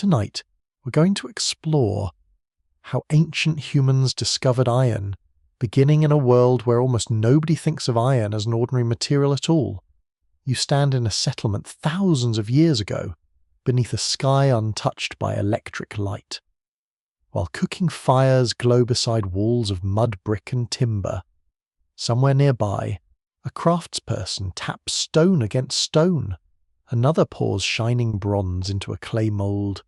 Tonight, we're going to explore how ancient humans discovered iron, beginning in a world where almost nobody thinks of iron as an ordinary material at all. You stand in a settlement thousands of years ago, beneath a sky untouched by electric light. While cooking fires glow beside walls of mud, brick and timber, somewhere nearby, a craftsperson taps stone against stone. Another pours shining bronze into a clay mould.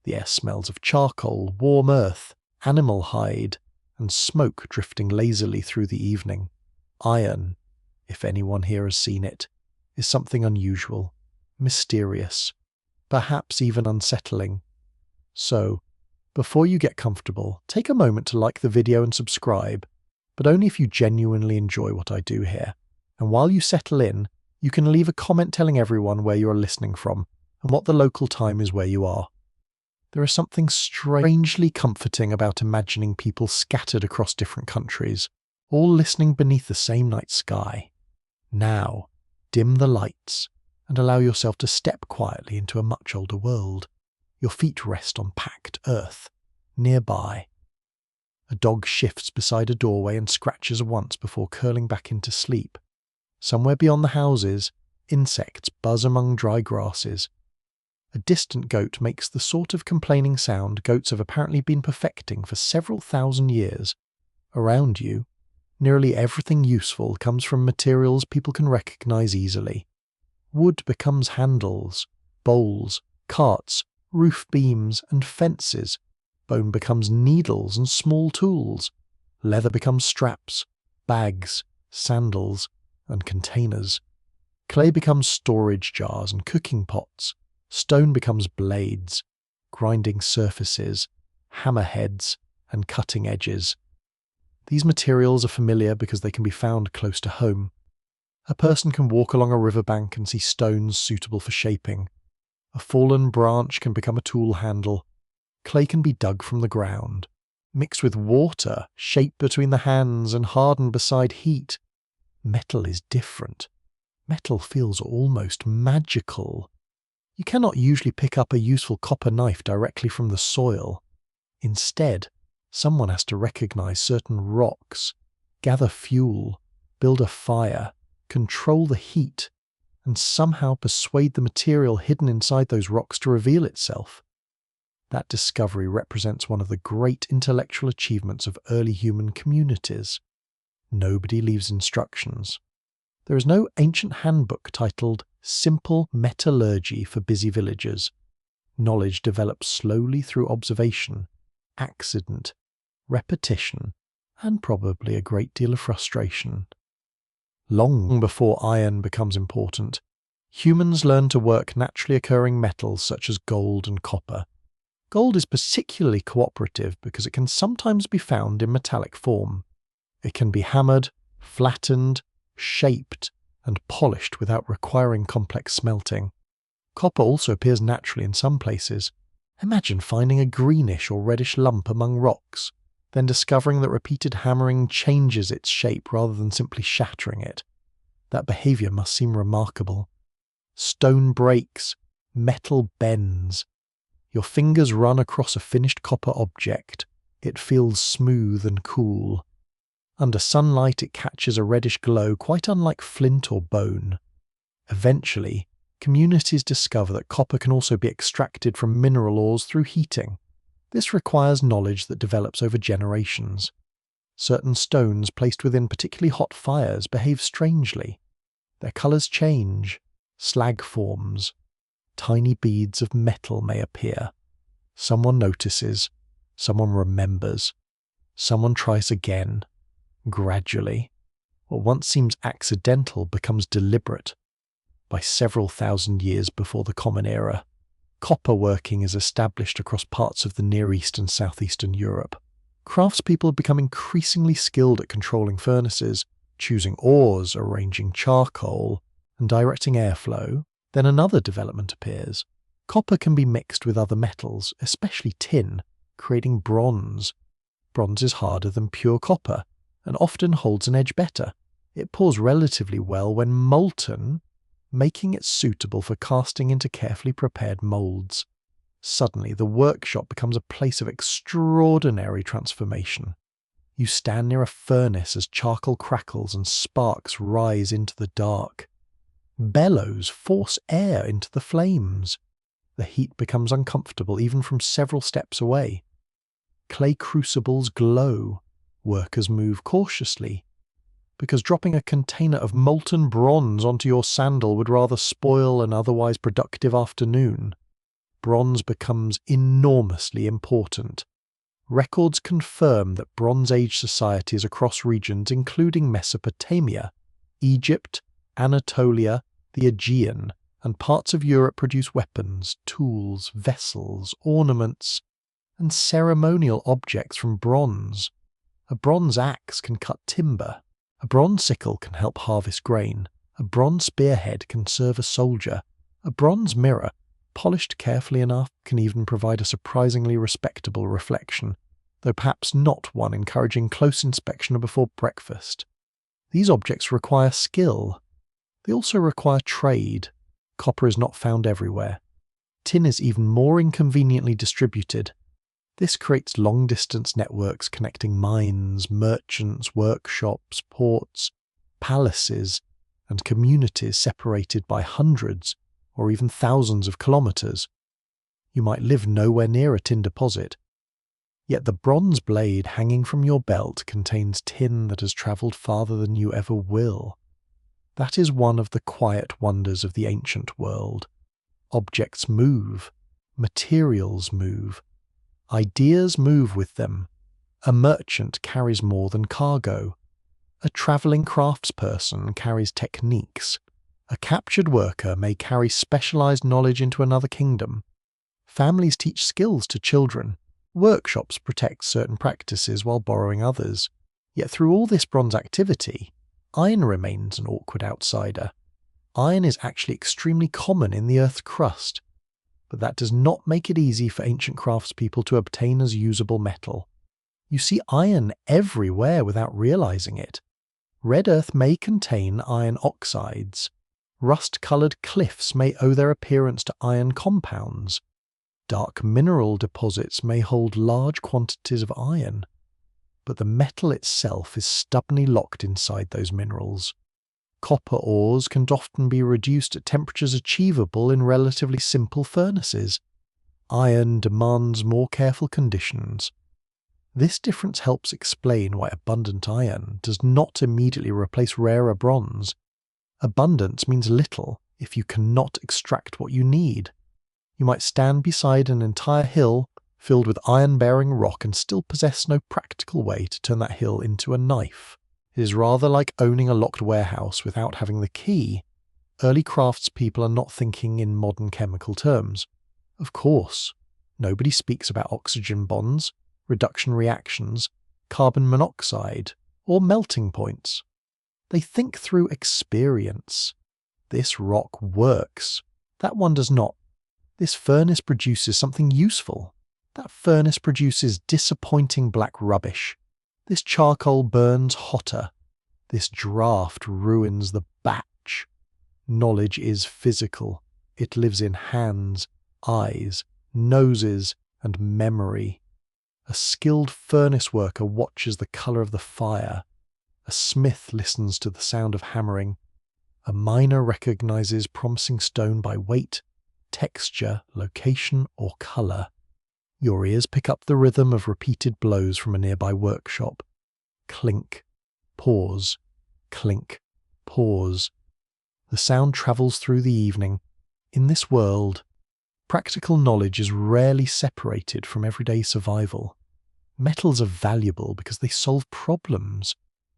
The air smells of charcoal, warm earth, animal hide, and smoke drifting lazily through the evening. Iron, if anyone here has seen it, is something unusual, mysterious, perhaps even unsettling. So, before you get comfortable, take a moment to like the video and subscribe, but only if you genuinely enjoy what I do here. And while you settle in, you can leave a comment telling everyone where you are listening from and what the local time is where you are. There is something strangely comforting about imagining people scattered across different countries, all listening beneath the same night sky. Now, dim the lights and allow yourself to step quietly into a much older world. Your feet rest on packed earth. Nearby, a dog shifts beside a doorway and scratches once before curling back into sleep. Somewhere beyond the houses, insects buzz among dry grasses. A distant goat makes the sort of complaining sound goats have apparently been perfecting for several thousand years. Around you, nearly everything useful comes from materials people can recognize easily. Wood becomes handles, bowls, carts, roof beams, and fences. Bone becomes needles and small tools. Leather becomes straps, bags, sandals, and containers. Clay becomes storage jars and cooking pots. Stone becomes blades, grinding surfaces, hammerheads, and cutting edges. These materials are familiar because they can be found close to home. A person can walk along a riverbank and see stones suitable for shaping. A fallen branch can become a tool handle. Clay can be dug from the ground, mixed with water, shaped between the hands and hardened beside heat. Metal is different. Metal feels almost magical. You cannot usually pick up a useful copper knife directly from the soil. Instead, someone has to recognize certain rocks, gather fuel, build a fire, control the heat, and somehow persuade the material hidden inside those rocks to reveal itself. That discovery represents one of the great intellectual achievements of early human communities. Nobody leaves instructions. There is no ancient handbook titled Simple Metallurgy for Busy Villagers. Knowledge develops slowly through observation, accident, repetition, and probably a great deal of frustration. Long before iron becomes important, humans learn to work naturally occurring metals such as gold and copper. Gold is particularly cooperative because it can sometimes be found in metallic form. It can be hammered, flattened, shaped, and polished without requiring complex smelting. Copper also appears naturally in some places. Imagine finding a greenish or reddish lump among rocks, then discovering that repeated hammering changes its shape rather than simply shattering it. That behavior must seem remarkable. Stone breaks, metal bends. Your fingers run across a finished copper object. It feels smooth and cool. Under sunlight it catches a reddish glow quite unlike flint or bone. Eventually, communities discover that copper can also be extracted from mineral ores through heating. This requires knowledge that develops over generations. Certain stones placed within particularly hot fires behave strangely. Their colours change, slag forms, tiny beads of metal may appear. Someone notices, someone remembers, someone tries again. Gradually, what once seems accidental becomes deliberate. By several thousand years before the Common Era, copper working is established across parts of the Near East and southeastern Europe. Craftspeople have become increasingly skilled at controlling furnaces, choosing ores, arranging charcoal, and directing airflow. Then another development appears. Copper can be mixed with other metals, especially tin, creating bronze. Bronze is harder than pure copper, and often holds an edge better. It pours relatively well when molten, making it suitable for casting into carefully prepared moulds. Suddenly, the workshop becomes a place of extraordinary transformation. You stand near a furnace as charcoal crackles and sparks rise into the dark. Bellows force air into the flames. The heat becomes uncomfortable even from several steps away. Clay crucibles glow. Workers move cautiously, because dropping a container of molten bronze onto your sandal would rather spoil an otherwise productive afternoon. Bronze becomes enormously important. Records confirm that Bronze Age societies across regions including Mesopotamia, Egypt, Anatolia, the Aegean, and parts of Europe produce weapons, tools, vessels, ornaments, and ceremonial objects from bronze. A bronze axe can cut timber. A bronze sickle can help harvest grain. A bronze spearhead can serve a soldier. A bronze mirror, polished carefully enough, can even provide a surprisingly respectable reflection, though perhaps not one encouraging close inspection before breakfast. These objects require skill. They also require trade. Copper is not found everywhere. Tin is even more inconveniently distributed. This creates long-distance networks connecting mines, merchants, workshops, ports, palaces, and communities separated by hundreds or even thousands of kilometers. You might live nowhere near a tin deposit, yet the bronze blade hanging from your belt contains tin that has traveled farther than you ever will. That is one of the quiet wonders of the ancient world. Objects move, materials move, ideas move with them. A merchant carries more than cargo. A travelling craftsperson carries techniques. A captured worker may carry specialized knowledge into another kingdom. Families teach skills to children. Workshops protect certain practices while borrowing others. Yet through all this bronze activity, iron remains an awkward outsider. Iron is actually extremely common in the Earth's crust, but that does not make it easy for ancient craftspeople to obtain as usable metal. You see iron everywhere without realizing it. Red earth may contain iron oxides. Rust-coloured cliffs may owe their appearance to iron compounds. Dark mineral deposits may hold large quantities of iron, but the metal itself is stubbornly locked inside those minerals. Copper ores can often be reduced at temperatures achievable in relatively simple furnaces. Iron demands more careful conditions. This difference helps explain why abundant iron does not immediately replace rarer bronze. Abundance means little if you cannot extract what you need. You might stand beside an entire hill filled with iron-bearing rock and still possess no practical way to turn that hill into a knife. It is rather like owning a locked warehouse without having the key. Early craftspeople are not thinking in modern chemical terms. Of course, nobody speaks about oxygen bonds, reduction reactions, carbon monoxide, or melting points. They think through experience. This rock works. That one does not. This furnace produces something useful. That furnace produces disappointing black rubbish. This charcoal burns hotter. This draft ruins the batch. Knowledge is physical. It lives in hands, eyes, noses, and memory. A skilled furnace worker watches the colour of the fire. A smith listens to the sound of hammering. A miner recognizes promising stone by weight, texture, location, or colour. Your ears pick up the rhythm of repeated blows from a nearby workshop. Clink, pause, clink, pause. The sound travels through the evening. In this world, practical knowledge is rarely separated from everyday survival. Metals are valuable because they solve problems.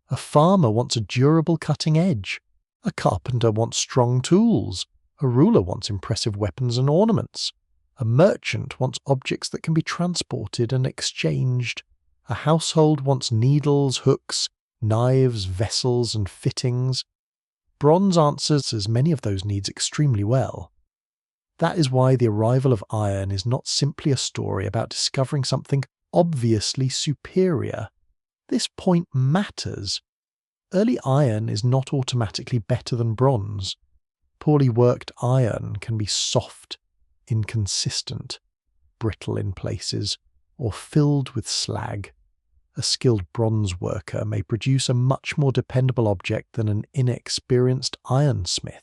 A farmer wants a durable cutting edge. A carpenter wants strong tools. A ruler wants impressive weapons and ornaments. A merchant wants objects that can be transported and exchanged. A household wants needles, hooks, knives, vessels, and fittings. Bronze answers many of those needs extremely well. That is why the arrival of iron is not simply a story about discovering something obviously superior. This point matters. Early iron is not automatically better than bronze. Poorly worked iron can be soft, inconsistent, brittle in places, or filled with slag. A skilled bronze worker may produce a much more dependable object than an inexperienced ironsmith.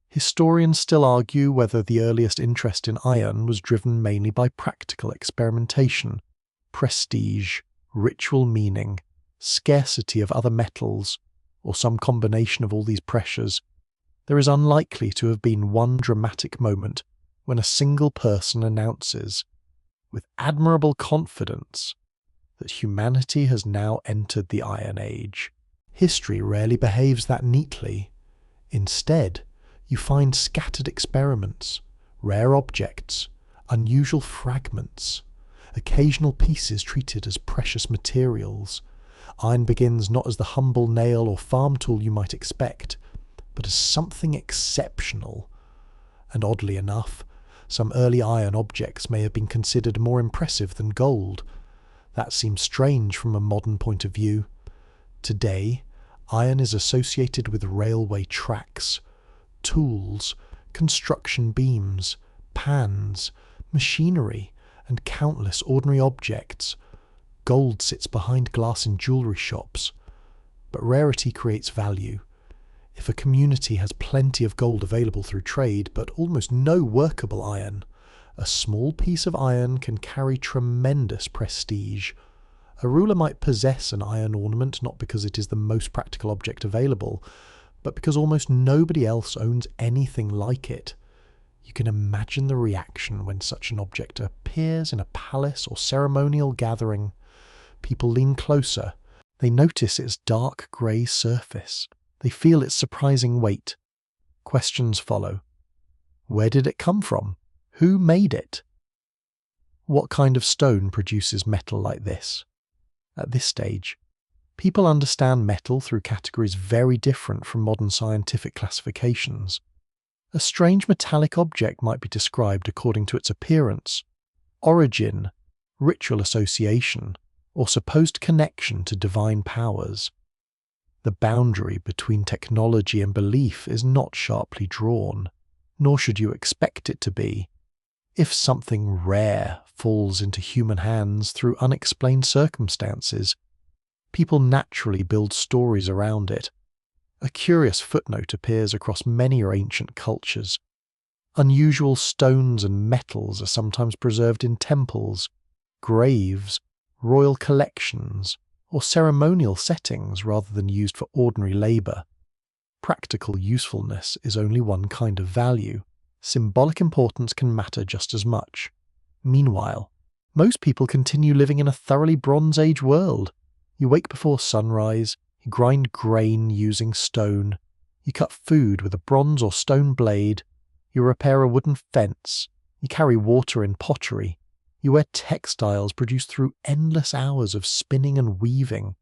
Historians still argue whether the earliest interest in iron was driven mainly by practical experimentation, prestige, ritual meaning, scarcity of other metals, or some combination of all these pressures. There is unlikely to have been one dramatic moment when a single person announces, with admirable confidence, that humanity has now entered the Iron Age. History rarely behaves that neatly. Instead, you find scattered experiments, rare objects, unusual fragments, occasional pieces treated as precious materials. Iron begins not as the humble nail or farm tool you might expect, but as something exceptional. And oddly enough, some early iron objects may have been considered more impressive than gold. That seems strange from a modern point of view. Today, iron is associated with railway tracks, tools, construction beams, pans, machinery, and countless ordinary objects. Gold sits behind glass in jewellery shops. But rarity creates value. If a community has plenty of gold available through trade, but almost no workable iron, a small piece of iron can carry tremendous prestige. A ruler might possess an iron ornament not because it is the most practical object available, but because almost nobody else owns anything like it. You can imagine the reaction when such an object appears in a palace or ceremonial gathering. People lean closer. They notice its dark grey surface. They feel its surprising weight. Questions follow. Where did it come from? Who made it? What kind of stone produces metal like this? At this stage, people understand metal through categories very different from modern scientific classifications. A strange metallic object might be described according to its appearance, origin, ritual association, or supposed connection to divine powers. The boundary between technology and belief is not sharply drawn, nor should you expect it to be. If something rare falls into human hands through unexplained circumstances, people naturally build stories around it. A curious footnote appears across many ancient cultures. Unusual stones and metals are sometimes preserved in temples, graves, royal collections, or ceremonial settings rather than used for ordinary labour. Practical usefulness is only one kind of value. Symbolic importance can matter just as much. Meanwhile, most people continue living in a thoroughly Bronze Age world. You wake before sunrise, you grind grain using stone, you cut food with a bronze or stone blade, you repair a wooden fence, you carry water in pottery, you wear textiles produced through endless hours of spinning and weaving.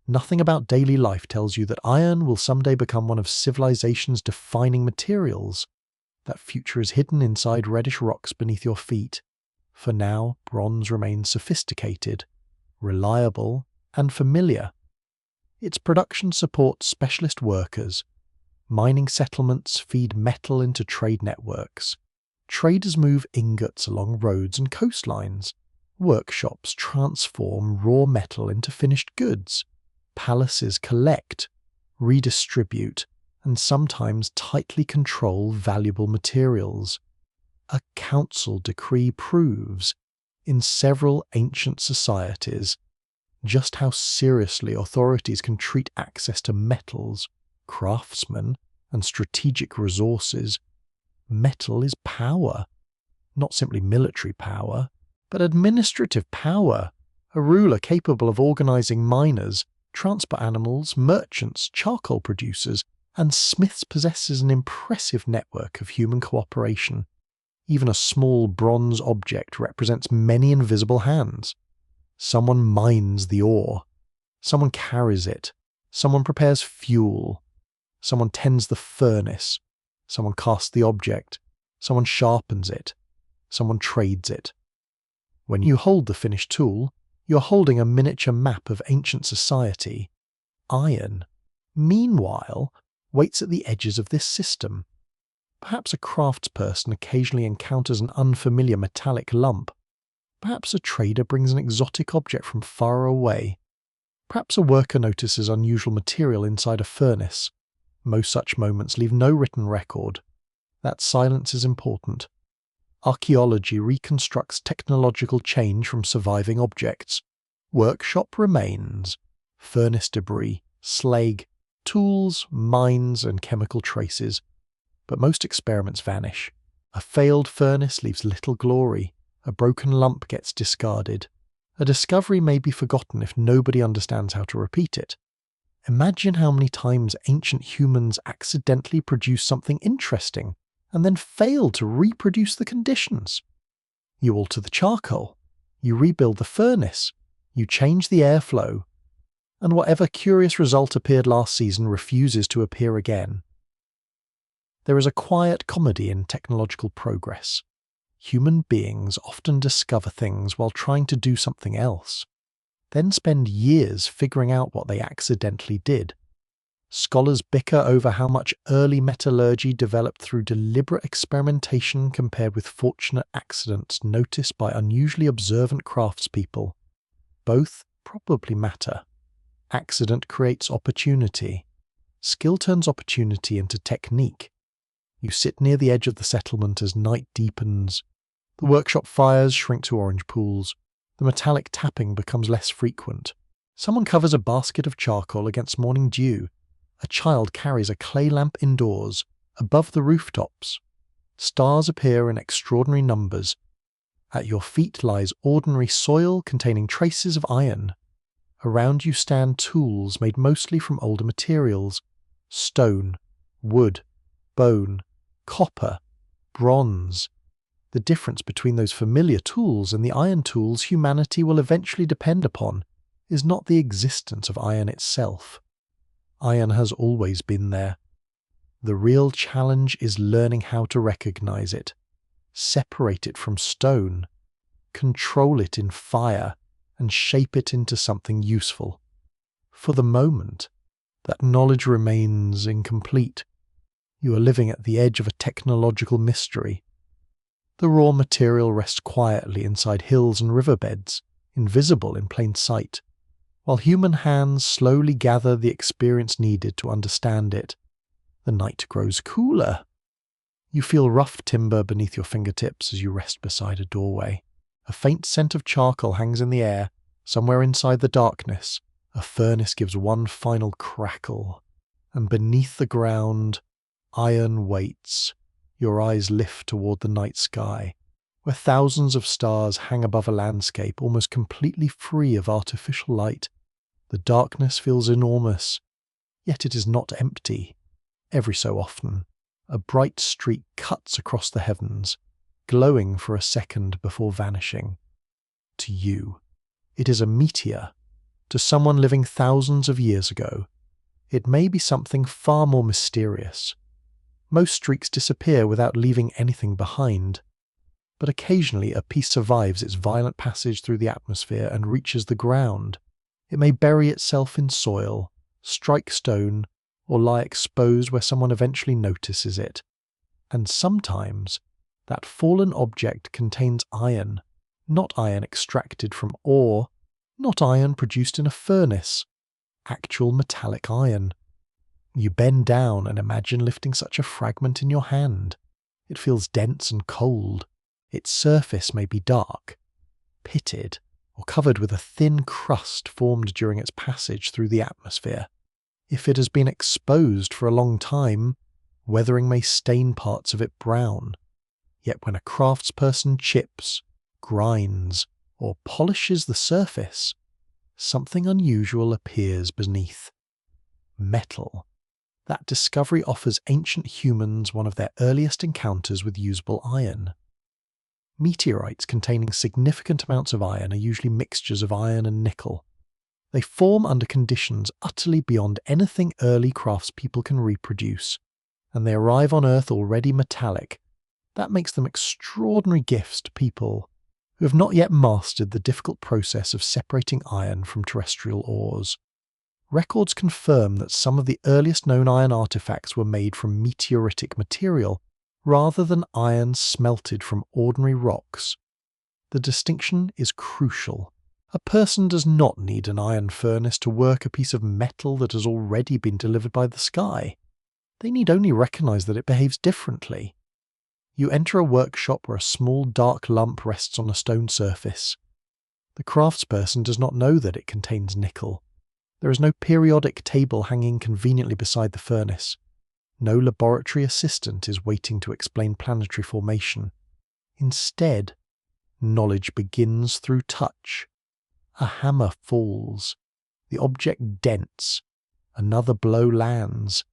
Nothing about daily life tells you that iron will someday become one of civilization's defining materials. That future is hidden inside reddish rocks beneath your feet. For now, bronze remains sophisticated, reliable, and familiar. Its production supports specialist workers. Mining settlements feed metal into trade networks. Traders move ingots along roads and coastlines. Workshops transform raw metal into finished goods. Palaces collect, redistribute, and sometimes tightly control valuable materials. A council decree proves, in several ancient societies, just how seriously authorities can treat access to metals, craftsmen, and strategic resources. Metal is power, not simply military power, but administrative power. A ruler capable of organizing miners, transport animals, merchants, charcoal producers, and smiths possesses an impressive network of human cooperation. Even a small bronze object represents many invisible hands. Someone mines the ore. Someone carries it. Someone prepares fuel. Someone tends the furnace. Someone casts the object. Someone sharpens it. Someone trades it. When you hold the finished tool, you're holding a miniature map of ancient society. Iron, meanwhile, waits at the edges of this system. Perhaps a craftsperson occasionally encounters an unfamiliar metallic lump. Perhaps a trader brings an exotic object from far away. Perhaps a worker notices unusual material inside a furnace. Most such moments leave no written record. That silence is important. Archaeology reconstructs technological change from surviving objects. Workshop remains, furnace debris, slag, tools, mines, and chemical traces. But most experiments vanish. A failed furnace leaves little glory. A broken lump gets discarded. A discovery may be forgotten if nobody understands how to repeat it. Imagine how many times ancient humans accidentally produce something interesting and then fail to reproduce the conditions. You alter the charcoal. You rebuild the furnace. You change the airflow. And whatever curious result appeared last season refuses to appear again. There is a quiet comedy in technological progress. Human beings often discover things while trying to do something else, then spend years figuring out what they accidentally did. Scholars bicker over how much early metallurgy developed through deliberate experimentation compared with fortunate accidents noticed by unusually observant craftspeople. Both probably matter. Accident creates opportunity. Skill turns opportunity into technique. You sit near the edge of the settlement as night deepens. The workshop fires shrink to orange pools. The metallic tapping becomes less frequent. Someone covers a basket of charcoal against morning dew. A child carries a clay lamp indoors, above the rooftops. Stars appear in extraordinary numbers. At your feet lies ordinary soil containing traces of iron. Around you stand tools made mostly from older materials: stone, wood, bone, copper, bronze. The difference between those familiar tools and the iron tools humanity will eventually depend upon is not the existence of iron itself. Iron has always been there. The real challenge is learning how to recognize it, separate it from stone, control it in fire, and shape it into something useful. For the moment, that knowledge remains incomplete. You are living at the edge of a technological mystery. The raw material rests quietly inside hills and riverbeds, invisible in plain sight, while human hands slowly gather the experience needed to understand it. The night grows cooler. You feel rough timber beneath your fingertips as you rest beside a doorway. A faint scent of charcoal hangs in the air. Somewhere inside the darkness, a furnace gives one final crackle, and beneath the ground, iron waits. Your eyes lift toward the night sky, where thousands of stars hang above a landscape almost completely free of artificial light. The darkness feels enormous, yet it is not empty. Every so often, a bright streak cuts across the heavens, glowing for a second before vanishing. To you, it is a meteor. To someone living thousands of years ago, it may be something far more mysterious. Most streaks disappear without leaving anything behind, but occasionally a piece survives its violent passage through the atmosphere and reaches the ground. It may bury itself in soil, strike stone, or lie exposed where someone eventually notices it. And sometimes, that fallen object contains iron, not iron extracted from ore, not iron produced in a furnace, actual metallic iron. You bend down and imagine lifting such a fragment in your hand. It feels dense and cold. Its surface may be dark, pitted, or covered with a thin crust formed during its passage through the atmosphere. If it has been exposed for a long time, weathering may stain parts of it brown. Yet when a craftsperson chips, grinds, or polishes the surface, something unusual appears beneath. Metal. That discovery offers ancient humans one of their earliest encounters with usable iron. Meteorites containing significant amounts of iron are usually mixtures of iron and nickel. They form under conditions utterly beyond anything early craftspeople can reproduce, and they arrive on Earth already metallic. That makes them extraordinary gifts to people who have not yet mastered the difficult process of separating iron from terrestrial ores. Records confirm that some of the earliest known iron artifacts were made from meteoritic material, rather than iron smelted from ordinary rocks. The distinction is crucial. A person does not need an iron furnace to work a piece of metal that has already been delivered by the sky. They need only recognize that it behaves differently. You enter a workshop where a small dark lump rests on a stone surface. The craftsperson does not know that it contains nickel. There is no periodic table hanging conveniently beside the furnace. No laboratory assistant is waiting to explain planetary formation. Instead, knowledge begins through touch. A hammer falls. The object dents. Another blow lands.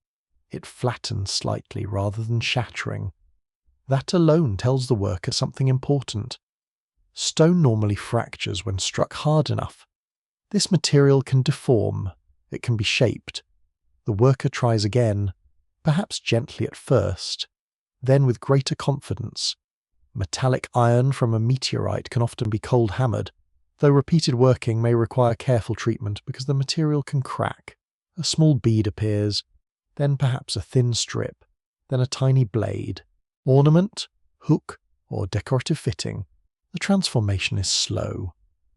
It flattens slightly rather than shattering. That alone tells the worker something important. Stone normally fractures when struck hard enough. This material can deform. It can be shaped. The worker tries again, perhaps gently at first, then with greater confidence. Metallic iron from a meteorite can often be cold hammered, though repeated working may require careful treatment because the material can crack. A small bead appears, then perhaps a thin strip, then a tiny blade. Ornament, hook, or decorative fitting. The transformation is slow.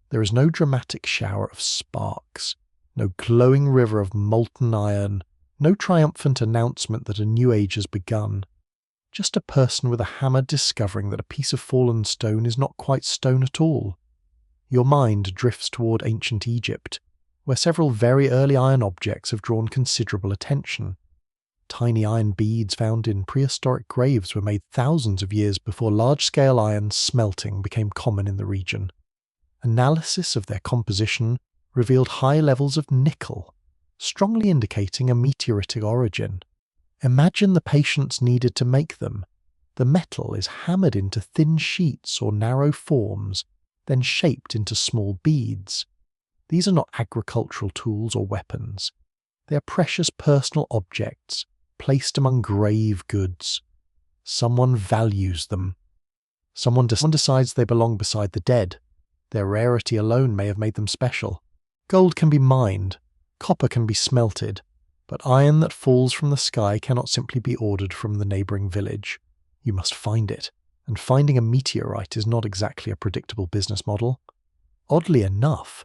There is no dramatic shower of sparks, no glowing river of molten iron, no triumphant announcement that a new age has begun. Just a person with a hammer discovering that a piece of fallen stone is not quite stone at all. Your mind drifts toward ancient Egypt, where several very early iron objects have drawn considerable attention. Tiny iron beads found in prehistoric graves were made thousands of years before large-scale iron smelting became common in the region. Analysis of their composition revealed high levels of nickel, strongly indicating a meteoritic origin. Imagine the patience needed to make them. The metal is hammered into thin sheets or narrow forms, then shaped into small beads. These are not agricultural tools or weapons. They are precious personal objects, placed among grave goods. Someone values them. Someone decides they belong beside the dead. Their rarity alone may have made them special. Gold can be mined, copper can be smelted, but iron that falls from the sky cannot simply be ordered from the neighbouring village. You must find it, and finding a meteorite is not exactly a predictable business model. Oddly enough,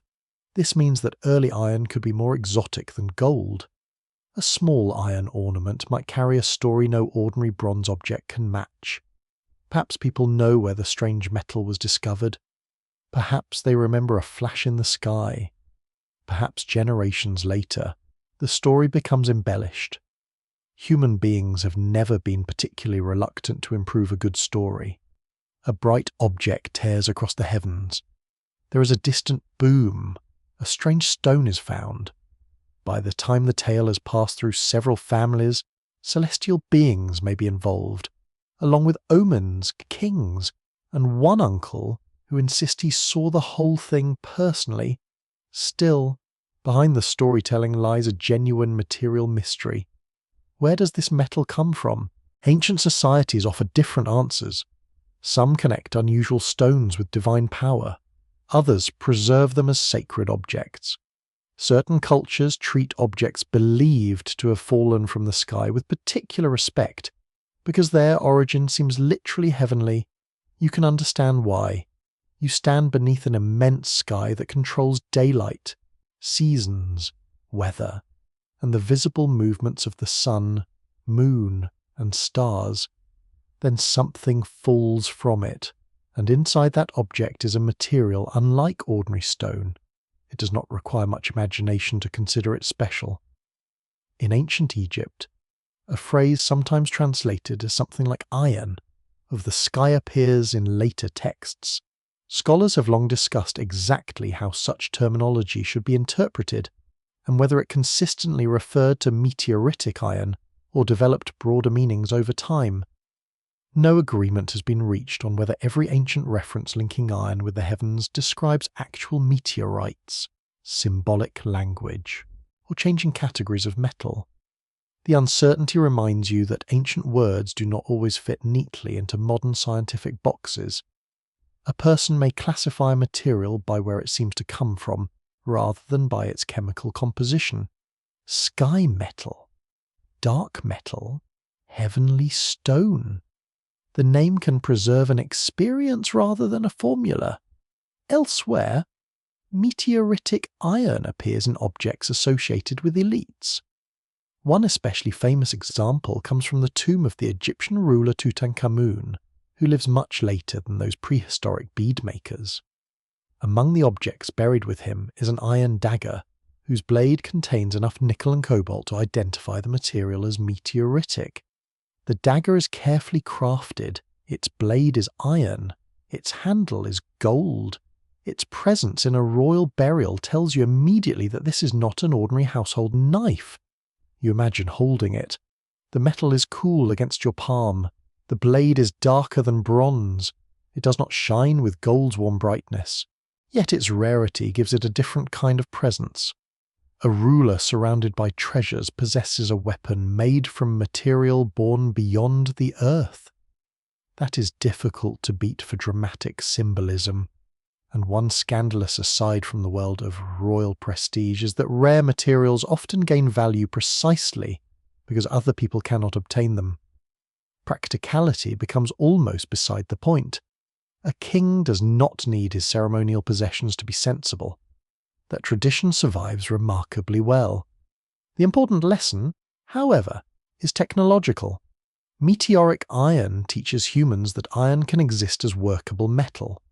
this means that early iron could be more exotic than gold. A small iron ornament might carry a story no ordinary bronze object can match. Perhaps people know where the strange metal was discovered. Perhaps they remember a flash in the sky. Perhaps generations later, the story becomes embellished. Human beings have never been particularly reluctant to improve a good story. A bright object tears across the heavens. There is a distant boom. A strange stone is found. By the time the tale has passed through several families, celestial beings may be involved, along with omens, kings, and one uncle who insists he saw the whole thing personally. Still, behind the storytelling lies a genuine material mystery. Where does this metal come from? Ancient societies offer different answers. Some connect unusual stones with divine power. Others preserve them as sacred objects. Certain cultures treat objects believed to have fallen from the sky with particular respect. Because their origin seems literally heavenly, you can understand why. You stand beneath an immense sky that controls daylight, seasons, weather, and the visible movements of the sun, moon, and stars. Then something falls from it, and inside that object is a material unlike ordinary stone. It does not require much imagination to consider it special. In ancient Egypt, a phrase sometimes translated as something like iron, of the sky appears in later texts. Scholars have long discussed exactly how such terminology should be interpreted, and whether it consistently referred to meteoritic iron or developed broader meanings over time. No agreement has been reached on whether every ancient reference linking iron with the heavens describes actual meteorites, symbolic language, or changing categories of metal. The uncertainty reminds you that ancient words do not always fit neatly into modern scientific boxes. A person may classify a material by where it seems to come from, rather than by its chemical composition. Sky metal, dark metal, heavenly stone. The name can preserve an experience rather than a formula. Elsewhere, meteoritic iron appears in objects associated with elites. One especially famous example comes from the tomb of the Egyptian ruler Tutankhamun, who lives much later than those prehistoric bead makers. Among the objects buried with him is an iron dagger, whose blade contains enough nickel and cobalt to identify the material as meteoritic. The dagger is carefully crafted, its blade is iron, its handle is gold. Its presence in a royal burial tells you immediately that this is not an ordinary household knife. You imagine holding it. The metal is cool against your palm. The blade is darker than bronze. It does not shine with gold's warm brightness. Yet its rarity gives it a different kind of presence. A ruler surrounded by treasures possesses a weapon made from material born beyond the earth. That is difficult to beat for dramatic symbolism. And one scandalous aside from the world of royal prestige is that rare materials often gain value precisely because other people cannot obtain them. Practicality becomes almost beside the point. A king does not need his ceremonial possessions to be sensible. That tradition survives remarkably well. The important lesson, however, is technological. Meteoric iron teaches humans that iron can exist as workable metal.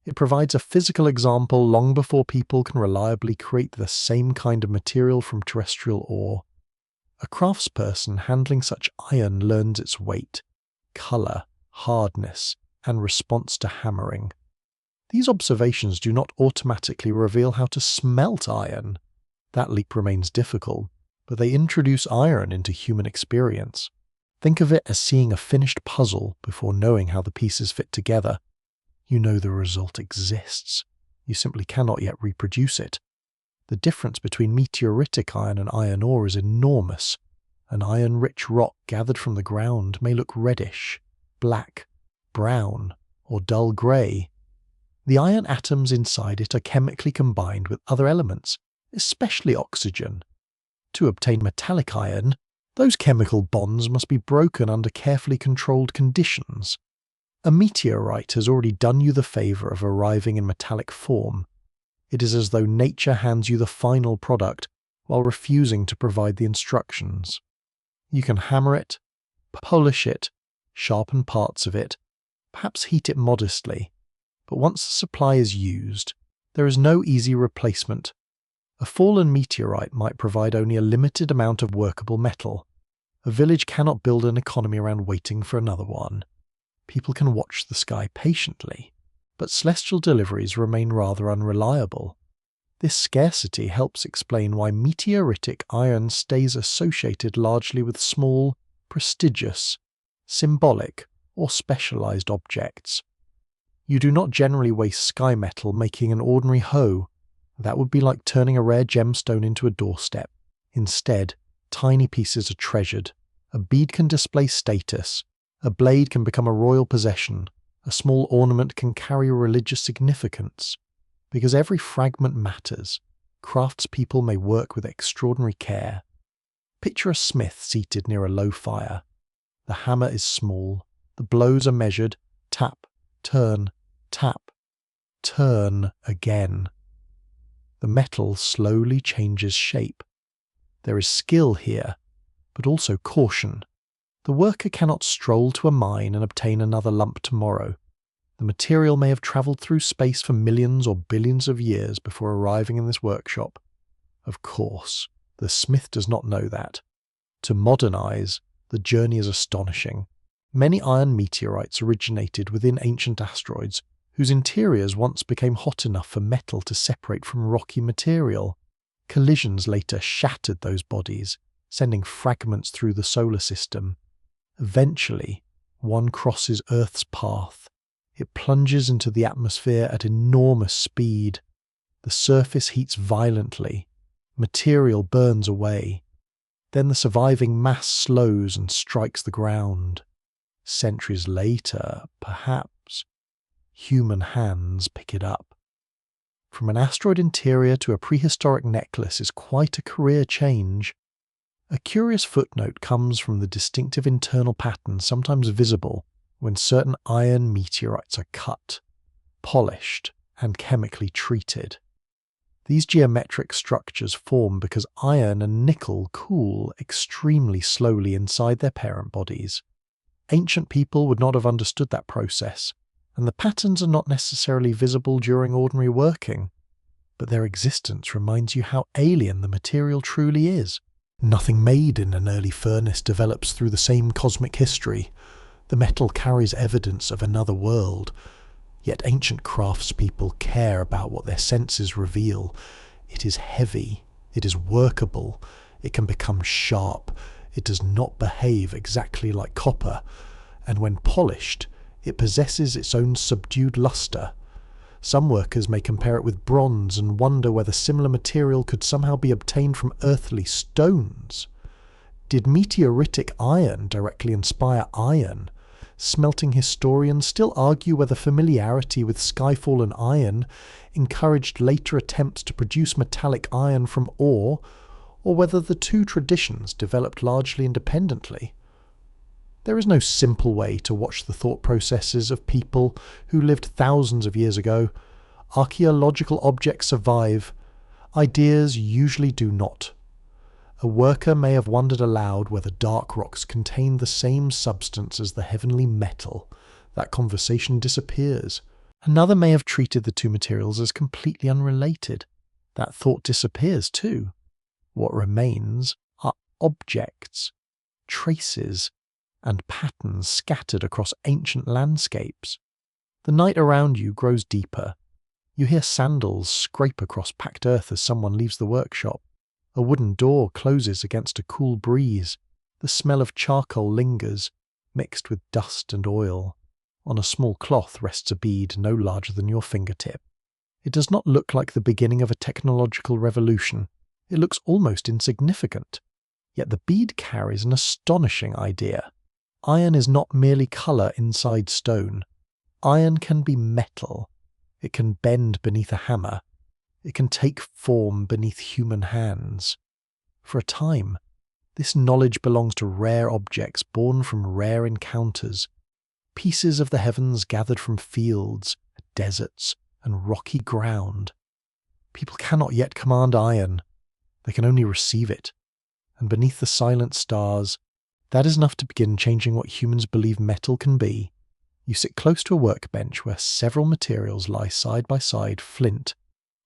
It provides a physical example long before people can reliably create the same kind of material from terrestrial ore. A craftsperson handling such iron learns its weight, colour, hardness, and response to hammering. These observations do not automatically reveal how to smelt iron. That leap remains difficult, but they introduce iron into human experience. Think of it as seeing a finished puzzle before knowing how the pieces fit together. You know the result exists. You simply cannot yet reproduce it. The difference between meteoritic iron and iron ore is enormous. An iron-rich rock gathered from the ground may look reddish, black, brown, or dull grey. The iron atoms inside it are chemically combined with other elements, especially oxygen. To obtain metallic iron, those chemical bonds must be broken under carefully controlled conditions. A meteorite has already done you the favour of arriving in metallic form. It is as though nature hands you the final product while refusing to provide the instructions. You can hammer it, polish it, sharpen parts of it, perhaps heat it modestly, but once the supply is used, there is no easy replacement. A fallen meteorite might provide only a limited amount of workable metal. A village cannot build an economy around waiting for another one. People can watch the sky patiently, but celestial deliveries remain rather unreliable. This scarcity helps explain why meteoritic iron stays associated largely with small, prestigious, symbolic, or specialized objects. You do not generally waste sky metal making an ordinary hoe. That would be like turning a rare gemstone into a doorstep. Instead, tiny pieces are treasured. A bead can display status. A blade can become a royal possession. A small ornament can carry religious significance. Because every fragment matters, craftspeople may work with extraordinary care. Picture a smith seated near a low fire. The hammer is small. The blows are measured. Tap, turn, tap, turn again. The metal slowly changes shape. There is skill here, but also caution. The worker cannot stroll to a mine and obtain another lump tomorrow. The material may have travelled through space for millions or billions of years before arriving in this workshop. Of course, the smith does not know that. To modern eyes, the journey is astonishing. Many iron meteorites originated within ancient asteroids whose interiors once became hot enough for metal to separate from rocky material. Collisions later shattered those bodies, sending fragments through the solar system. Eventually, one crosses Earth's path. It plunges into the atmosphere at enormous speed. The surface heats violently. Material burns away. Then the surviving mass slows and strikes the ground. Centuries later, perhaps, human hands pick it up. From an asteroid interior to a prehistoric necklace is quite a career change. A curious footnote comes from the distinctive internal pattern sometimes visible when certain iron meteorites are cut, polished, and chemically treated. These geometric structures form because iron and nickel cool extremely slowly inside their parent bodies. Ancient people would not have understood that process, and the patterns are not necessarily visible during ordinary working, but their existence reminds you how alien the material truly is. Nothing made in an early furnace develops through the same cosmic history. The metal carries evidence of another world, yet ancient craftspeople care about what their senses reveal. It is heavy, it is workable, it can become sharp, it does not behave exactly like copper, and when polished, it possesses its own subdued luster. Some workers may compare it with bronze and wonder whether similar material could somehow be obtained from earthly stones. Did meteoritic iron directly inspire iron? Smelting historians still argue whether familiarity with skyfallen iron encouraged later attempts to produce metallic iron from ore, or whether the two traditions developed largely independently. There is no simple way to watch the thought processes of people who lived thousands of years ago. Archaeological objects survive. Ideas usually do not. A worker may have wondered aloud whether dark rocks contain the same substance as the heavenly metal. That conversation disappears. Another may have treated the two materials as completely unrelated. That thought disappears too. What remains are objects, traces, and patterns scattered across ancient landscapes. The night around you grows deeper. You hear sandals scrape across packed earth as someone leaves the workshop. A wooden door closes against a cool breeze. The smell of charcoal lingers, mixed with dust and oil. On a small cloth rests a bead no larger than your fingertip. It does not look like the beginning of a technological revolution. It looks almost insignificant. Yet the bead carries an astonishing idea. Iron is not merely colour inside stone. Iron can be metal. It can bend beneath a hammer. It can take form beneath human hands. For a time, this knowledge belongs to rare objects born from rare encounters, pieces of the heavens gathered from fields, deserts, and rocky ground. People cannot yet command iron. They can only receive it. And beneath the silent stars, that is enough to begin changing what humans believe metal can be. You sit close to a workbench where several materials lie side by side: flint,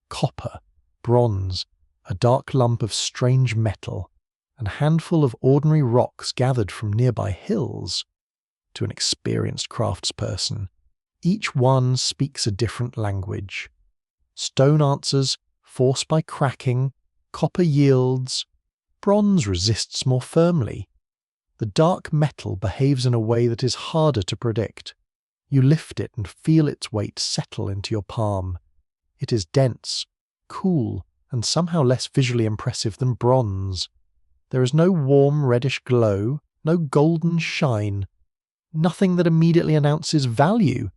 copper, bronze, a dark lump of strange metal, and a handful of ordinary rocks gathered from nearby hills. To an experienced craftsperson, each one speaks a different language. Stone answers, force by cracking, copper yields, bronze resists more firmly. The dark metal behaves in a way that is harder to predict. You lift it and feel its weight settle into your palm. It is dense, cool, and somehow less visually impressive than bronze. There is no warm reddish glow, no golden shine, nothing that immediately announces value.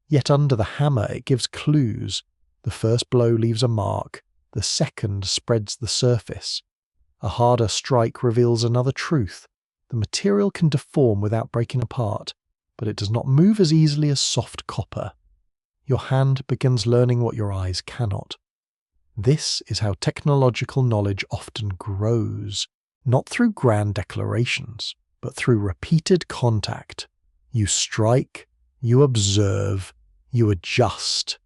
Yet under the hammer it gives clues. The first blow leaves a mark, the second spreads the surface. A harder strike reveals another truth. The material can deform without breaking apart, but it does not move as easily as soft copper. Your hand begins learning what your eyes cannot. This is how technological knowledge often grows, not through grand declarations, but through repeated contact. You strike, you observe, you adjust.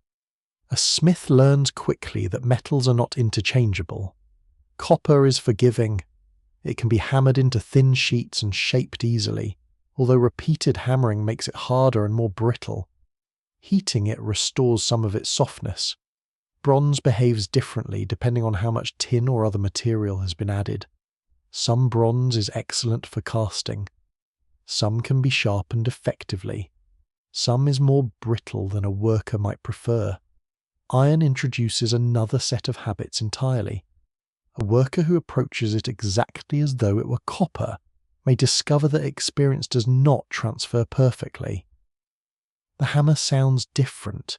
A smith learns quickly that metals are not interchangeable. Copper is forgiving. It can be hammered into thin sheets and shaped easily, although repeated hammering makes it harder and more brittle. Heating it restores some of its softness. Bronze behaves differently depending on how much tin or other material has been added. Some bronze is excellent for casting. Some can be sharpened effectively. Some is more brittle than a worker might prefer. Iron introduces another set of habits entirely. A worker who approaches it exactly as though it were copper may discover that experience does not transfer perfectly. The hammer sounds different.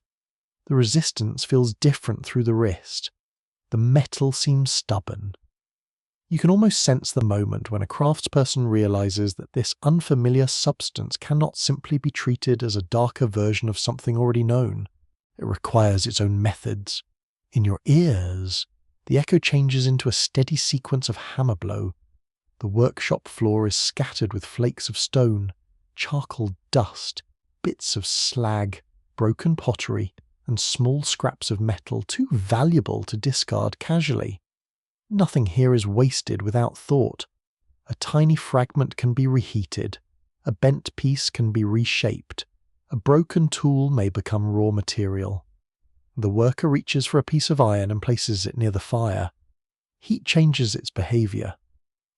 The resistance feels different through the wrist. The metal seems stubborn. You can almost sense the moment when a craftsperson realizes that this unfamiliar substance cannot simply be treated as a darker version of something already known. It requires its own methods. In your ears, the echo changes into a steady sequence of hammer blow. The workshop floor is scattered with flakes of stone, charcoal dust, bits of slag, broken pottery, and small scraps of metal too valuable to discard casually. Nothing here is wasted without thought. A tiny fragment can be reheated, a bent piece can be reshaped, a broken tool may become raw material. The worker reaches for a piece of iron and places it near the fire. Heat changes its behavior.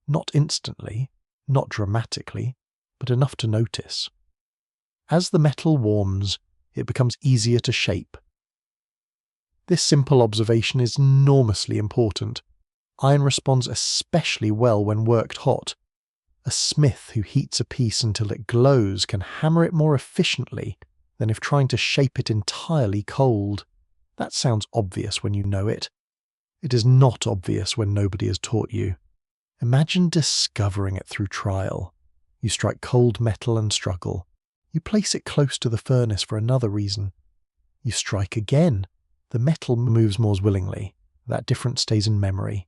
Not instantly, not dramatically, but enough to notice. As the metal warms, it becomes easier to shape. This simple observation is enormously important. Iron responds especially well when worked hot. A smith who heats a piece until it glows can hammer it more efficiently than if trying to shape it entirely cold. That sounds obvious when you know it. It is not obvious when nobody has taught you. Imagine discovering it through trial. You strike cold metal and struggle. You place it close to the furnace for another reason. You strike again. The metal moves more willingly. That difference stays in memory.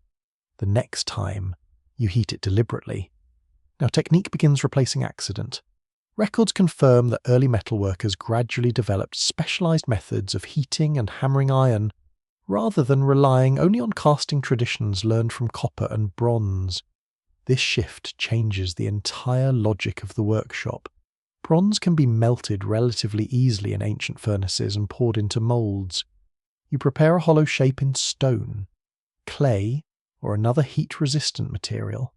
The next time, you heat it deliberately. Now technique begins replacing accident. Records confirm that early metalworkers gradually developed specialized methods of heating and hammering iron, rather than relying only on casting traditions learned from copper and bronze. This shift changes the entire logic of the workshop. Bronze can be melted relatively easily in ancient furnaces and poured into molds. You prepare a hollow shape in stone, clay, or another heat-resistant material.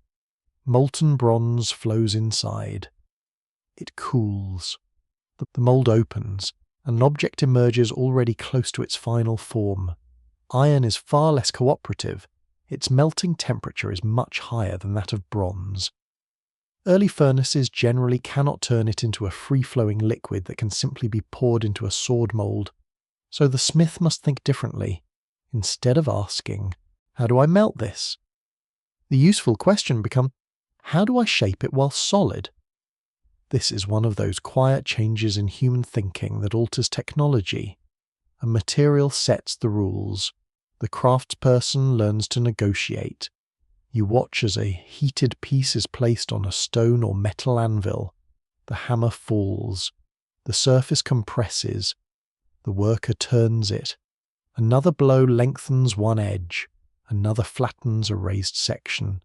Molten bronze flows inside. It cools. The mold opens, and an object emerges already close to its final form. Iron is far less cooperative. Its melting temperature is much higher than that of bronze. Early furnaces generally cannot turn it into a free-flowing liquid that can simply be poured into a sword mold. So the smith must think differently. Instead of asking, "How do I melt this?" the useful question becomes, "How do I shape it while solid?" This is one of those quiet changes in human thinking that alters technology. A material sets the rules. The craftsperson learns to negotiate. You watch as a heated piece is placed on a stone or metal anvil. The hammer falls. The surface compresses. The worker turns it. Another blow lengthens one edge. Another flattens a raised section.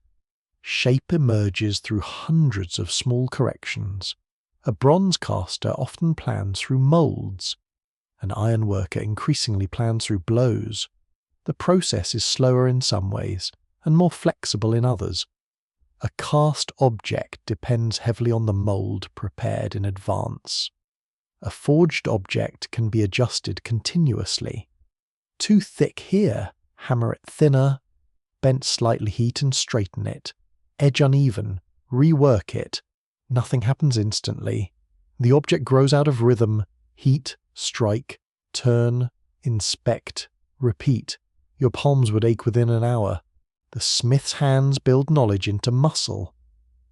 Shape emerges through hundreds of small corrections. A bronze caster often plans through molds. An iron worker increasingly plans through blows. The process is slower in some ways and more flexible in others. A cast object depends heavily on the mold prepared in advance. A forged object can be adjusted continuously. Too thick here, hammer it thinner, bent slightly, heat and straighten it. Edge uneven, rework it. Nothing happens instantly. The object grows out of rhythm. Heat, strike, turn, inspect, repeat. Your palms would ache within an hour. The smith's hands build knowledge into muscle.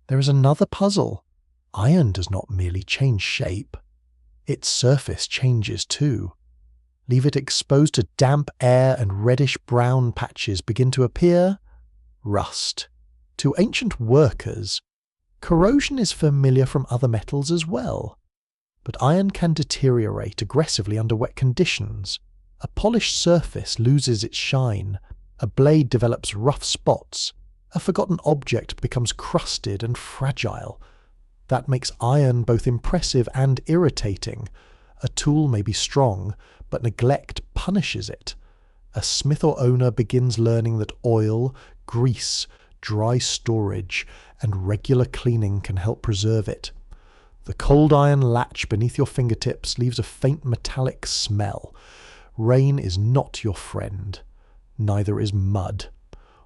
There is another puzzle. Iron does not merely change shape. Its surface changes too. Leave it exposed to damp air and reddish-brown patches begin to appear. Rust. To ancient workers, corrosion is familiar from other metals as well. But iron can deteriorate aggressively under wet conditions. A polished surface loses its shine. A blade develops rough spots. A forgotten object becomes crusted and fragile. That makes iron both impressive and irritating. A tool may be strong, but neglect punishes it. A smith or owner begins learning that oil, grease, dry storage, and regular cleaning can help preserve it. The cold iron latch beneath your fingertips leaves a faint metallic smell. Rain is not your friend. Neither is mud.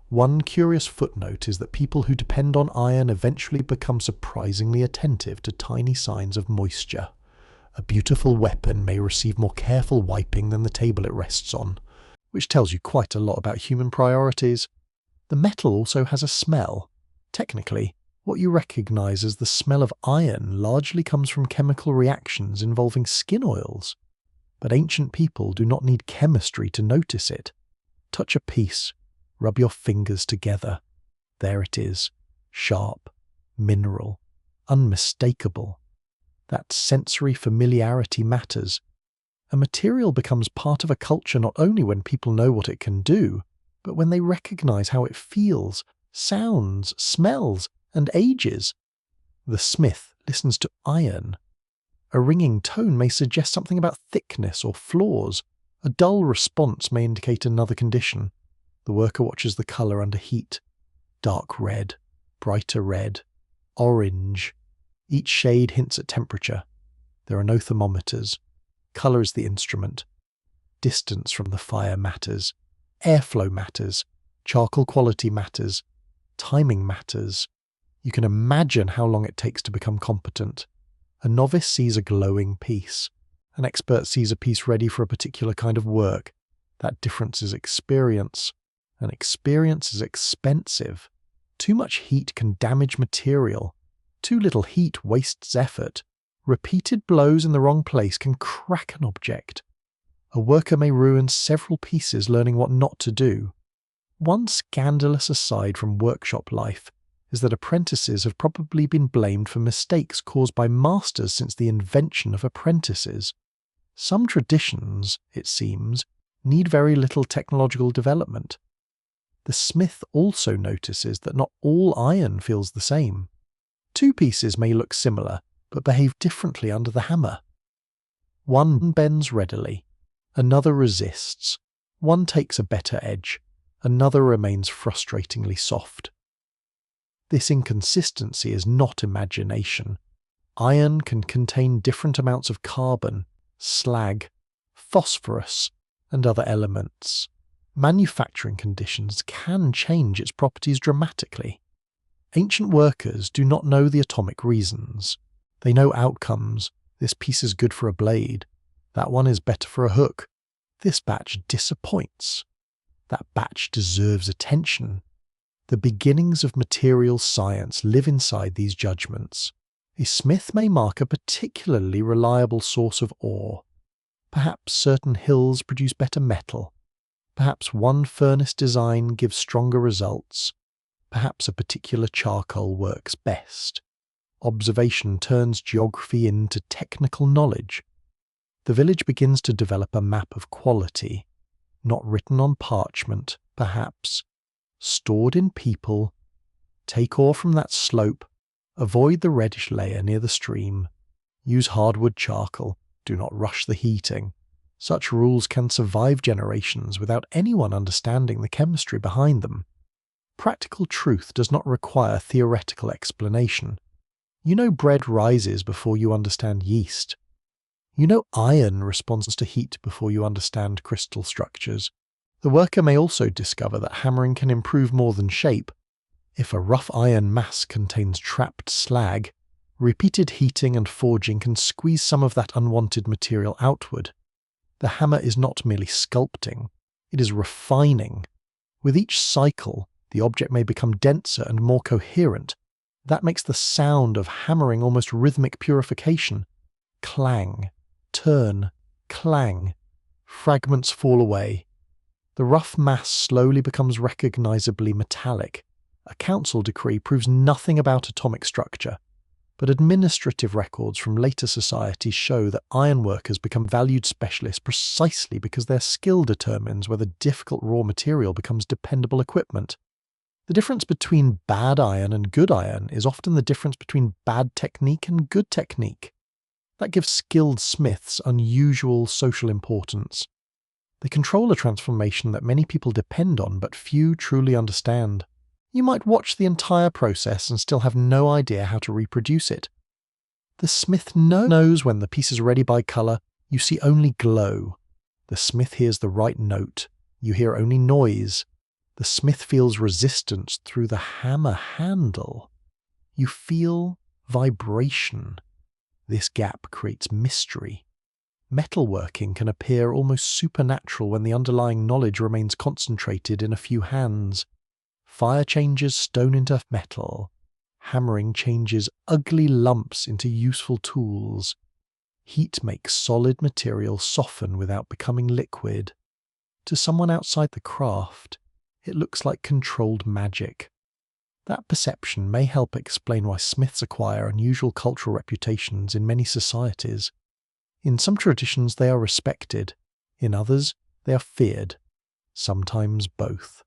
One curious footnote is that people who depend on iron eventually become surprisingly attentive to tiny signs of moisture. A beautiful weapon may receive more careful wiping than the table it rests on, which tells you quite a lot about human priorities. The metal also has a smell. Technically, what you recognize as the smell of iron largely comes from chemical reactions involving skin oils. But ancient people do not need chemistry to notice it. Touch a piece, rub your fingers together. There it is, sharp, mineral, unmistakable. That sensory familiarity matters. A material becomes part of a culture not only when people know what it can do, but when they recognize how it feels, sounds, smells, and ages. The smith listens to iron. A ringing tone may suggest something about thickness or flaws. A dull response may indicate another condition. The worker watches the colour under heat. Dark red, brighter red, orange. Each shade hints at temperature. There are no thermometers. Colour is the instrument. Distance from the fire matters. Airflow matters. Charcoal quality matters. Timing matters. You can imagine how long it takes to become competent. A novice sees a glowing piece. An expert sees a piece ready for a particular kind of work. That difference is experience. And experience is expensive. Too much heat can damage material. Too little heat wastes effort. Repeated blows in the wrong place can crack an object. A worker may ruin several pieces learning what not to do. One scandalous aside from workshop life is that apprentices have probably been blamed for mistakes caused by masters since the invention of apprentices. Some traditions, it seems, need very little technological development. The smith also notices that not all iron feels the same. Two pieces may look similar, but behave differently under the hammer. One bends readily, another resists. One takes a better edge, another remains frustratingly soft. This inconsistency is not imagination. Iron can contain different amounts of carbon, slag, phosphorus, and other elements. Manufacturing conditions can change its properties dramatically. Ancient workers do not know the atomic reasons. They know outcomes. This piece is good for a blade. That one is better for a hook. This batch disappoints. That batch deserves attention. The beginnings of material science live inside these judgments. A smith may mark a particularly reliable source of ore. Perhaps certain hills produce better metal. Perhaps one furnace design gives stronger results. Perhaps a particular charcoal works best. Observation turns geography into technical knowledge. The village begins to develop a map of quality, not written on parchment, perhaps, stored in people. Take ore from that slope, avoid the reddish layer near the stream, use hardwood charcoal, do not rush the heating. Such rules can survive generations without anyone understanding the chemistry behind them. Practical truth does not require theoretical explanation. You know bread rises before you understand yeast. You know iron responds to heat before you understand crystal structures. The worker may also discover that hammering can improve more than shape. If a rough iron mass contains trapped slag, repeated heating and forging can squeeze some of that unwanted material outward. The hammer is not merely sculpting, it is refining. With each cycle, the object may become denser and more coherent. That makes the sound of hammering almost rhythmic purification. Clang, turn, clang. Fragments fall away. The rough mass slowly becomes recognizably metallic. A council decree proves nothing about atomic structure, but administrative records from later societies show that ironworkers become valued specialists precisely because their skill determines whether difficult raw material becomes dependable equipment. The difference between bad iron and good iron is often the difference between bad technique and good technique. That gives skilled smiths unusual social importance. They control a transformation that many people depend on but few truly understand. You might watch the entire process and still have no idea how to reproduce it. The smith knows when the piece is ready by colour. You see only glow. The smith hears the right note. You hear only noise. The smith feels resistance through the hammer handle. You feel vibration. This gap creates mystery. Metalworking can appear almost supernatural when the underlying knowledge remains concentrated in a few hands. Fire changes stone into metal. Hammering changes ugly lumps into useful tools. Heat makes solid material soften without becoming liquid. To someone outside the craft, it looks like controlled magic. That perception may help explain why smiths acquire unusual cultural reputations in many societies. In some traditions they are respected, in others they are feared, sometimes both.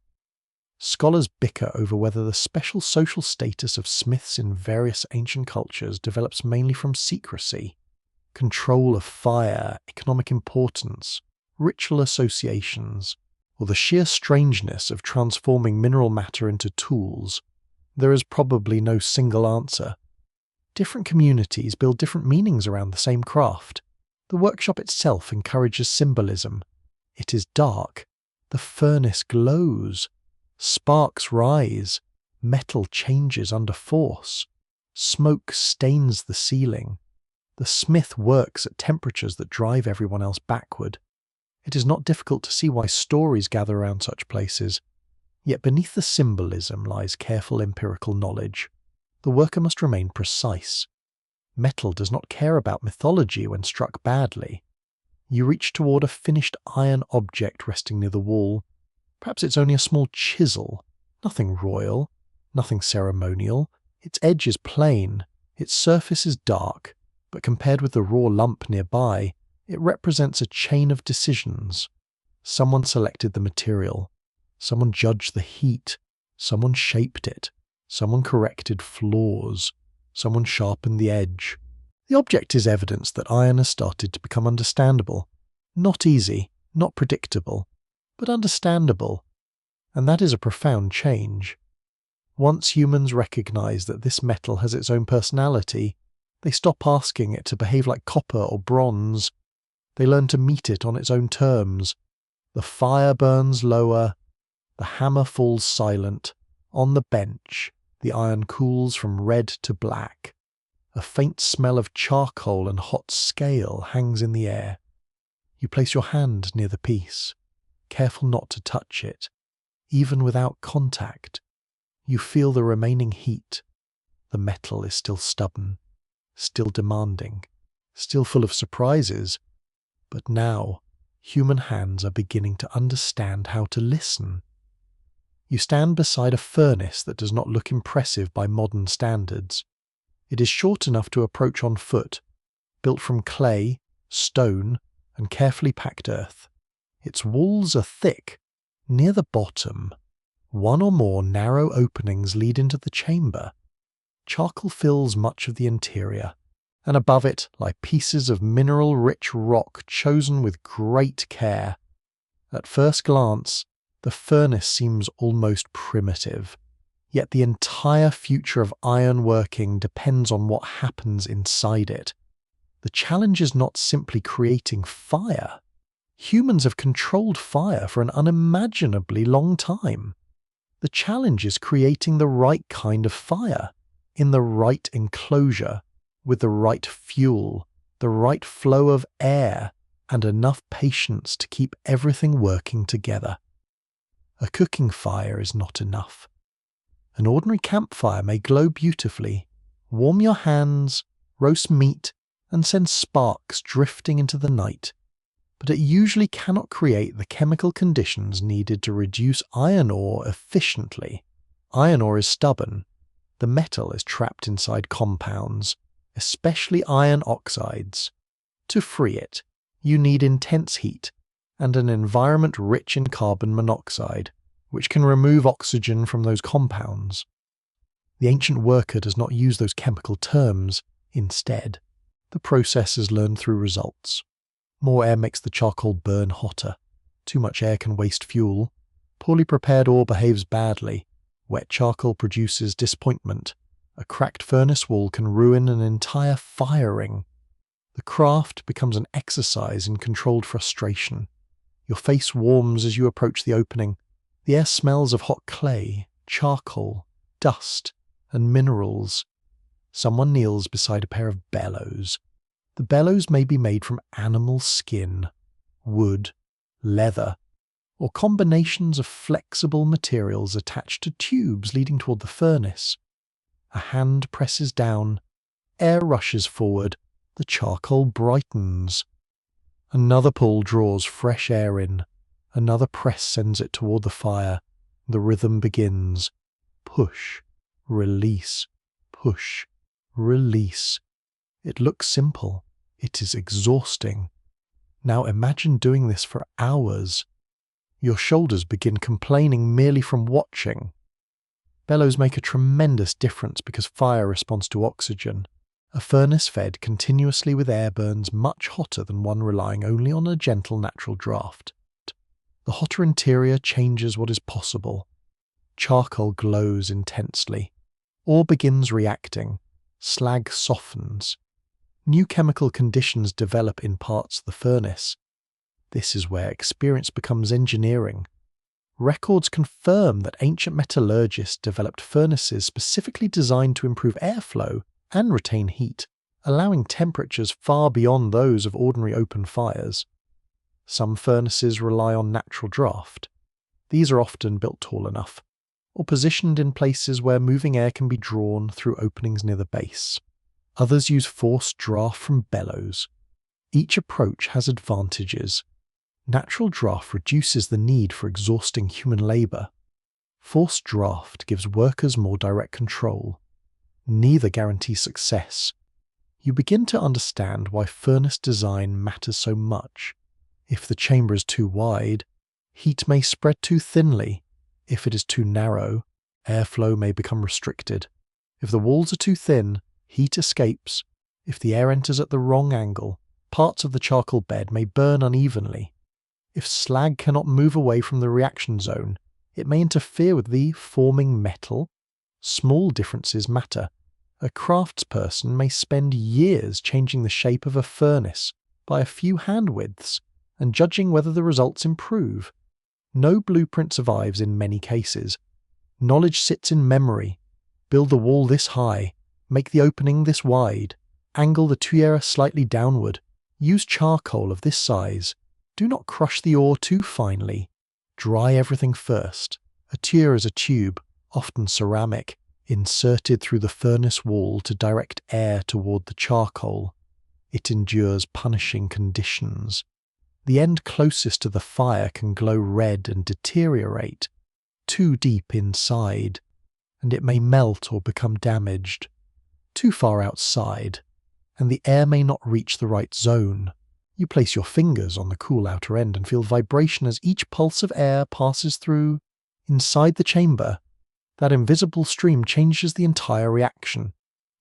Scholars bicker over whether the special social status of smiths in various ancient cultures develops mainly from secrecy, control of fire, economic importance, ritual associations, or the sheer strangeness of transforming mineral matter into tools. There is probably no single answer. Different communities build different meanings around the same craft. The workshop itself encourages symbolism. It is dark. The furnace glows. Sparks rise. Metal changes under force. Smoke stains the ceiling. The smith works at temperatures that drive everyone else backward. It is not difficult to see why stories gather around such places. Yet beneath the symbolism lies careful empirical knowledge. The worker must remain precise. Metal does not care about mythology when struck badly. You reach toward a finished iron object resting near the wall. Perhaps it's only a small chisel. Nothing royal, nothing ceremonial. Its edge is plain, its surface is dark, but compared with the raw lump nearby, it represents a chain of decisions. Someone selected the material. Someone judged the heat. Someone shaped it. Someone corrected flaws. Someone sharpened the edge. The object is evidence that iron has started to become understandable. Not easy, not predictable, but understandable. And that is a profound change. Once humans recognize that this metal has its own personality, they stop asking it to behave like copper or bronze. They learn to meet it on its own terms. The fire burns lower. The hammer falls silent. On the bench, the iron cools from red to black. A faint smell of charcoal and hot scale hangs in the air. You place your hand near the piece, careful not to touch it. Even without contact, you feel the remaining heat. The metal is still stubborn, still demanding, still full of surprises. But now, human hands are beginning to understand how to listen. You stand beside a furnace that does not look impressive by modern standards. It is short enough to approach on foot, built from clay, stone, and carefully packed earth. Its walls are thick. Near the bottom, one or more narrow openings lead into the chamber. Charcoal fills much of the interior, and above it lie pieces of mineral-rich rock chosen with great care. At first glance, the furnace seems almost primitive, yet the entire future of ironworking depends on what happens inside it. The challenge is not simply creating fire. Humans have controlled fire for an unimaginably long time. The challenge is creating the right kind of fire, in the right enclosure, with the right fuel, the right flow of air, and enough patience to keep everything working together. A cooking fire is not enough. An ordinary campfire may glow beautifully, warm your hands, roast meat, and send sparks drifting into the night, but it usually cannot create the chemical conditions needed to reduce iron ore efficiently. Iron ore is stubborn. The metal is trapped inside compounds, especially iron oxides. To free it, you need intense heat and an environment rich in carbon monoxide, which can remove oxygen from those compounds. The ancient worker does not use those chemical terms. Instead, the process is learned through results. More air makes the charcoal burn hotter. Too much air can waste fuel. Poorly prepared ore behaves badly. Wet charcoal produces disappointment. A cracked furnace wall can ruin an entire firing. The craft becomes an exercise in controlled frustration. Your face warms as you approach the opening. The air smells of hot clay, charcoal, dust, and minerals. Someone kneels beside a pair of bellows. The bellows may be made from animal skin, wood, leather, or combinations of flexible materials attached to tubes leading toward the furnace. A hand presses down, air rushes forward, the charcoal brightens. Another pull draws fresh air in, another press sends it toward the fire. The rhythm begins. Push, release, push, release. It looks simple. It is exhausting. Now imagine doing this for hours. Your shoulders begin complaining merely from watching. Bellows make a tremendous difference because fire responds to oxygen. A furnace fed continuously with air burns much hotter than one relying only on a gentle natural draft. The hotter interior changes what is possible. Charcoal glows intensely. Ore begins reacting. Slag softens. New chemical conditions develop in parts of the furnace. This is where experience becomes engineering. Records confirm that ancient metallurgists developed furnaces specifically designed to improve airflow and retain heat, allowing temperatures far beyond those of ordinary open fires. Some furnaces rely on natural draft. These are often built tall enough, or positioned in places where moving air can be drawn through openings near the base. Others use forced draft from bellows. Each approach has advantages. Natural draft reduces the need for exhausting human labour. Forced draft gives workers more direct control. Neither guarantees success. You begin to understand why furnace design matters so much. If the chamber is too wide, heat may spread too thinly. If it is too narrow, airflow may become restricted. If the walls are too thin, heat escapes. If the air enters at the wrong angle, parts of the charcoal bed may burn unevenly. If slag cannot move away from the reaction zone, it may interfere with the forming metal. Small differences matter. A craftsperson may spend years changing the shape of a furnace by a few hand widths and judging whether the results improve. No blueprint survives in many cases. Knowledge sits in memory. Build the wall this high, make the opening this wide, angle the tuyere slightly downward, use charcoal of this size. Do not crush the ore too finely. Dry everything first. A tuyere is a tube, often ceramic, inserted through the furnace wall to direct air toward the charcoal. It endures punishing conditions. The end closest to the fire can glow red and deteriorate, too deep inside, and it may melt or become damaged. Too far outside, and the air may not reach the right zone. You place your fingers on the cool outer end and feel vibration as each pulse of air passes through. Inside the chamber, that invisible stream changes the entire reaction.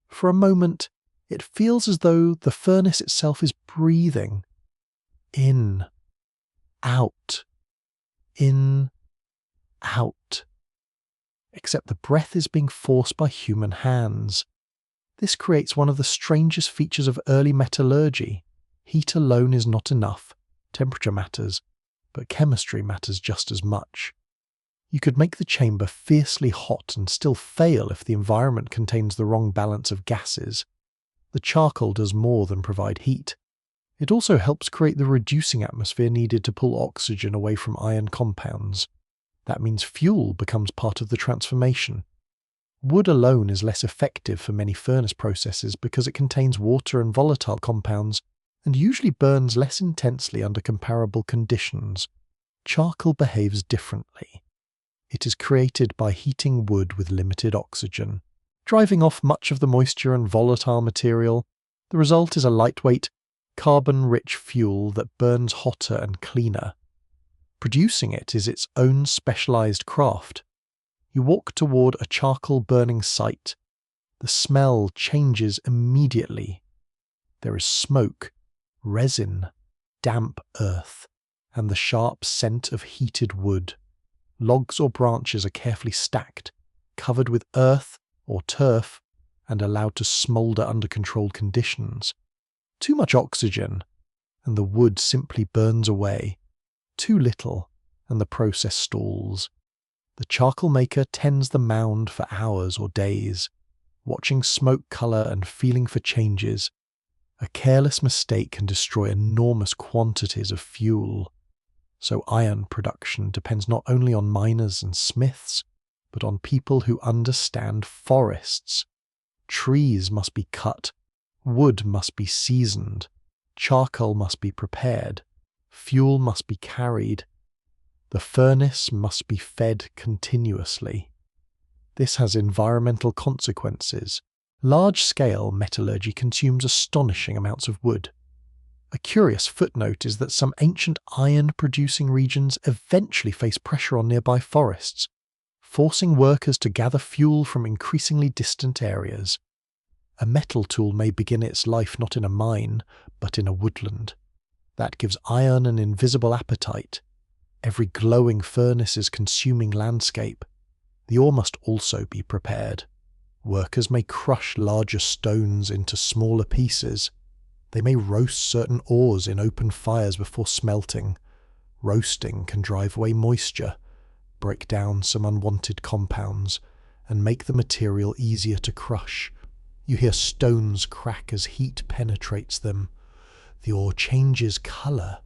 For a moment, it feels as though the furnace itself is breathing. In, out, in, out. Except the breath is being forced by human hands. This creates one of the strangest features of early metallurgy. Heat alone is not enough. Temperature matters, but chemistry matters just as much. You could make the chamber fiercely hot and still fail if the environment contains the wrong balance of gases. The charcoal does more than provide heat. It also helps create the reducing atmosphere needed to pull oxygen away from iron compounds. That means fuel becomes part of the transformation. Wood alone is less effective for many furnace processes because it contains water and volatile compounds and usually burns less intensely under comparable conditions. Charcoal behaves differently. It is created by heating wood with limited oxygen, driving off much of the moisture and volatile material. The result is a lightweight, carbon-rich fuel that burns hotter and cleaner. Producing it is its own specialized craft. You walk toward a charcoal burning site. The smell changes immediately. There is smoke, resin, damp earth, and the sharp scent of heated wood. Logs or branches are carefully stacked, covered with earth or turf, and allowed to smoulder under controlled conditions. Too much oxygen, and the wood simply burns away. Too little, and the process stalls. The charcoal maker tends the mound for hours or days, watching smoke colour and feeling for changes. A careless mistake can destroy enormous quantities of fuel. So iron production depends not only on miners and smiths, but on people who understand forests. Trees must be cut, wood must be seasoned, charcoal must be prepared, fuel must be carried. The furnace must be fed continuously. This has environmental consequences. Large-scale metallurgy consumes astonishing amounts of wood. A curious footnote is that some ancient iron-producing regions eventually face pressure on nearby forests, forcing workers to gather fuel from increasingly distant areas. A metal tool may begin its life not in a mine, but in a woodland. That gives iron an invisible appetite. Every glowing furnace is consuming landscape. The ore must also be prepared. Workers may crush larger stones into smaller pieces. They may roast certain ores in open fires before smelting. Roasting can drive away moisture, break down some unwanted compounds, and make the material easier to crush. You hear stones crack as heat penetrates them. The ore changes colour.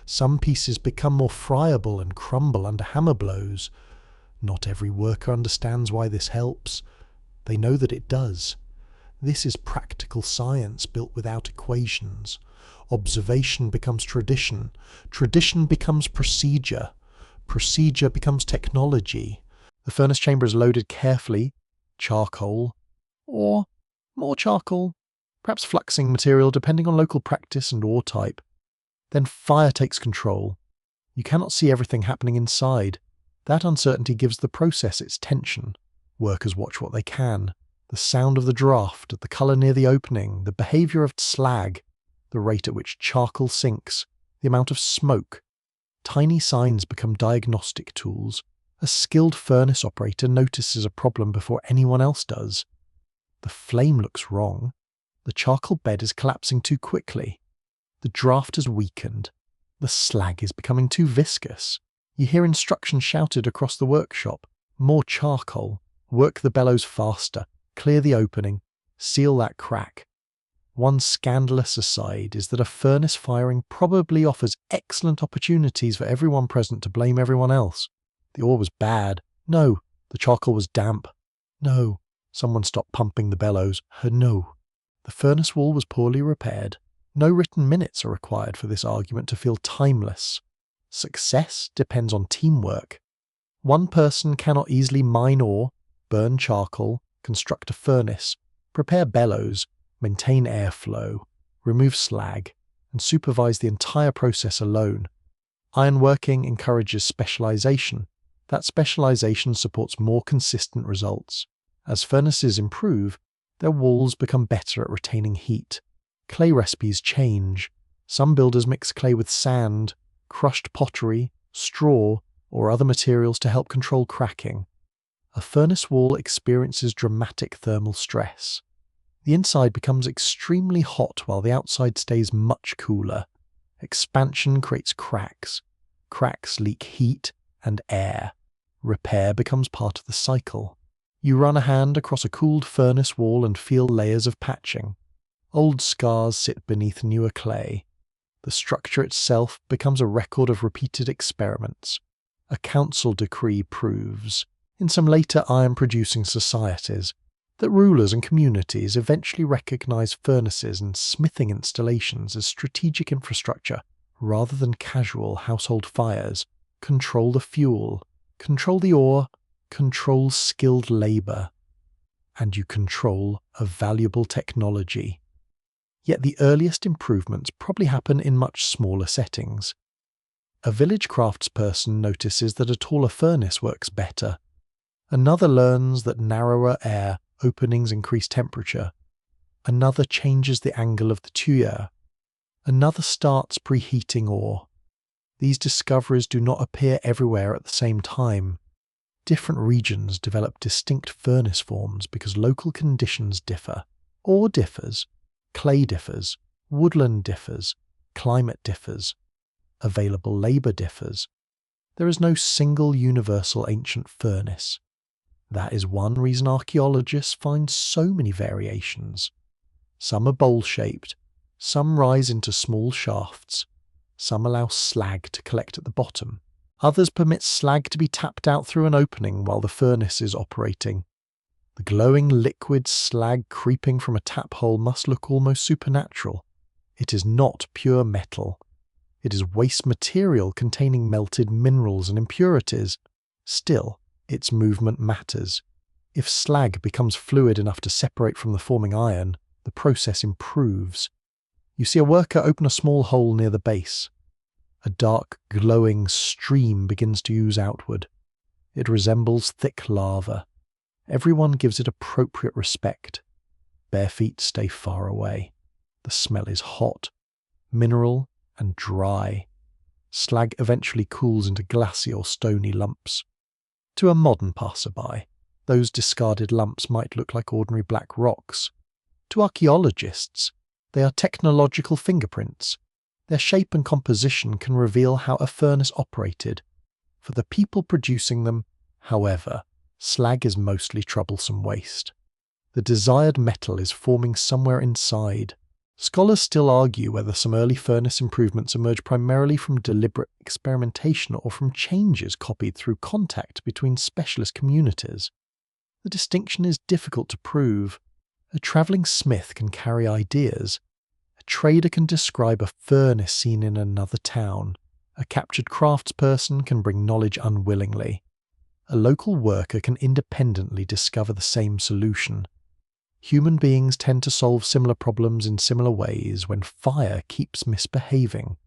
Some pieces become more friable and crumble under hammer blows. Not every worker understands why this helps. They know that it does. This is practical science built without equations. Observation becomes tradition. Tradition becomes procedure. Procedure becomes technology. The furnace chamber is loaded carefully, charcoal, or more charcoal, perhaps fluxing material depending on local practice and ore type. Then fire takes control. You cannot see everything happening inside. That uncertainty gives the process its tension. Workers watch what they can. The sound of the draft, the colour near the opening, the behaviour of slag, the rate at which charcoal sinks, the amount of smoke. Tiny signs become diagnostic tools. A skilled furnace operator notices a problem before anyone else does. The flame looks wrong. The charcoal bed is collapsing too quickly. The draft has weakened. The slag is becoming too viscous. You hear instructions shouted across the workshop. More charcoal. Work the bellows faster. Clear the opening. Seal that crack. One scandalous aside is that a furnace firing probably offers excellent opportunities for everyone present to blame everyone else. The ore was bad. No. The charcoal was damp. No. Someone stopped pumping the bellows. No. The furnace wall was poorly repaired. No written minutes are required for this argument to feel timeless. Success depends on teamwork. One person cannot easily mine ore, burn charcoal, construct a furnace, prepare bellows, maintain airflow, remove slag, and supervise the entire process alone. Ironworking encourages specialization. That specialization supports more consistent results. As furnaces improve, their walls become better at retaining heat. Clay recipes change. Some builders mix clay with sand, crushed pottery, straw, or other materials to help control cracking. A furnace wall experiences dramatic thermal stress. The inside becomes extremely hot while the outside stays much cooler. Expansion creates cracks. Cracks leak heat and air. Repair becomes part of the cycle. You run a hand across a cooled furnace wall and feel layers of patching. Old scars sit beneath newer clay. The structure itself becomes a record of repeated experiments. A council decree proves, in some later iron-producing societies, that rulers and communities eventually recognize furnaces and smithing installations as strategic infrastructure rather than casual household fires. Control the fuel, control the ore, control skilled labour, and you control a valuable technology. Yet the earliest improvements probably happen in much smaller settings. A village craftsperson notices that a taller furnace works better. Another learns that narrower air openings increase temperature. Another changes the angle of the tuyere. Another starts preheating ore. These discoveries do not appear everywhere at the same time. Different regions develop distinct furnace forms because local conditions differ. Ore differs. Clay differs, woodland differs, climate differs, available labour differs. There is no single universal ancient furnace. That is one reason archaeologists find so many variations. Some are bowl-shaped, some rise into small shafts, Some allow slag to collect at the bottom. Others permit slag to be tapped out through an opening while the furnace is operating. The glowing liquid slag creeping from a tap hole must look almost supernatural. It is not pure metal. It is waste material containing melted minerals and impurities. Still, its movement matters. If slag becomes fluid enough to separate from the forming iron, the process improves. You see a worker open a small hole near the base. A dark, glowing stream begins to ooze outward. It resembles thick lava. Everyone gives it appropriate respect. Bare feet stay far away. The smell is hot, mineral, and dry. Slag eventually cools into glassy or stony lumps. To a modern passerby, those discarded lumps might look like ordinary black rocks. To archaeologists, they are technological fingerprints. Their shape and composition can reveal how a furnace operated. For the people producing them, however, slag is mostly troublesome waste. The desired metal is forming somewhere inside. Scholars still argue whether some early furnace improvements emerged primarily from deliberate experimentation or from changes copied through contact between specialist communities. The distinction is difficult to prove. A travelling smith can carry ideas. A trader can describe a furnace seen in another town. A captured craftsperson can bring knowledge unwillingly. A local worker can independently discover the same solution. Human beings tend to solve similar problems in similar ways when fire keeps misbehaving.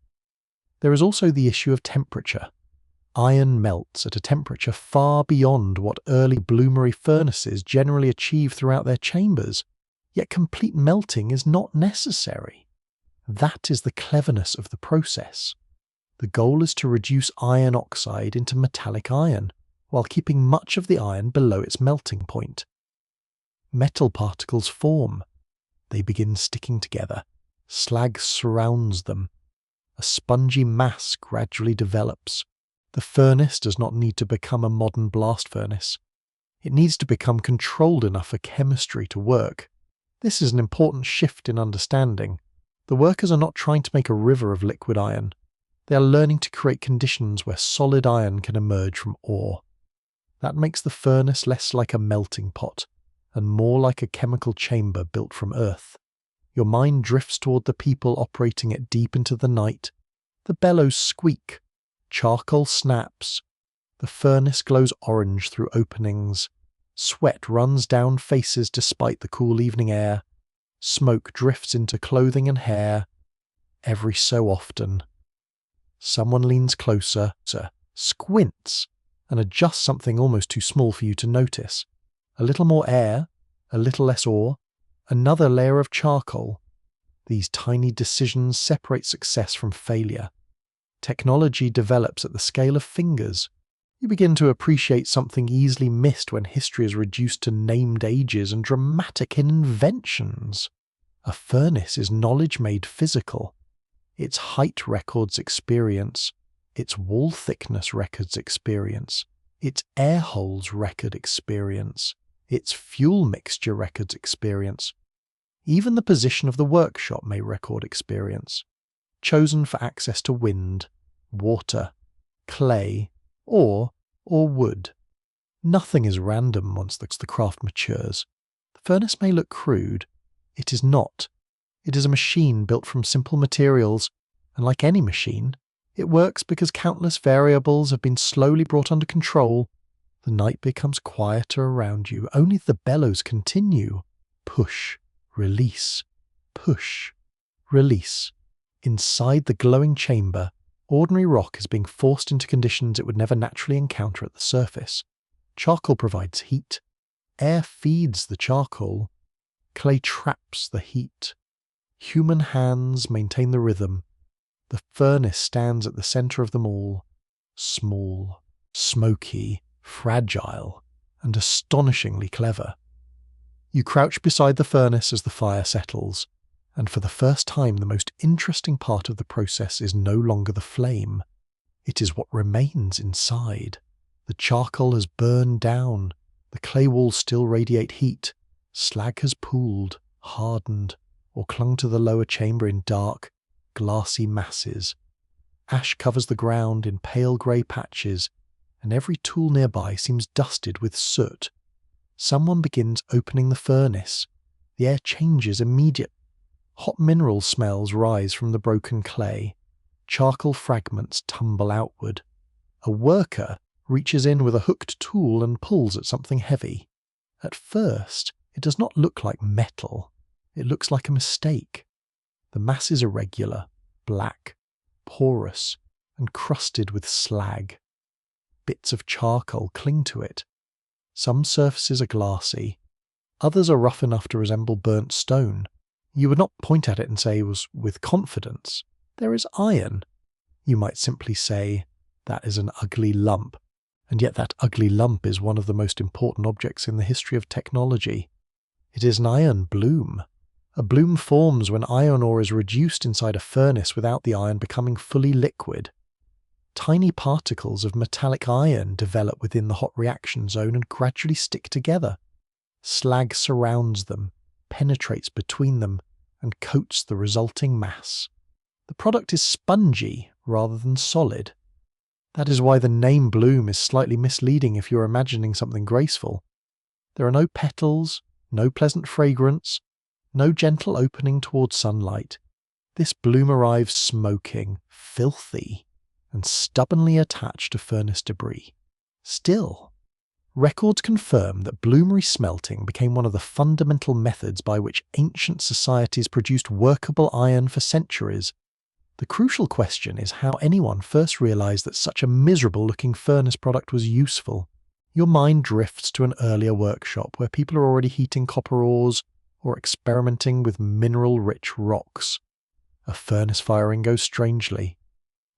There is also the issue of temperature. Iron melts at a temperature far beyond what early bloomery furnaces generally achieve throughout their chambers, yet complete melting is not necessary. That is the cleverness of the process. The goal is to reduce iron oxide into metallic iron, while keeping much of the iron below its melting point. Metal particles form. They begin sticking together. Slag surrounds them. A spongy mass gradually develops. The furnace does not need to become a modern blast furnace. It needs to become controlled enough for chemistry to work. This is an important shift in understanding. The workers are not trying to make a river of liquid iron. They are learning to create conditions where solid iron can emerge from ore. That makes the furnace less like a melting pot and more like a chemical chamber built from earth. Your mind drifts toward the people operating it deep into the night. The bellows squeak. Charcoal snaps. The furnace glows orange through openings. Sweat runs down faces despite the cool evening air. Smoke drifts into clothing and hair. Every so often, someone leans closer, squints, and adjusts something almost too small for you to notice. A little more air, a little less ore, another layer of charcoal. These tiny decisions separate success from failure. Technology develops at the scale of fingers. You begin to appreciate something easily missed when history is reduced to named ages and dramatic inventions. A furnace is knowledge made physical. Its height records experience. Its wall thickness records experience. Its air holes record experience. Its fuel mixture records experience. Even the position of the workshop may record experience, chosen for access to wind, water, clay, or wood. Nothing is random once the craft matures. The furnace may look crude. It is not. It is a machine built from simple materials, and like any machine, it works because countless variables have been slowly brought under control. The night becomes quieter around you. Only the bellows continue. Push, release, push, release. Inside the glowing chamber, ordinary rock is being forced into conditions it would never naturally encounter at the surface. Charcoal provides heat. Air feeds the charcoal. Clay traps the heat. Human hands maintain the rhythm. The furnace stands at the center of them all, small, smoky, fragile, and astonishingly clever. You crouch beside the furnace as the fire settles, and for the first time the most interesting part of the process is no longer the flame. It is what remains inside. The charcoal has burned down. The clay walls still radiate heat. Slag has pooled, hardened, or clung to the lower chamber in dark, glassy masses. Ash covers the ground in pale grey patches, and every tool nearby seems dusted with soot. Someone begins opening the furnace. The air changes immediately. Hot mineral smells rise from the broken clay. Charcoal fragments tumble outward. A worker reaches in with a hooked tool and pulls at something heavy. At first, it does not look like metal. It looks like a mistake. The mass is irregular, black, porous, and crusted with slag. Bits of charcoal cling to it. Some surfaces are glassy. Others are rough enough to resemble burnt stone. You would not point at it and say it was with confidence. There is iron. You might simply say, that is an ugly lump. And yet that ugly lump is one of the most important objects in the history of technology. It is an iron bloom. A bloom forms when iron ore is reduced inside a furnace without the iron becoming fully liquid. Tiny particles of metallic iron develop within the hot reaction zone and gradually stick together. Slag surrounds them, penetrates between them, and coats the resulting mass. The product is spongy rather than solid. That is why the name bloom is slightly misleading if you're imagining something graceful. There are no petals, no pleasant fragrance, no gentle opening towards sunlight. This bloom arrives smoking, filthy, and stubbornly attached to furnace debris. Still, records confirm that bloomery smelting became one of the fundamental methods by which ancient societies produced workable iron for centuries. The crucial question is how anyone first realized that such a miserable-looking furnace product was useful. Your mind drifts to an earlier workshop where people are already heating copper ores or experimenting with mineral-rich rocks. A furnace firing goes strangely.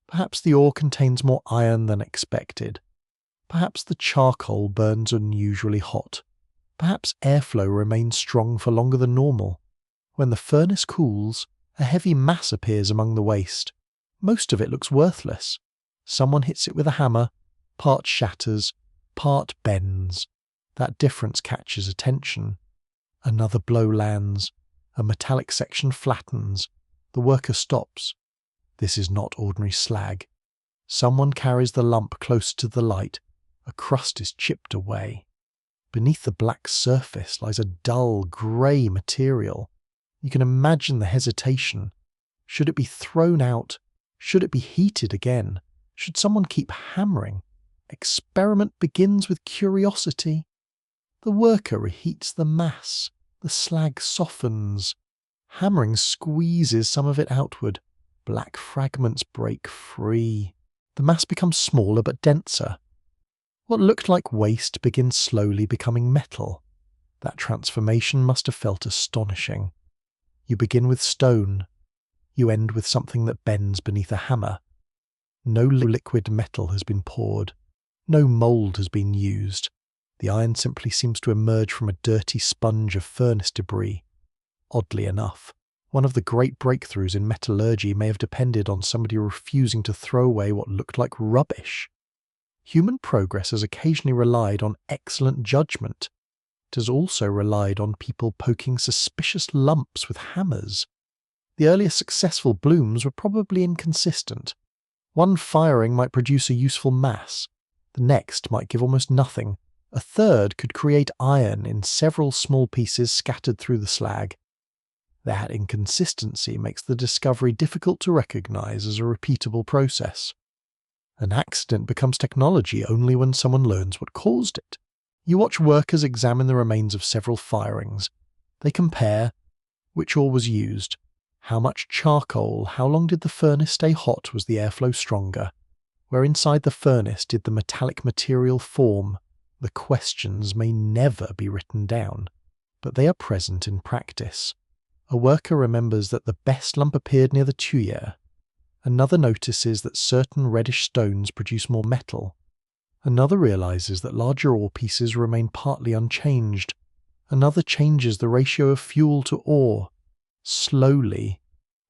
Perhaps the ore contains more iron than expected. Perhaps the charcoal burns unusually hot. Perhaps airflow remains strong for longer than normal. When the furnace cools, a heavy mass appears among the waste. Most of it looks worthless. Someone hits it with a hammer, part shatters, part bends. That difference catches attention. Another blow lands. A metallic section flattens. The worker stops. This is not ordinary slag. Someone carries the lump closer to the light. A crust is chipped away. Beneath the black surface lies a dull, grey material. You can imagine the hesitation. Should it be thrown out? Should it be heated again? Should someone keep hammering? Experiment begins with curiosity. The worker reheats the mass. The slag softens. Hammering squeezes some of it outward. Black fragments break free. The mass becomes smaller but denser. What looked like waste begins slowly becoming metal. That transformation must have felt astonishing. You begin with stone. You end with something that bends beneath a hammer. No liquid metal has been poured. No mould has been used. The iron simply seems to emerge from a dirty sponge of furnace debris. Oddly enough, one of the great breakthroughs in metallurgy may have depended on somebody refusing to throw away what looked like rubbish. Human progress has occasionally relied on excellent judgment. It has also relied on people poking suspicious lumps with hammers. The earliest successful blooms were probably inconsistent. One firing might produce a useful mass. The next might give almost nothing. A third could create iron in several small pieces scattered through the slag. That inconsistency makes the discovery difficult to recognize as a repeatable process. An accident becomes technology only when someone learns what caused it. You watch workers examine the remains of several firings. They compare which ore was used, how much charcoal, how long did the furnace stay hot, was the airflow stronger, where inside the furnace did the metallic material form. The questions may never be written down, but they are present in practice. A worker remembers that the best lump appeared near the tuyere. Another notices that certain reddish stones produce more metal. Another realizes that larger ore pieces remain partly unchanged. Another changes the ratio of fuel to ore. Slowly,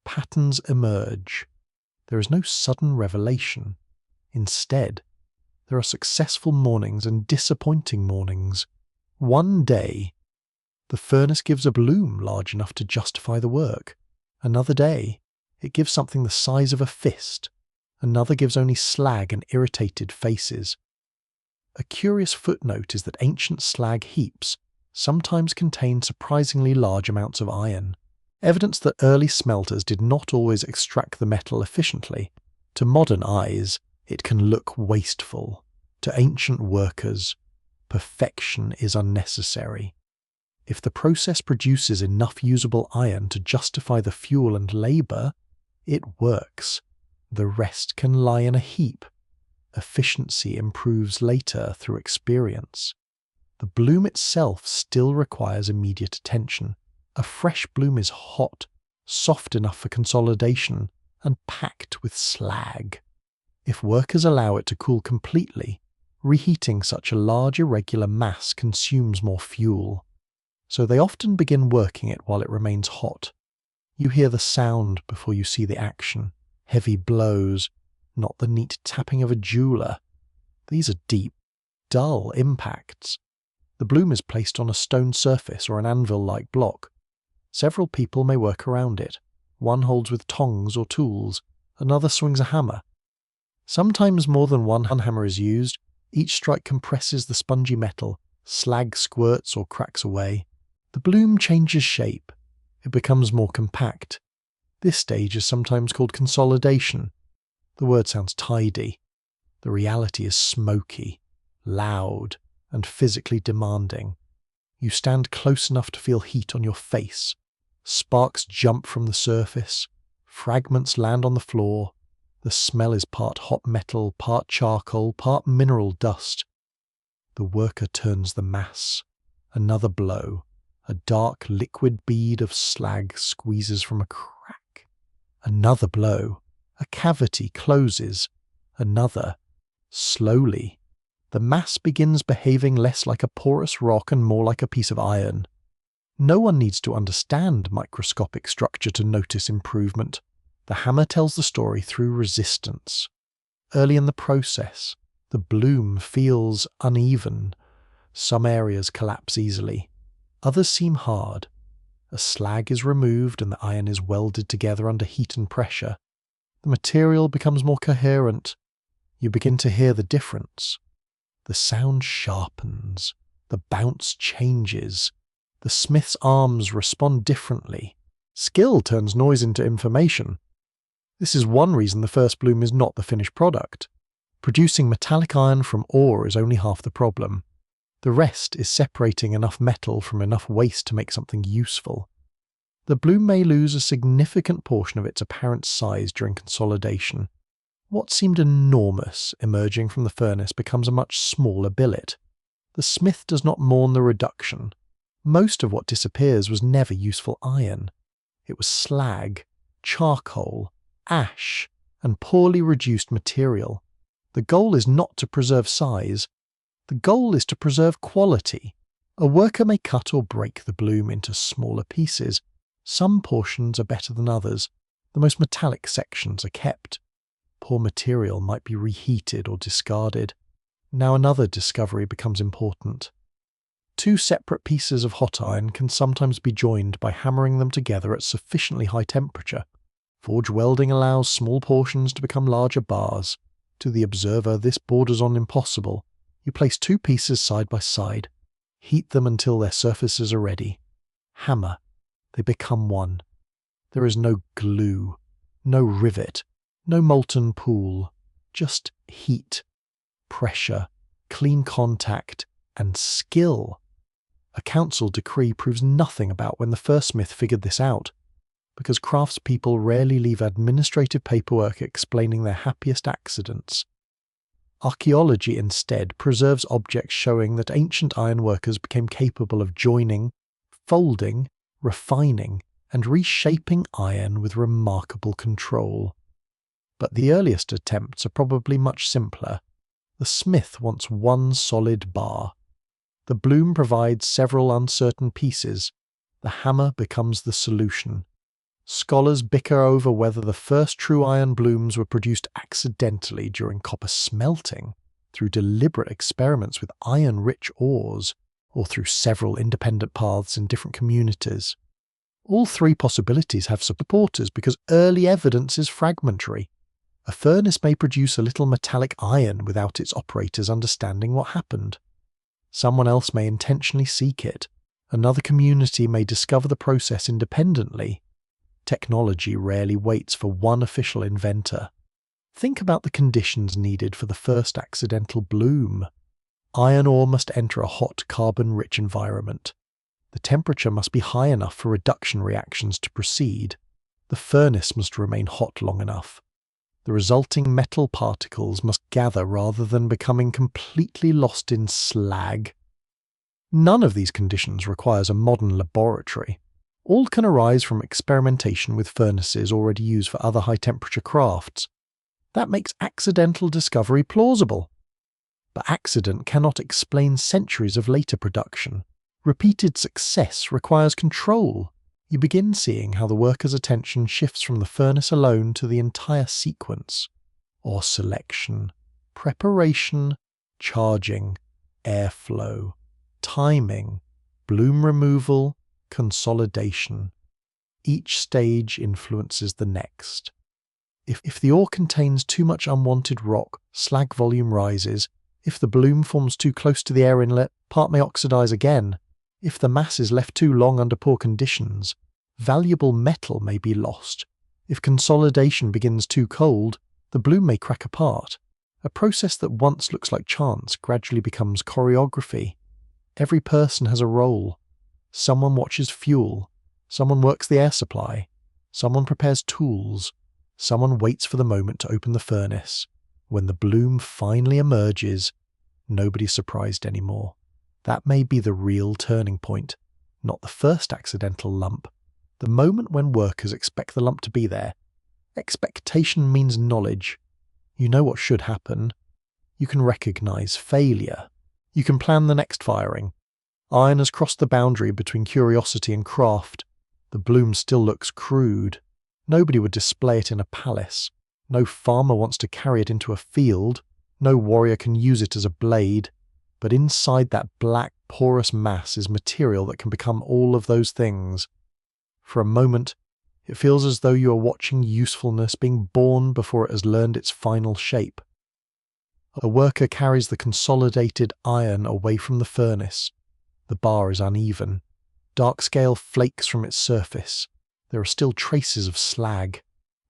patterns emerge. There is no sudden revelation. Instead, there are successful mornings and disappointing mornings. One day, the furnace gives a bloom large enough to justify the work. Another day, it gives something the size of a fist. Another gives only slag and irritated faces. A curious footnote is that ancient slag heaps sometimes contain surprisingly large amounts of iron, evidence that early smelters did not always extract the metal efficiently. To modern eyes, it can look wasteful. To ancient workers, perfection is unnecessary. If the process produces enough usable iron to justify the fuel and labour, it works. The rest can lie in a heap. Efficiency improves later through experience. The bloom itself still requires immediate attention. A fresh bloom is hot, soft enough for consolidation, and packed with slag. If workers allow it to cool completely, reheating such a large irregular mass consumes more fuel. So they often begin working it while it remains hot. You hear the sound before you see the action. Heavy blows, not the neat tapping of a jeweller. These are deep, dull impacts. The bloom is placed on a stone surface or an anvil-like block. Several people may work around it. One holds with tongs or tools, another swings a hammer. Sometimes more than one hammer is used. Each strike compresses the spongy metal, slag squirts or cracks away. The bloom changes shape. It becomes more compact. This stage is sometimes called consolidation. The word sounds tidy. The reality is smoky, loud, and physically demanding. You stand close enough to feel heat on your face. Sparks jump from the surface. Fragments land on the floor. The smell is part hot metal, part charcoal, part mineral dust. The worker turns the mass. Another blow. A dark liquid bead of slag squeezes from a crack. Another blow. A cavity closes. Another. Slowly. The mass begins behaving less like a porous rock and more like a piece of iron. No one needs to understand microscopic structure to notice improvement. The hammer tells the story through resistance. Early in the process, the bloom feels uneven. Some areas collapse easily. Others seem hard. A slag is removed and the iron is welded together under heat and pressure. The material becomes more coherent. You begin to hear the difference. The sound sharpens. The bounce changes. The smith's arms respond differently. Skill turns noise into information. This is one reason the first bloom is not the finished product. Producing metallic iron from ore is only half the problem. The rest is separating enough metal from enough waste to make something useful. The bloom may lose a significant portion of its apparent size during consolidation. What seemed enormous emerging from the furnace becomes a much smaller billet. The smith does not mourn the reduction. Most of what disappears was never useful iron. It was slag, charcoal, ash, and poorly reduced material. The goal is not to preserve size. The goal is to preserve quality. A worker may cut or break the bloom into smaller pieces. Some portions are better than others. The most metallic sections are kept. Poor material might be reheated or discarded. Now another discovery becomes important. Two separate pieces of hot iron can sometimes be joined by hammering them together at sufficiently high temperature. Forge welding allows small portions to become larger bars. To the observer, this borders on impossible. You place two pieces side by side. Heat them until their surfaces are ready. Hammer. They become one. There is no glue, no rivet, no molten pool. Just heat, pressure, clean contact, and skill. A council decree proves nothing about when the first smith figured this out, because craftspeople rarely leave administrative paperwork explaining their happiest accidents. Archaeology instead preserves objects showing that ancient ironworkers became capable of joining, folding, refining, and reshaping iron with remarkable control. But the earliest attempts are probably much simpler. The smith wants one solid bar. The bloom provides several uncertain pieces. The hammer becomes the solution. Scholars bicker over whether the first true iron blooms were produced accidentally during copper smelting, through deliberate experiments with iron-rich ores, or through several independent paths in different communities. All three possibilities have supporters because early evidence is fragmentary. A furnace may produce a little metallic iron without its operators understanding what happened. Someone else may intentionally seek it. Another community may discover the process independently. Technology rarely waits for one official inventor. Think about the conditions needed for the first accidental bloom. Iron ore must enter a hot, carbon-rich environment. The temperature must be high enough for reduction reactions to proceed. The furnace must remain hot long enough. The resulting metal particles must gather rather than becoming completely lost in slag. None of these conditions requires a modern laboratory. All can arise from experimentation with furnaces already used for other high-temperature crafts. That makes accidental discovery plausible. But accident cannot explain centuries of later production. Repeated success requires control. You begin seeing how the worker's attention shifts from the furnace alone to the entire sequence. Ore selection, preparation, charging, airflow, timing, bloom removal, consolidation. Each stage influences the next. If the ore contains too much unwanted rock, slag volume rises. If the bloom forms too close to the air inlet, part may oxidize again. If the mass is left too long under poor conditions, valuable metal may be lost. If consolidation begins too cold, the bloom may crack apart. A process that once looks like chance gradually becomes choreography. Every person has a role. Someone watches fuel. Someone works the air supply. Someone prepares tools. Someone waits for the moment to open the furnace. When the bloom finally emerges, nobody's surprised anymore. That may be the real turning point, not the first accidental lump. The moment when workers expect the lump to be there. Expectation means knowledge. You know what should happen. You can recognize failure. You can plan the next firing. Iron has crossed the boundary between curiosity and craft. The bloom still looks crude. Nobody would display it in a palace. No farmer wants to carry it into a field. No warrior can use it as a blade. But inside that black, porous mass is material that can become all of those things. For a moment, it feels as though you are watching usefulness being born before it has learned its final shape. A worker carries the consolidated iron away from the furnace. The bar is uneven. Dark scale flakes from its surface. There are still traces of slag.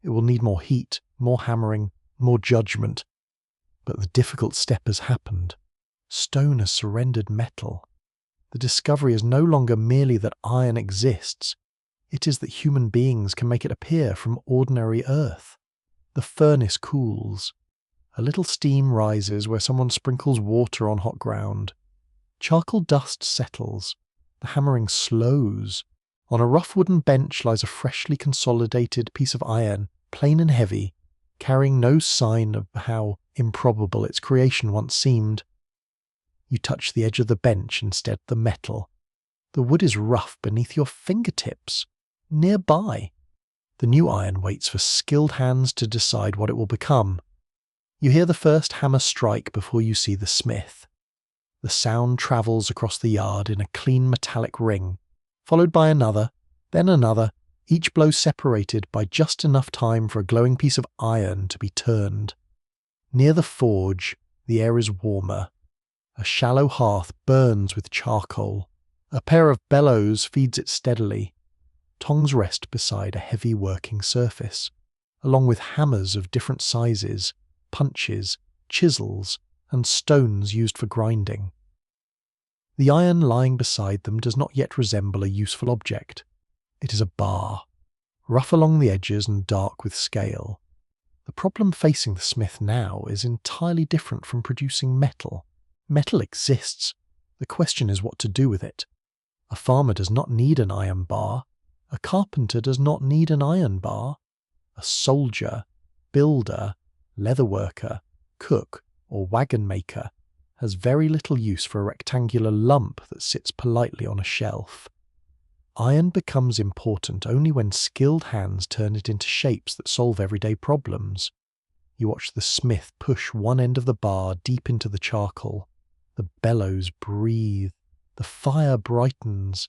It will need more heat, more hammering, more judgment. But the difficult step has happened. Stone has surrendered metal. The discovery is no longer merely that iron exists. It is that human beings can make it appear from ordinary earth. The furnace cools. A little steam rises where someone sprinkles water on hot ground. Charcoal dust settles. The hammering slows. On a rough wooden bench lies a freshly consolidated piece of iron, plain and heavy, carrying no sign of how improbable its creation once seemed. You touch the edge of the bench instead of the metal. The wood is rough beneath your fingertips. Nearby, the new iron waits for skilled hands to decide what it will become. You hear the first hammer strike before you see the smith. The sound travels across the yard in a clean metallic ring, followed by another, then another, each blow separated by just enough time for a glowing piece of iron to be turned. Near the forge, the air is warmer. A shallow hearth burns with charcoal. A pair of bellows feeds it steadily. Tongs rest beside a heavy working surface, along with hammers of different sizes, punches, chisels, and stones used for grinding. The iron lying beside them does not yet resemble a useful object. It is a bar, rough along the edges and dark with scale. The problem facing the smith now is entirely different from producing metal. Metal exists. The question is what to do with it. A farmer does not need an iron bar. A carpenter does not need an iron bar. A soldier, builder, leather worker, cook, or wagon maker has very little use for a rectangular lump that sits politely on a shelf. Iron becomes important only when skilled hands turn it into shapes that solve everyday problems. You watch the smith push one end of the bar deep into the charcoal. The bellows breathe. The fire brightens.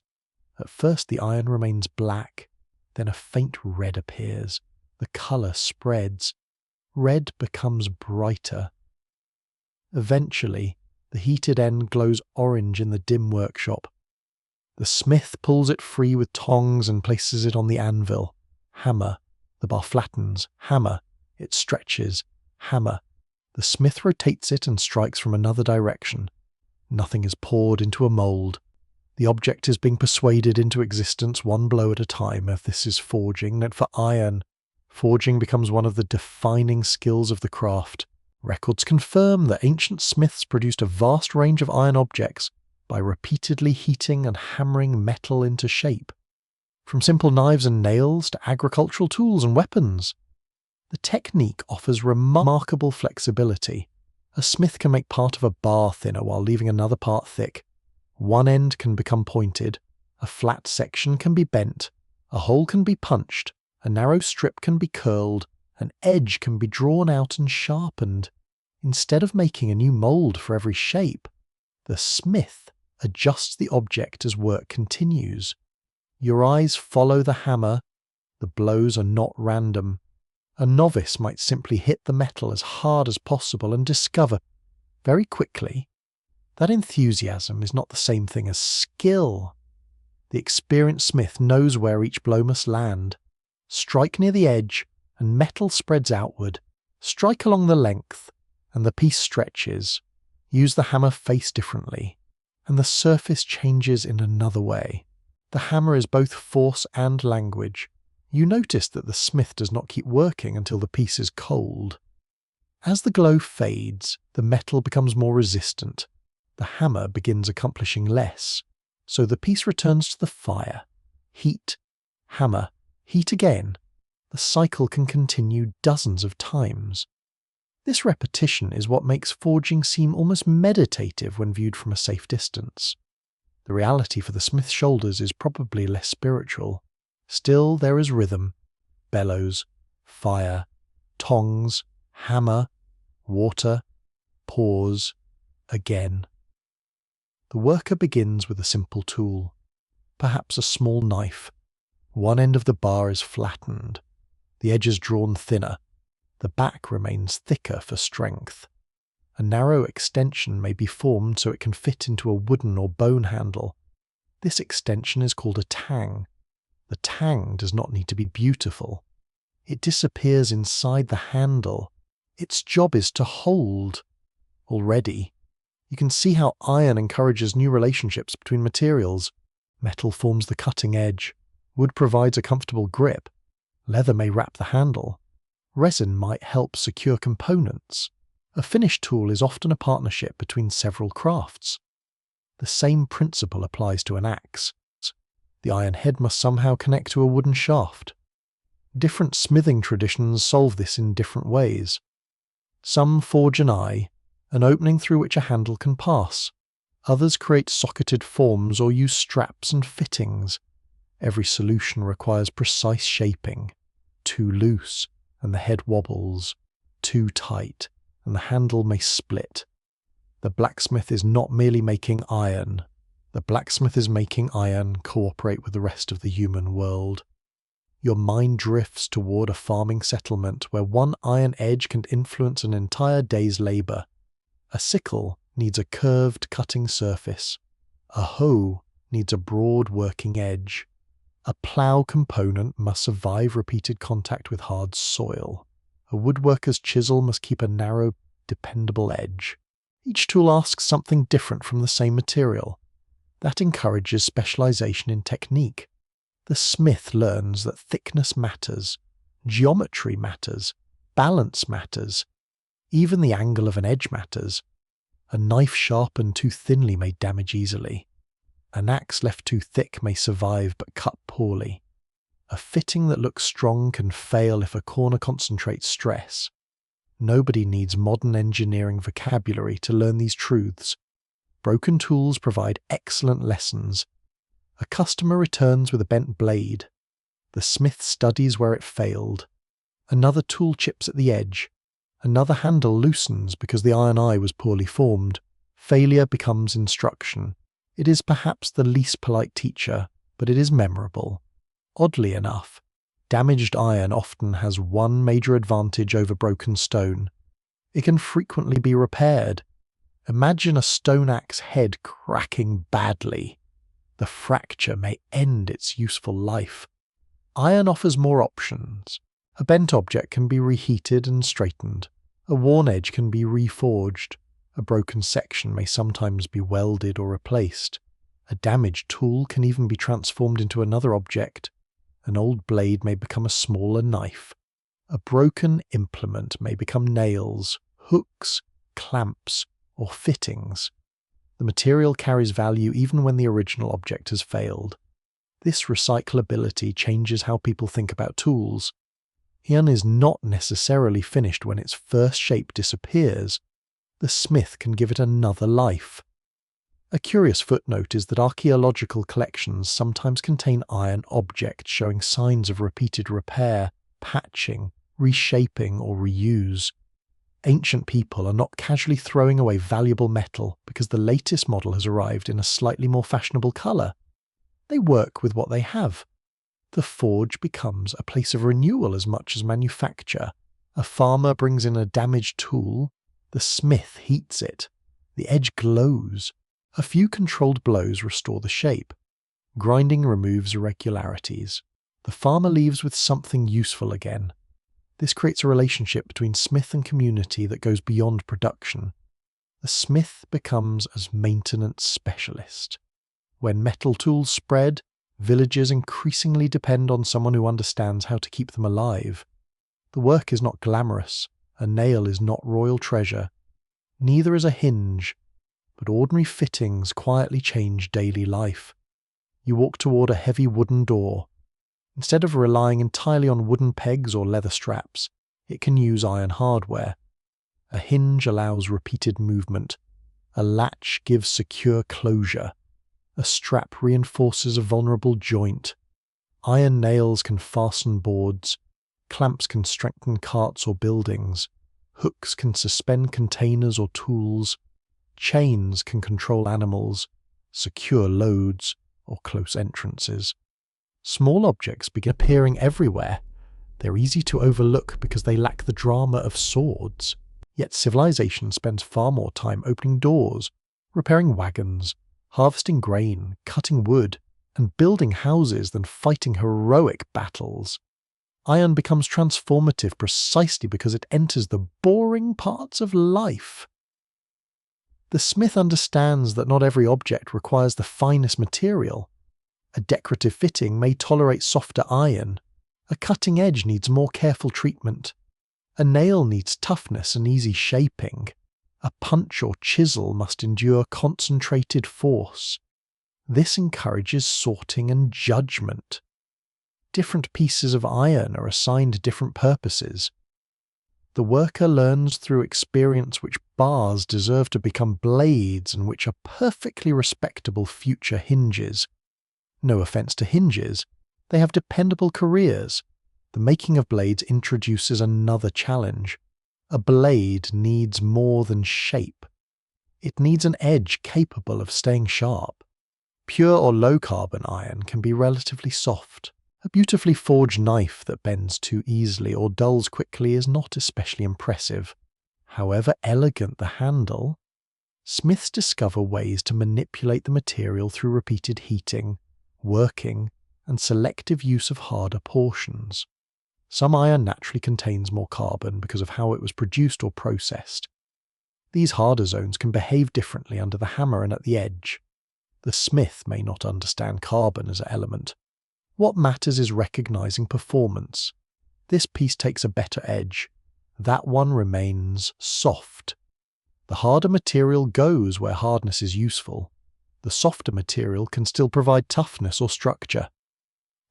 At first the iron remains black, then a faint red appears. The colour spreads. Red becomes brighter. Eventually, the heated end glows orange in the dim workshop. The smith pulls it free with tongs and places it on the anvil. Hammer. The bar flattens. Hammer. It stretches. Hammer. The smith rotates it and strikes from another direction. Nothing is poured into a mould. The object is being persuaded into existence one blow at a time. If this is forging, then for iron, forging becomes one of the defining skills of the craft. Records confirm that ancient smiths produced a vast range of iron objects by repeatedly heating and hammering metal into shape, from simple knives and nails to agricultural tools and weapons. The technique offers remarkable flexibility. A smith can make part of a bar thinner while leaving another part thick. One end can become pointed, a flat section can be bent, a hole can be punched, a narrow strip can be curled, an edge can be drawn out and sharpened. Instead of making a new mould for every shape, the smith adjusts the object as work continues. Your eyes follow the hammer. The blows are not random. A novice might simply hit the metal as hard as possible and discover, very quickly, that enthusiasm is not the same thing as skill. The experienced smith knows where each blow must land. Strike near the edge, and metal spreads outward. Strike along the length, and the piece stretches. Use the hammer face differently, and the surface changes in another way. The hammer is both force and language. You notice that the smith does not keep working until the piece is cold. As the glow fades, the metal becomes more resistant. The hammer begins accomplishing less, so the piece returns to the fire. Heat, hammer, heat again. The cycle can continue dozens of times. This repetition is what makes forging seem almost meditative when viewed from a safe distance. The reality for the smith's shoulders is probably less spiritual. Still, there is rhythm, bellows, fire, tongs, hammer, water, pause, again. The worker begins with a simple tool, perhaps a small knife. One end of the bar is flattened, the edge is drawn thinner, the back remains thicker for strength. A narrow extension may be formed so it can fit into a wooden or bone handle. This extension is called a tang. The tang does not need to be beautiful. It disappears inside the handle. Its job is to hold. Already, you can see how iron encourages new relationships between materials. Metal forms the cutting edge. Wood provides a comfortable grip. Leather may wrap the handle. Resin might help secure components. A finished tool is often a partnership between several crafts. The same principle applies to an axe. The iron head must somehow connect to a wooden shaft. Different smithing traditions solve this in different ways. Some forge an eye, an opening through which a handle can pass. Others create socketed forms or use straps and fittings. Every solution requires precise shaping. Too loose, and the head wobbles. Too tight, and the handle may split. The blacksmith is not merely making iron. The blacksmith is making iron cooperate with the rest of the human world. Your mind drifts toward a farming settlement where one iron edge can influence an entire day's labour. A sickle needs a curved cutting surface. A hoe needs a broad working edge. A plough component must survive repeated contact with hard soil. A woodworker's chisel must keep a narrow, dependable edge. Each tool asks something different from the same material. That encourages specialization in technique. The smith learns that thickness matters, geometry matters, balance matters, even the angle of an edge matters. A knife sharpened too thinly may damage easily. An axe left too thick may survive but cut poorly. A fitting that looks strong can fail if a corner concentrates stress. Nobody needs modern engineering vocabulary to learn these truths. Broken tools provide excellent lessons. A customer returns with a bent blade. The smith studies where it failed. Another tool chips at the edge. Another handle loosens because the iron eye was poorly formed. Failure becomes instruction. It is perhaps the least polite teacher, but it is memorable. Oddly enough, Damaged iron often has one major advantage over broken stone. It can frequently be repaired. Imagine a stone axe head cracking badly. The fracture may end its useful life. Iron offers more options. A bent object can be reheated and straightened. A worn edge can be reforged. A broken section may sometimes be welded or replaced. A damaged tool can even be transformed into another object. An old blade may become a smaller knife. A broken implement may become nails, hooks, clamps, or fittings. The material carries value even when the original object has failed. This recyclability changes how people think about tools. Iron is not necessarily finished when its first shape disappears. The smith can give it another life. A curious footnote is that archaeological collections sometimes contain iron objects showing signs of repeated repair, patching, reshaping, or reuse. Ancient people are not casually throwing away valuable metal because the latest model has arrived in a slightly more fashionable colour. They work with what they have. The forge becomes a place of renewal as much as manufacture. A farmer brings in a damaged tool. The smith heats it. The edge glows. A few controlled blows restore the shape. Grinding removes irregularities. The farmer leaves with something useful again. This creates a relationship between smith and community that goes beyond production. The smith becomes a maintenance specialist. When metal tools spread, villages increasingly depend on someone who understands how to keep them alive. The work is not glamorous. A nail is not royal treasure. Neither is a hinge, but ordinary fittings quietly change daily life. You walk toward a heavy wooden door. Instead of relying entirely on wooden pegs or leather straps, it can use iron hardware. A hinge allows repeated movement. A latch gives secure closure. A strap reinforces a vulnerable joint. Iron nails can fasten boards. Clamps can strengthen carts or buildings. Hooks can suspend containers or tools. Chains can control animals, secure loads, or close entrances. Small objects begin appearing everywhere. They're easy to overlook because they lack the drama of swords. Yet civilization spends far more time opening doors, repairing wagons, harvesting grain, cutting wood, and building houses than fighting heroic battles. Iron becomes transformative precisely because it enters the boring parts of life. The smith understands that not every object requires the finest material. A decorative fitting may tolerate softer iron. A cutting edge needs more careful treatment. A nail needs toughness and easy shaping. A punch or chisel must endure concentrated force. This encourages sorting and judgment. Different pieces of iron are assigned different purposes. The worker learns through experience which bars deserve to become blades and which are perfectly respectable future hinges. No offence to hinges, they have dependable careers. The making of blades introduces another challenge. A blade needs more than shape. It needs an edge capable of staying sharp. Pure or low-carbon iron can be relatively soft. A beautifully forged knife that bends too easily or dulls quickly is not especially impressive. However elegant the handle, smiths discover ways to manipulate the material through repeated heating, working, and selective use of harder portions. Some iron naturally contains more carbon because of how it was produced or processed. These harder zones can behave differently under the hammer and at the edge. The smith may not understand carbon as an element. What matters is recognizing performance. This piece takes a better edge. That one remains soft. The harder material goes where hardness is useful. The softer material can still provide toughness or structure.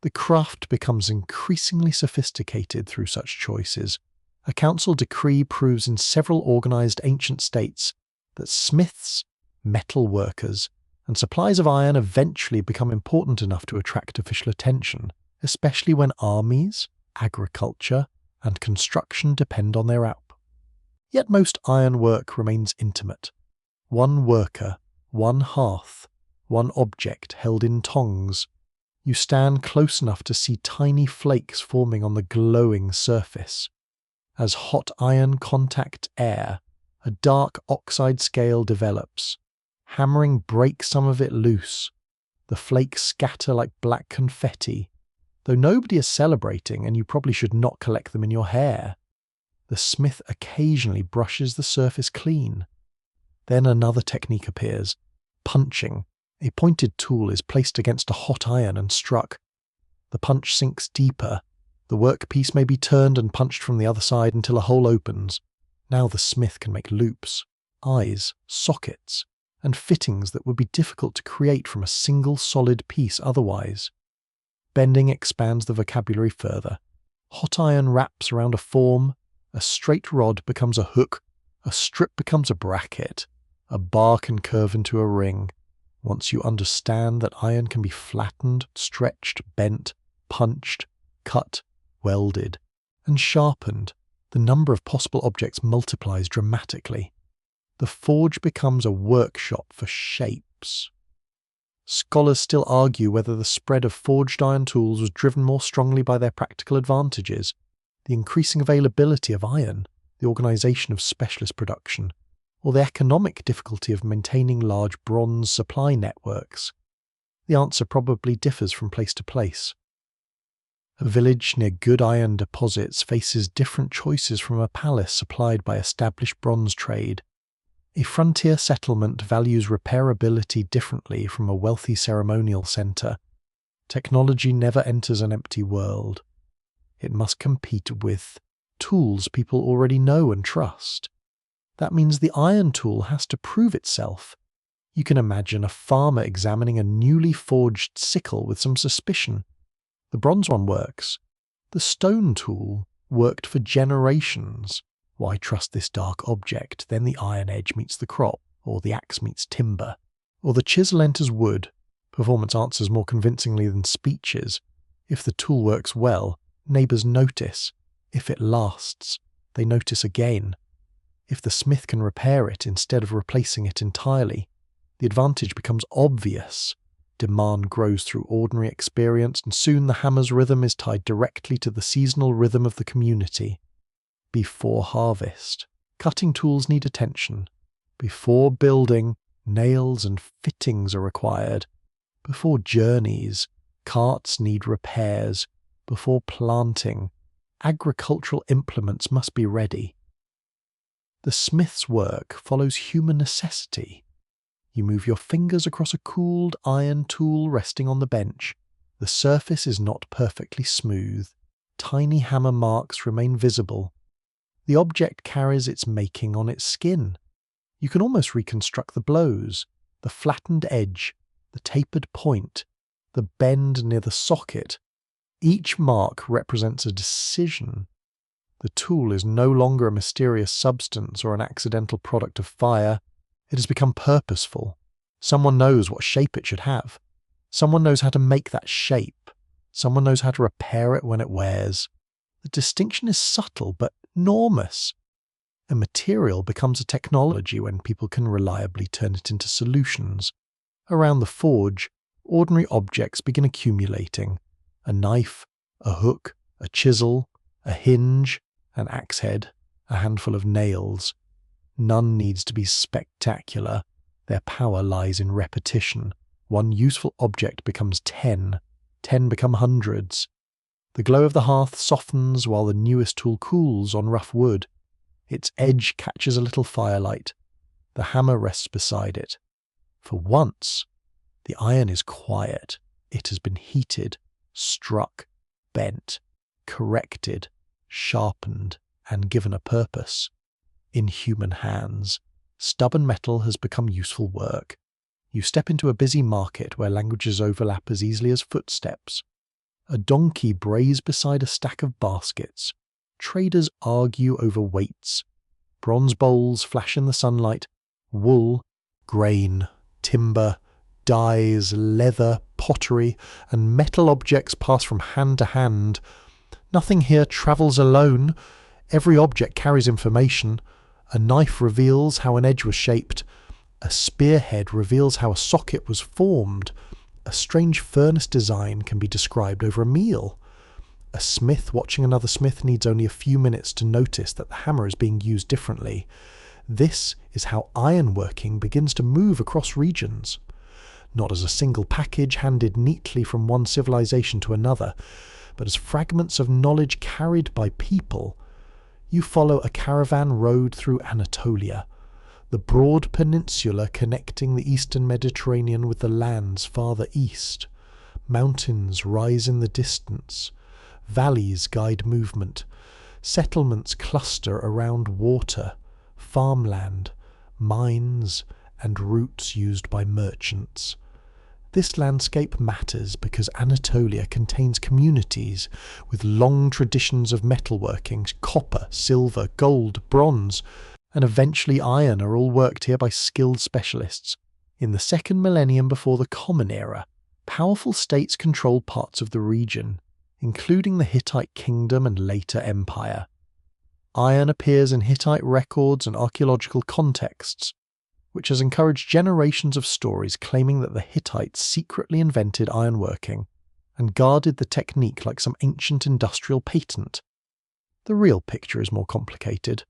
The craft becomes increasingly sophisticated through such choices. A council decree proves in several organized ancient states that smiths, metal workers, and supplies of iron eventually become important enough to attract official attention, especially when armies, agriculture, and construction depend on their output. Yet most ironwork remains intimate. One worker, one hearth, one object held in tongs. You stand close enough to see tiny flakes forming on the glowing surface. As hot iron contacts air, a dark oxide scale develops. Hammering breaks some of it loose. The flakes scatter like black confetti, though nobody is celebrating and you probably should not collect them in your hair. The smith occasionally brushes the surface clean. Then another technique appears, punching. A pointed tool is placed against a hot iron and struck. The punch sinks deeper. The workpiece may be turned and punched from the other side until a hole opens. Now the smith can make loops, eyes, sockets, and fittings that would be difficult to create from a single solid piece otherwise. Bending expands the vocabulary further. Hot iron wraps around a form, a straight rod becomes a hook, a strip becomes a bracket, a bar can curve into a ring. Once you understand that iron can be flattened, stretched, bent, punched, cut, welded, and sharpened, the number of possible objects multiplies dramatically. The forge becomes a workshop for shapes. Scholars still argue whether the spread of forged iron tools was driven more strongly by their practical advantages, the increasing availability of iron, the organisation of specialist production, or the economic difficulty of maintaining large bronze supply networks. The answer probably differs from place to place. A village near good iron deposits faces different choices from a palace supplied by established bronze trade. A frontier settlement values repairability differently from a wealthy ceremonial centre. Technology never enters an empty world. It must compete with tools people already know and trust. That means the iron tool has to prove itself. You can imagine a farmer examining a newly forged sickle with some suspicion. The bronze one works. The stone tool worked for generations. Why trust this dark object? Then the iron edge meets the crop, or the axe meets timber, or the chisel enters wood. Performance answers more convincingly than speeches. If the tool works well, neighbours notice. If it lasts, they notice again. If the smith can repair it instead of replacing it entirely, the advantage becomes obvious. Demand grows through ordinary experience, and soon the hammer's rhythm is tied directly to the seasonal rhythm of the community. Before harvest, cutting tools need attention. Before building, nails and fittings are required. Before journeys, carts need repairs. Before planting, agricultural implements must be ready. The smith's work follows human necessity. You move your fingers across a cooled iron tool resting on the bench. The surface is not perfectly smooth. Tiny hammer marks remain visible. The object carries its making on its skin. You can almost reconstruct the blows, the flattened edge, the tapered point, the bend near the socket. Each mark represents a decision. The tool is no longer a mysterious substance or an accidental product of fire. It has become purposeful. Someone knows what shape it should have. Someone knows how to make that shape. Someone knows how to repair it when it wears. The distinction is subtle but enormous. A material becomes a technology when people can reliably turn it into solutions. Around the forge, ordinary objects begin accumulating. A knife, a hook, a chisel, a hinge, an axe head, a handful of nails. None needs to be spectacular. Their power lies in repetition. One useful object becomes 10. 10 become hundreds. The glow of the hearth softens while the newest tool cools on rough wood. Its edge catches a little firelight. The hammer rests beside it. For once, the iron is quiet. It has been heated, struck, bent, corrected, sharpened, and given a purpose. In human hands, stubborn metal has become useful work. You step into a busy market where languages overlap as easily as footsteps. A donkey brays beside a stack of baskets. Traders argue over weights. Bronze bowls flash in the sunlight. Wool, grain, timber, dyes, leather, pottery, and metal objects pass from hand to hand. Nothing here travels alone. Every object carries information. A knife reveals how an edge was shaped. A spearhead reveals how a socket was formed. A strange furnace design can be described over a meal. A smith watching another smith needs only a few minutes to notice that the hammer is being used differently. This is how ironworking begins to move across regions. Not as a single package handed neatly from one civilization to another, but as fragments of knowledge carried by people. You follow a caravan road through Anatolia, the broad peninsula connecting the eastern Mediterranean with the lands farther east. Mountains rise in the distance. Valleys guide movement. Settlements cluster around water, farmland, mines, and routes used by merchants. This landscape matters because Anatolia contains communities with long traditions of metalworking. Copper, silver, gold, bronze, and eventually iron are all worked here by skilled specialists. In the second millennium before the Common Era, powerful states controlled parts of the region, including the Hittite kingdom and later empire. Iron appears in Hittite records and archaeological contexts, which has encouraged generations of stories claiming that the Hittites secretly invented ironworking and guarded the technique like some ancient industrial patent. The real picture is more complicated.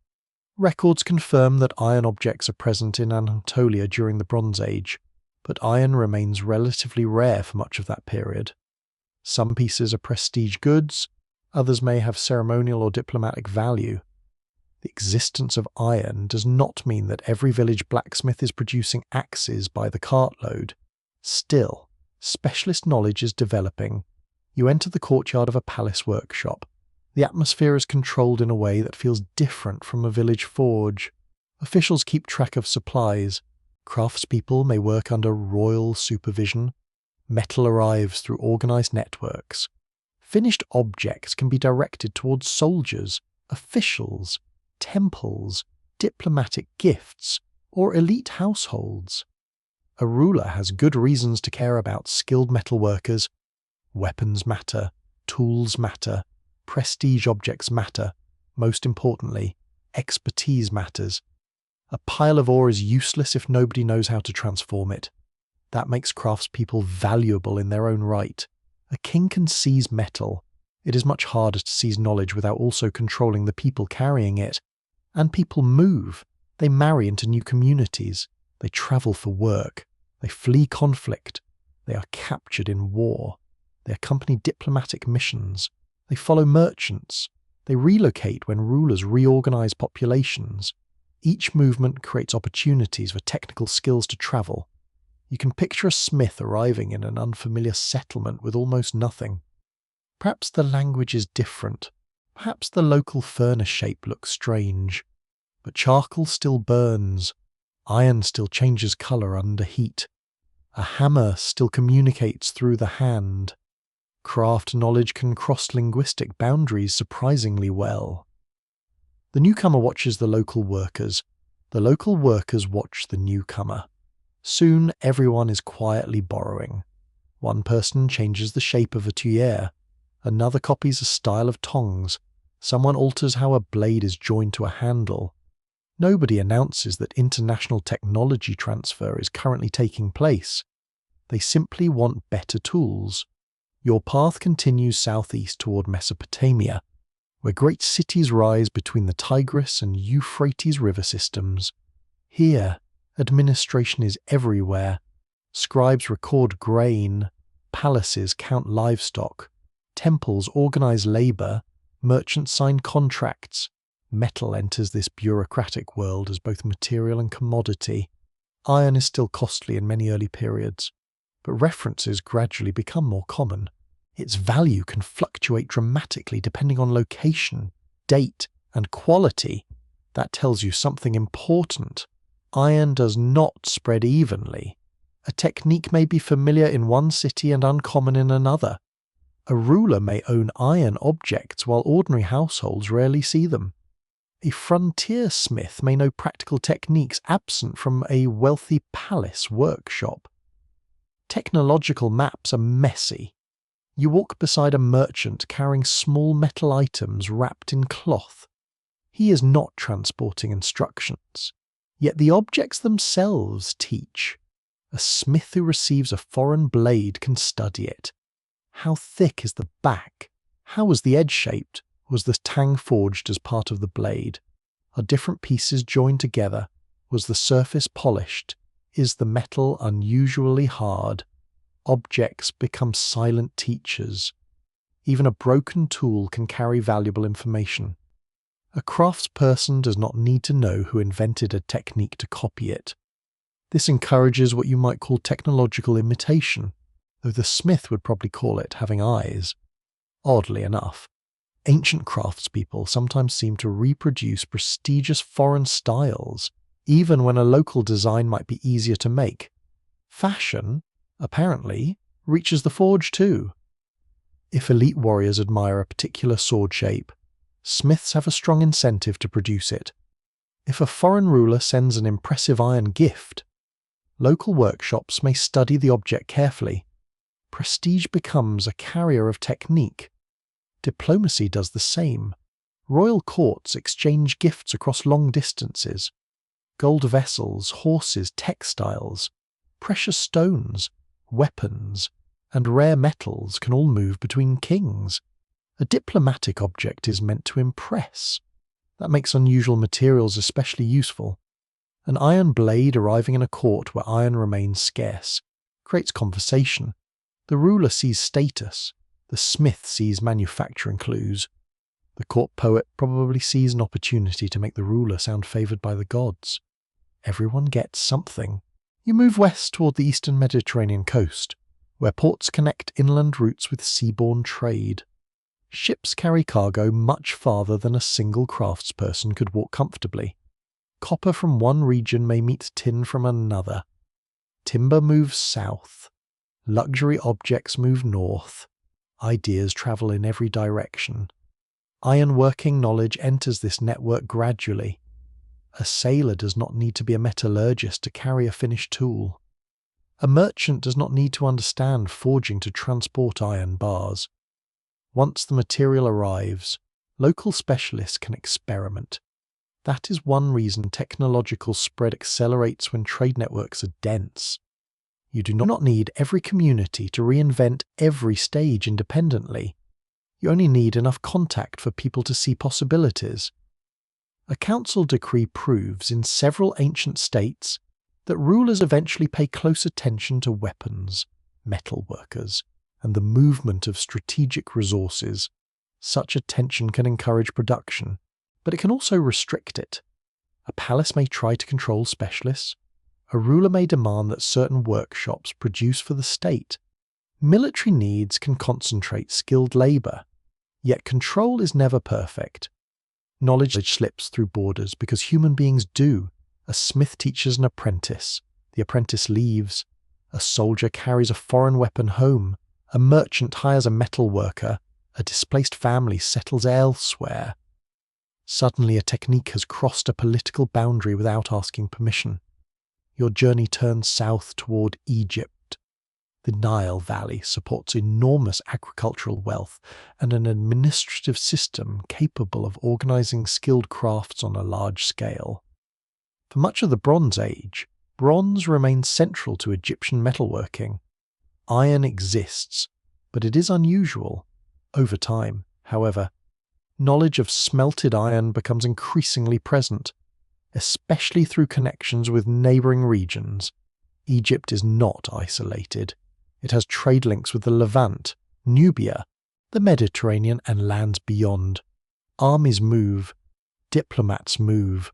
Records confirm that iron objects are present in Anatolia during the Bronze Age, but iron remains relatively rare for much of that period. Some pieces are prestige goods, others may have ceremonial or diplomatic value. The existence of iron does not mean that every village blacksmith is producing axes by the cartload. Still, specialist knowledge is developing. You enter the courtyard of a palace workshop. The atmosphere is controlled in a way that feels different from a village forge. Officials keep track of supplies. Craftspeople may work under royal supervision. Metal arrives through organized networks. Finished objects can be directed towards soldiers, officials, temples, diplomatic gifts, or elite households. A ruler has good reasons to care about skilled metalworkers. Weapons matter, tools matter, prestige objects matter. Most importantly, expertise matters. A pile of ore is useless if nobody knows how to transform it. That makes craftspeople valuable in their own right. A king can seize metal. It is much harder to seize knowledge without also controlling the people carrying it. And people move. They marry into new communities. They travel for work. They flee conflict. They are captured in war. They accompany diplomatic missions. They follow merchants. They relocate when rulers reorganize populations. Each movement creates opportunities for technical skills to travel. You can picture a smith arriving in an unfamiliar settlement with almost nothing. Perhaps the language is different. Perhaps the local furnace shape looks strange. But charcoal still burns. Iron still changes colour under heat. A hammer still communicates through the hand. Craft knowledge can cross linguistic boundaries surprisingly well. The newcomer watches the local workers. The local workers watch the newcomer. Soon everyone is quietly borrowing. One person changes the shape of a tuyere. Another copies a style of tongs. Someone alters how a blade is joined to a handle. Nobody announces that international technology transfer is currently taking place. They simply want better tools. Your path continues southeast toward Mesopotamia, where great cities rise between the Tigris and Euphrates river systems. Here, administration is everywhere. Scribes record grain, palaces count livestock, temples organize labor, merchants sign contracts. Metal enters this bureaucratic world as both material and commodity. Iron is still costly in many early periods, but references gradually become more common. Its value can fluctuate dramatically depending on location, date, and quality. That tells you something important. Iron does not spread evenly. A technique may be familiar in one city and uncommon in another. A ruler may own iron objects while ordinary households rarely see them. A frontier smith may know practical techniques absent from a wealthy palace workshop. Technological maps are messy. You walk beside a merchant carrying small metal items wrapped in cloth. He is not transporting instructions, yet the objects themselves teach. A A smith who receives a foreign blade can study it. How thick is the back? How was the edge shaped? Was the tang forged as part of the blade? Are different pieces joined together? Was the surface polished? Is the metal unusually hard? Objects become silent teachers. Even a broken tool can carry valuable information. A craftsperson does not need to know who invented a technique to copy it. This encourages what you might call technological imitation, though the smith would probably call it having eyes. Oddly enough, ancient craftspeople sometimes seem to reproduce prestigious foreign styles, even when a local design might be easier to make. Fashion, apparently, reaches the forge too. If elite warriors admire a particular sword shape, smiths have a strong incentive to produce it. If a foreign ruler sends an impressive iron gift, local workshops may study the object carefully. Prestige becomes a carrier of technique. Diplomacy does the same. Royal courts exchange gifts across long distances. Gold vessels, horses, textiles, precious stones, weapons, and rare metals can all move between kings. A diplomatic object is meant to impress. That makes unusual materials especially useful. An iron blade arriving in a court where iron remains scarce creates conversation. The ruler sees status. The smith sees manufacturing clues. The court poet probably sees an opportunity to make the ruler sound favoured by the gods. Everyone gets something. You move west toward the eastern Mediterranean coast, where ports connect inland routes with seaborne trade. Ships carry cargo much farther than a single craftsperson could walk comfortably. Copper from one region may meet tin from another. Timber moves south. Luxury objects move north. Ideas travel in every direction. Ironworking knowledge enters this network gradually. A sailor does not need to be a metallurgist to carry a finished tool. A merchant does not need to understand forging to transport iron bars. Once the material arrives, local specialists can experiment. That is one reason technological spread accelerates when trade networks are dense. You do not need every community to reinvent every stage independently. You only need enough contact for people to see possibilities. A council decree proves in several ancient states that rulers eventually pay close attention to weapons, metal workers, and the movement of strategic resources. Such attention can encourage production, but it can also restrict it. A palace may try to control specialists. A ruler may demand that certain workshops produce for the state. Military needs can concentrate skilled labour, yet control is never perfect. Knowledge slips through borders because human beings do. A smith teaches an apprentice. The apprentice leaves. A soldier carries a foreign weapon home. A merchant hires a metal worker. A displaced family settles elsewhere. Suddenly a technique has crossed a political boundary without asking permission. Your journey turns south toward Egypt. The Nile Valley supports enormous agricultural wealth and an administrative system capable of organizing skilled crafts on a large scale. For much of the Bronze Age, bronze remains central to Egyptian metalworking. Iron exists, but it is unusual. Over time, however, knowledge of smelted iron becomes increasingly present, especially through connections with neighbouring regions. Egypt is not isolated. It has trade links with the Levant, Nubia, the Mediterranean and lands beyond. Armies move, diplomats move,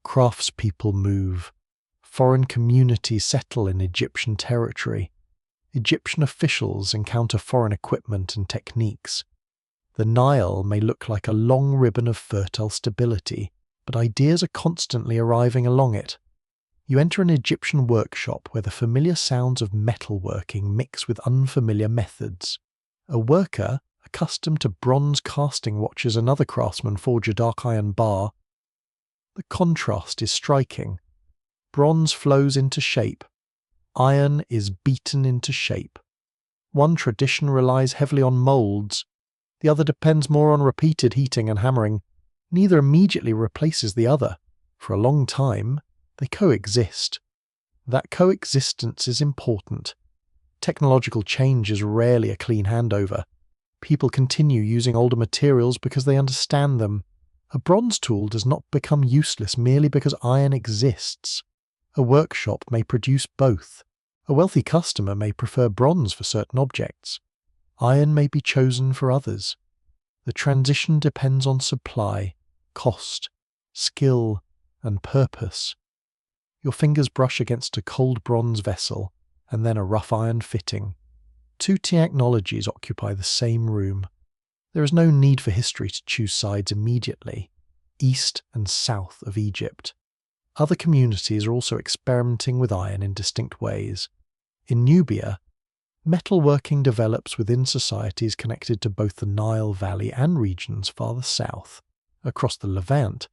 craftspeople move. Foreign communities settle in Egyptian territory. Egyptian officials encounter foreign equipment and techniques. The Nile may look like a long ribbon of fertile stability, but ideas are constantly arriving along it. You enter an Egyptian workshop where the familiar sounds of metalworking mix with unfamiliar methods. A worker, accustomed to bronze casting, watches another craftsman forge a dark iron bar. The contrast is striking. Bronze flows into shape. Iron is beaten into shape. One tradition relies heavily on moulds. The other depends more on repeated heating and hammering. Neither immediately replaces the other. For a long time, they coexist. That coexistence is important. Technological change is rarely a clean handover. People continue using older materials because they understand them. A bronze tool does not become useless merely because iron exists. A workshop may produce both. A wealthy customer may prefer bronze for certain objects. Iron may be chosen for others. The transition depends on supply, cost, skill, and purpose. Your fingers brush against a cold bronze vessel, and then a rough iron fitting. Two technologies occupy the same room. There is no need for history to choose sides immediately, east and south of Egypt. Other communities are also experimenting with iron in distinct ways. In Nubia, metalworking develops within societies connected to both the Nile Valley and regions farther south. Across the Levant,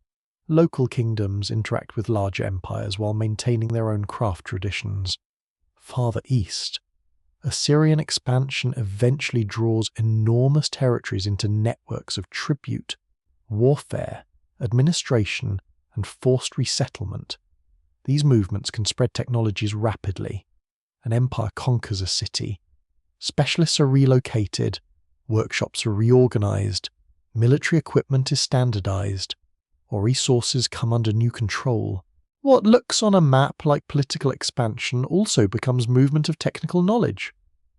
local kingdoms interact with larger empires while maintaining their own craft traditions. Farther east, Assyrian expansion eventually draws enormous territories into networks of tribute, warfare, administration, and forced resettlement. These movements can spread technologies rapidly. An empire conquers a city. Specialists are relocated, workshops are reorganized, military equipment is standardized, or resources come under new control. What looks on a map like political expansion also becomes movement of technical knowledge.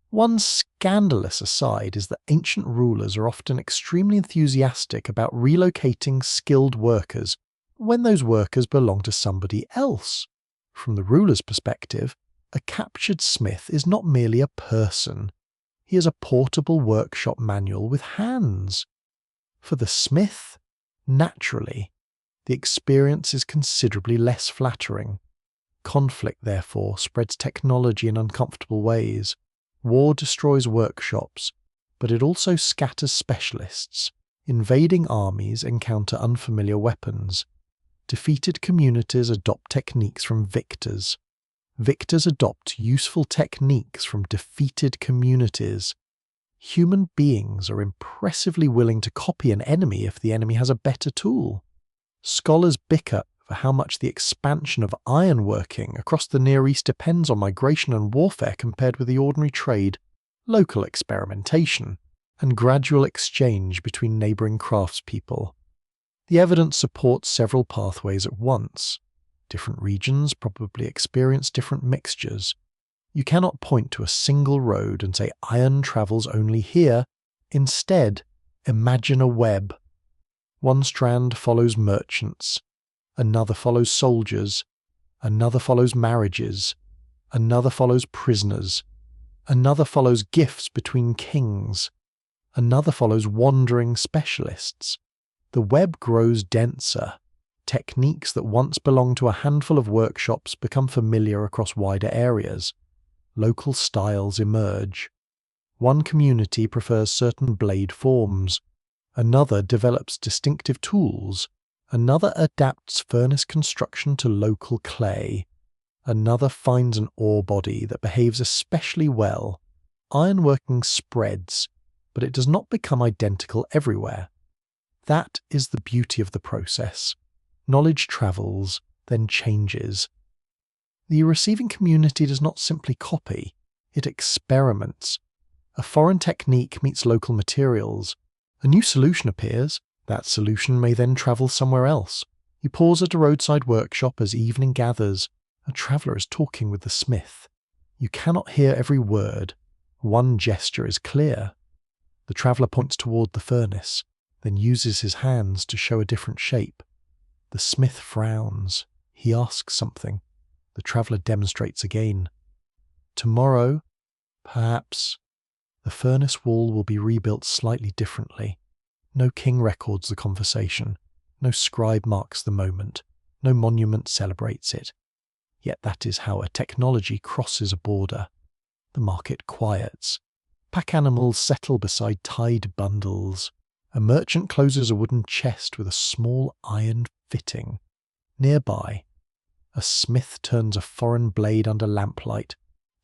One scandalous aside is that ancient rulers are often extremely enthusiastic about relocating skilled workers when those workers belong to somebody else. From the ruler's perspective, a captured smith is not merely a person. He is a portable workshop manual with hands. For the smith, naturally, the experience is considerably less flattering. Conflict, therefore, spreads technology in uncomfortable ways. War destroys workshops, but it also scatters specialists. Invading armies encounter unfamiliar weapons. Defeated communities adopt techniques from victors. Victors adopt useful techniques from defeated communities. Human beings are impressively willing to copy an enemy if the enemy has a better tool. Scholars bicker for how much the expansion of ironworking across the Near East depends on migration and warfare compared with the ordinary trade, local experimentation, and gradual exchange between neighbouring craftspeople. The evidence supports several pathways at once. Different regions probably experience different mixtures. You cannot point to a single road and say iron travels only here. Instead, imagine a web. One strand follows merchants, another follows soldiers, another follows marriages, another follows prisoners, another follows gifts between kings, another follows wandering specialists. The web grows denser. Techniques that once belonged to a handful of workshops become familiar across wider areas. Local styles emerge. One community prefers certain blade forms. Another develops distinctive tools. Another adapts furnace construction to local clay. Another finds an ore body that behaves especially well. Ironworking spreads, but it does not become identical everywhere. That is the beauty of the process. Knowledge travels, then changes. The receiving community does not simply copy, it experiments. A foreign technique meets local materials. A new solution appears. That solution may then travel somewhere else. You pause at a roadside workshop as evening gathers. A traveller is talking with the smith. You cannot hear every word. One gesture is clear. The traveller points toward the furnace, then uses his hands to show a different shape. The smith frowns. He asks something. The traveller demonstrates again. Tomorrow, perhaps, the furnace wall will be rebuilt slightly differently. No king records the conversation. No scribe marks the moment. No monument celebrates it. Yet that is how a technology crosses a border. The market quiets. Pack animals settle beside tied bundles. A merchant closes a wooden chest with a small iron fitting. Nearby, a smith turns a foreign blade under lamplight,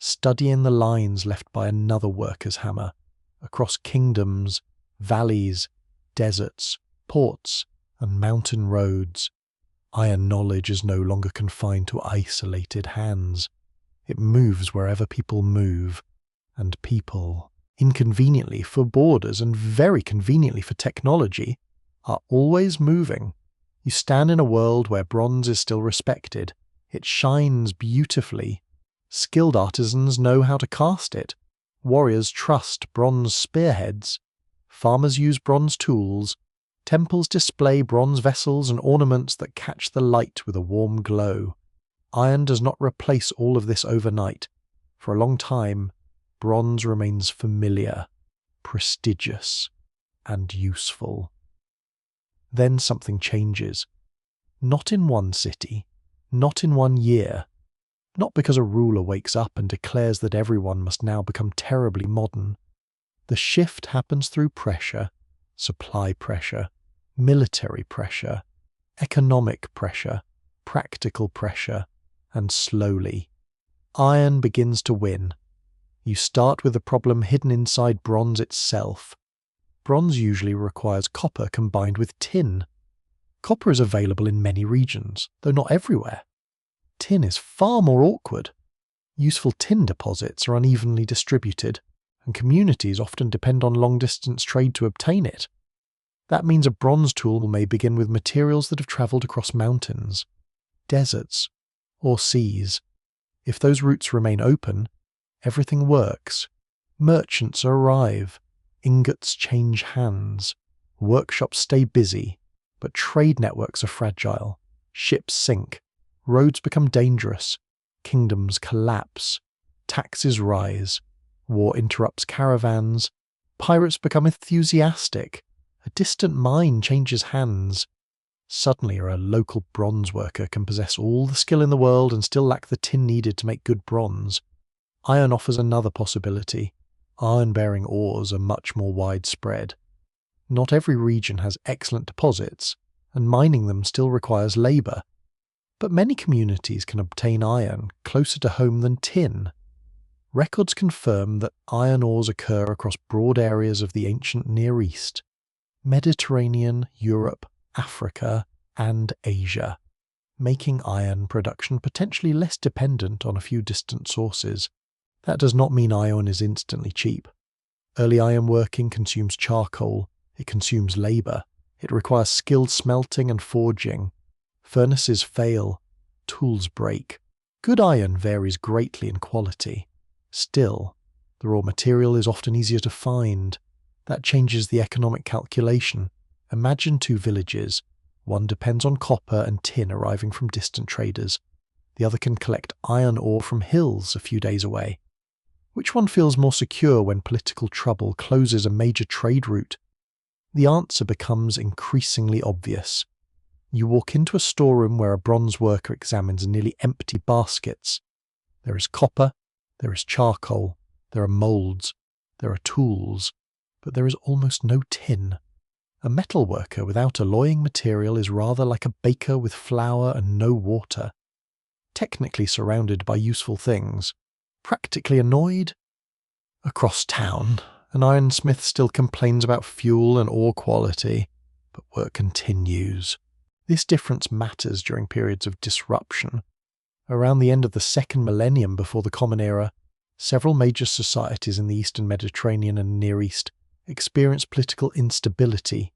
studying the lines left by another worker's hammer, across kingdoms, valleys, deserts, ports, and mountain roads. Iron knowledge is no longer confined to isolated hands. It moves wherever people move, and people, inconveniently for borders and very conveniently for technology, are always moving. You stand in a world where bronze is still respected. It shines beautifully. Skilled artisans know how to cast it. Warriors trust bronze spearheads. Farmers use bronze tools. Temples display bronze vessels and ornaments that catch the light with a warm glow. Iron does not replace all of this overnight. For a long time, bronze remains familiar, prestigious, and useful. Then something changes. Not in one city, not in one year, not because a ruler wakes up and declares that everyone must now become terribly modern. The shift happens through pressure, supply pressure, military pressure, economic pressure, practical pressure, and slowly. Iron begins to win. You start with the problem hidden inside bronze itself. Bronze usually requires copper combined with tin. Copper is available in many regions, though not everywhere. Tin is far more awkward. Useful tin deposits are unevenly distributed, and communities often depend on long-distance trade to obtain it. That means a bronze tool may begin with materials that have travelled across mountains, deserts, or seas. If those routes remain open, everything works. Merchants arrive, ingots change hands, workshops stay busy, but trade networks are fragile. Ships sink, roads become dangerous, kingdoms collapse, taxes rise, war interrupts caravans, pirates become enthusiastic, a distant mine changes hands. Suddenly a local bronze worker can possess all the skill in the world and still lack the tin needed to make good bronze. Iron offers another possibility. Iron-bearing ores are much more widespread. Not every region has excellent deposits, and mining them still requires labour. But many communities can obtain iron closer to home than tin. Records confirm that iron ores occur across broad areas of the ancient Near East, Mediterranean, Europe, Africa, and Asia, making iron production potentially less dependent on a few distant sources. That does not mean iron is instantly cheap. Early iron working consumes charcoal, it consumes labour, it requires skilled smelting and forging. Furnaces fail, tools break. Good iron varies greatly in quality. Still, the raw material is often easier to find. That changes the economic calculation. Imagine two villages. One depends on copper and tin arriving from distant traders. The other can collect iron ore from hills a few days away. Which one feels more secure when political trouble closes a major trade route? The answer becomes increasingly obvious. You walk into a storeroom where a bronze worker examines nearly empty baskets. There is copper, there is charcoal, there are moulds, there are tools, but there is almost no tin. A metal worker without alloying material is rather like a baker with flour and no water. Technically surrounded by useful things, practically annoyed. Across town, an ironsmith still complains about fuel and ore quality, but work continues. This difference matters during periods of disruption. Around the end of the second millennium before the Common Era, several major societies in the Eastern Mediterranean and Near East experienced political instability,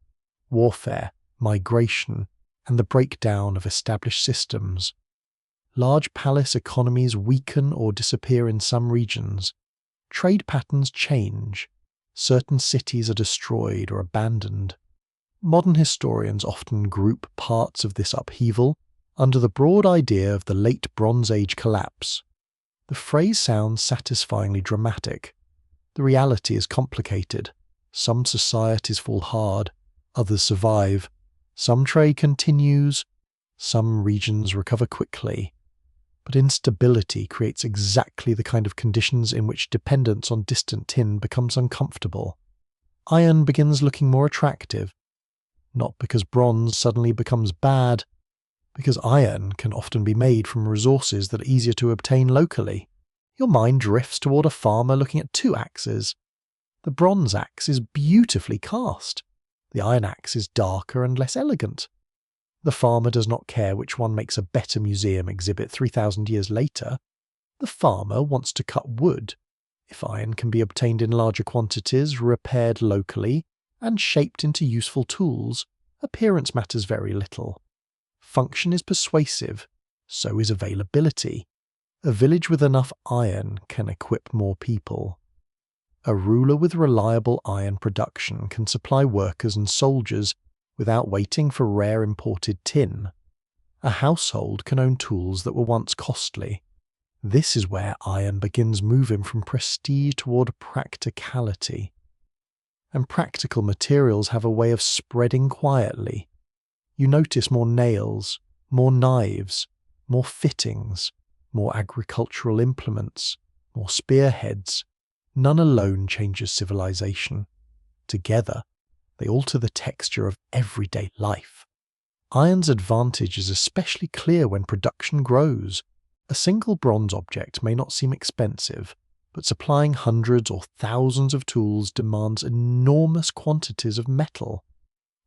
warfare, migration, and the breakdown of established systems. Large palace economies weaken or disappear in some regions. Trade patterns change. Certain cities are destroyed or abandoned. Modern historians often group parts of this upheaval under the broad idea of the Late Bronze Age collapse. The phrase sounds satisfyingly dramatic. The reality is complicated. Some societies fall hard, others survive. Some trade continues, some regions recover quickly. But instability creates exactly the kind of conditions in which dependence on distant tin becomes uncomfortable. Iron begins looking more attractive, not because bronze suddenly becomes bad, because iron can often be made from resources that are easier to obtain locally. Your mind drifts toward a farmer looking at two axes. The bronze axe is beautifully cast. The iron axe is darker and less elegant. The farmer does not care which one makes a better museum exhibit 3,000 years later. The farmer wants to cut wood. If iron can be obtained in larger quantities, repaired locally, and shaped into useful tools, appearance matters very little. Function is persuasive, so is availability. A village with enough iron can equip more people. A ruler with reliable iron production can supply workers and soldiers without waiting for rare imported tin. A household can own tools that were once costly. This is where iron begins moving from prestige toward practicality. And practical materials have a way of spreading quietly. You notice more nails, more knives, more fittings, more agricultural implements, more spearheads. None alone changes civilization. Together, they alter the texture of everyday life. Iron's advantage is especially clear when production grows. A single bronze object may not seem expensive, but supplying hundreds or thousands of tools demands enormous quantities of metal.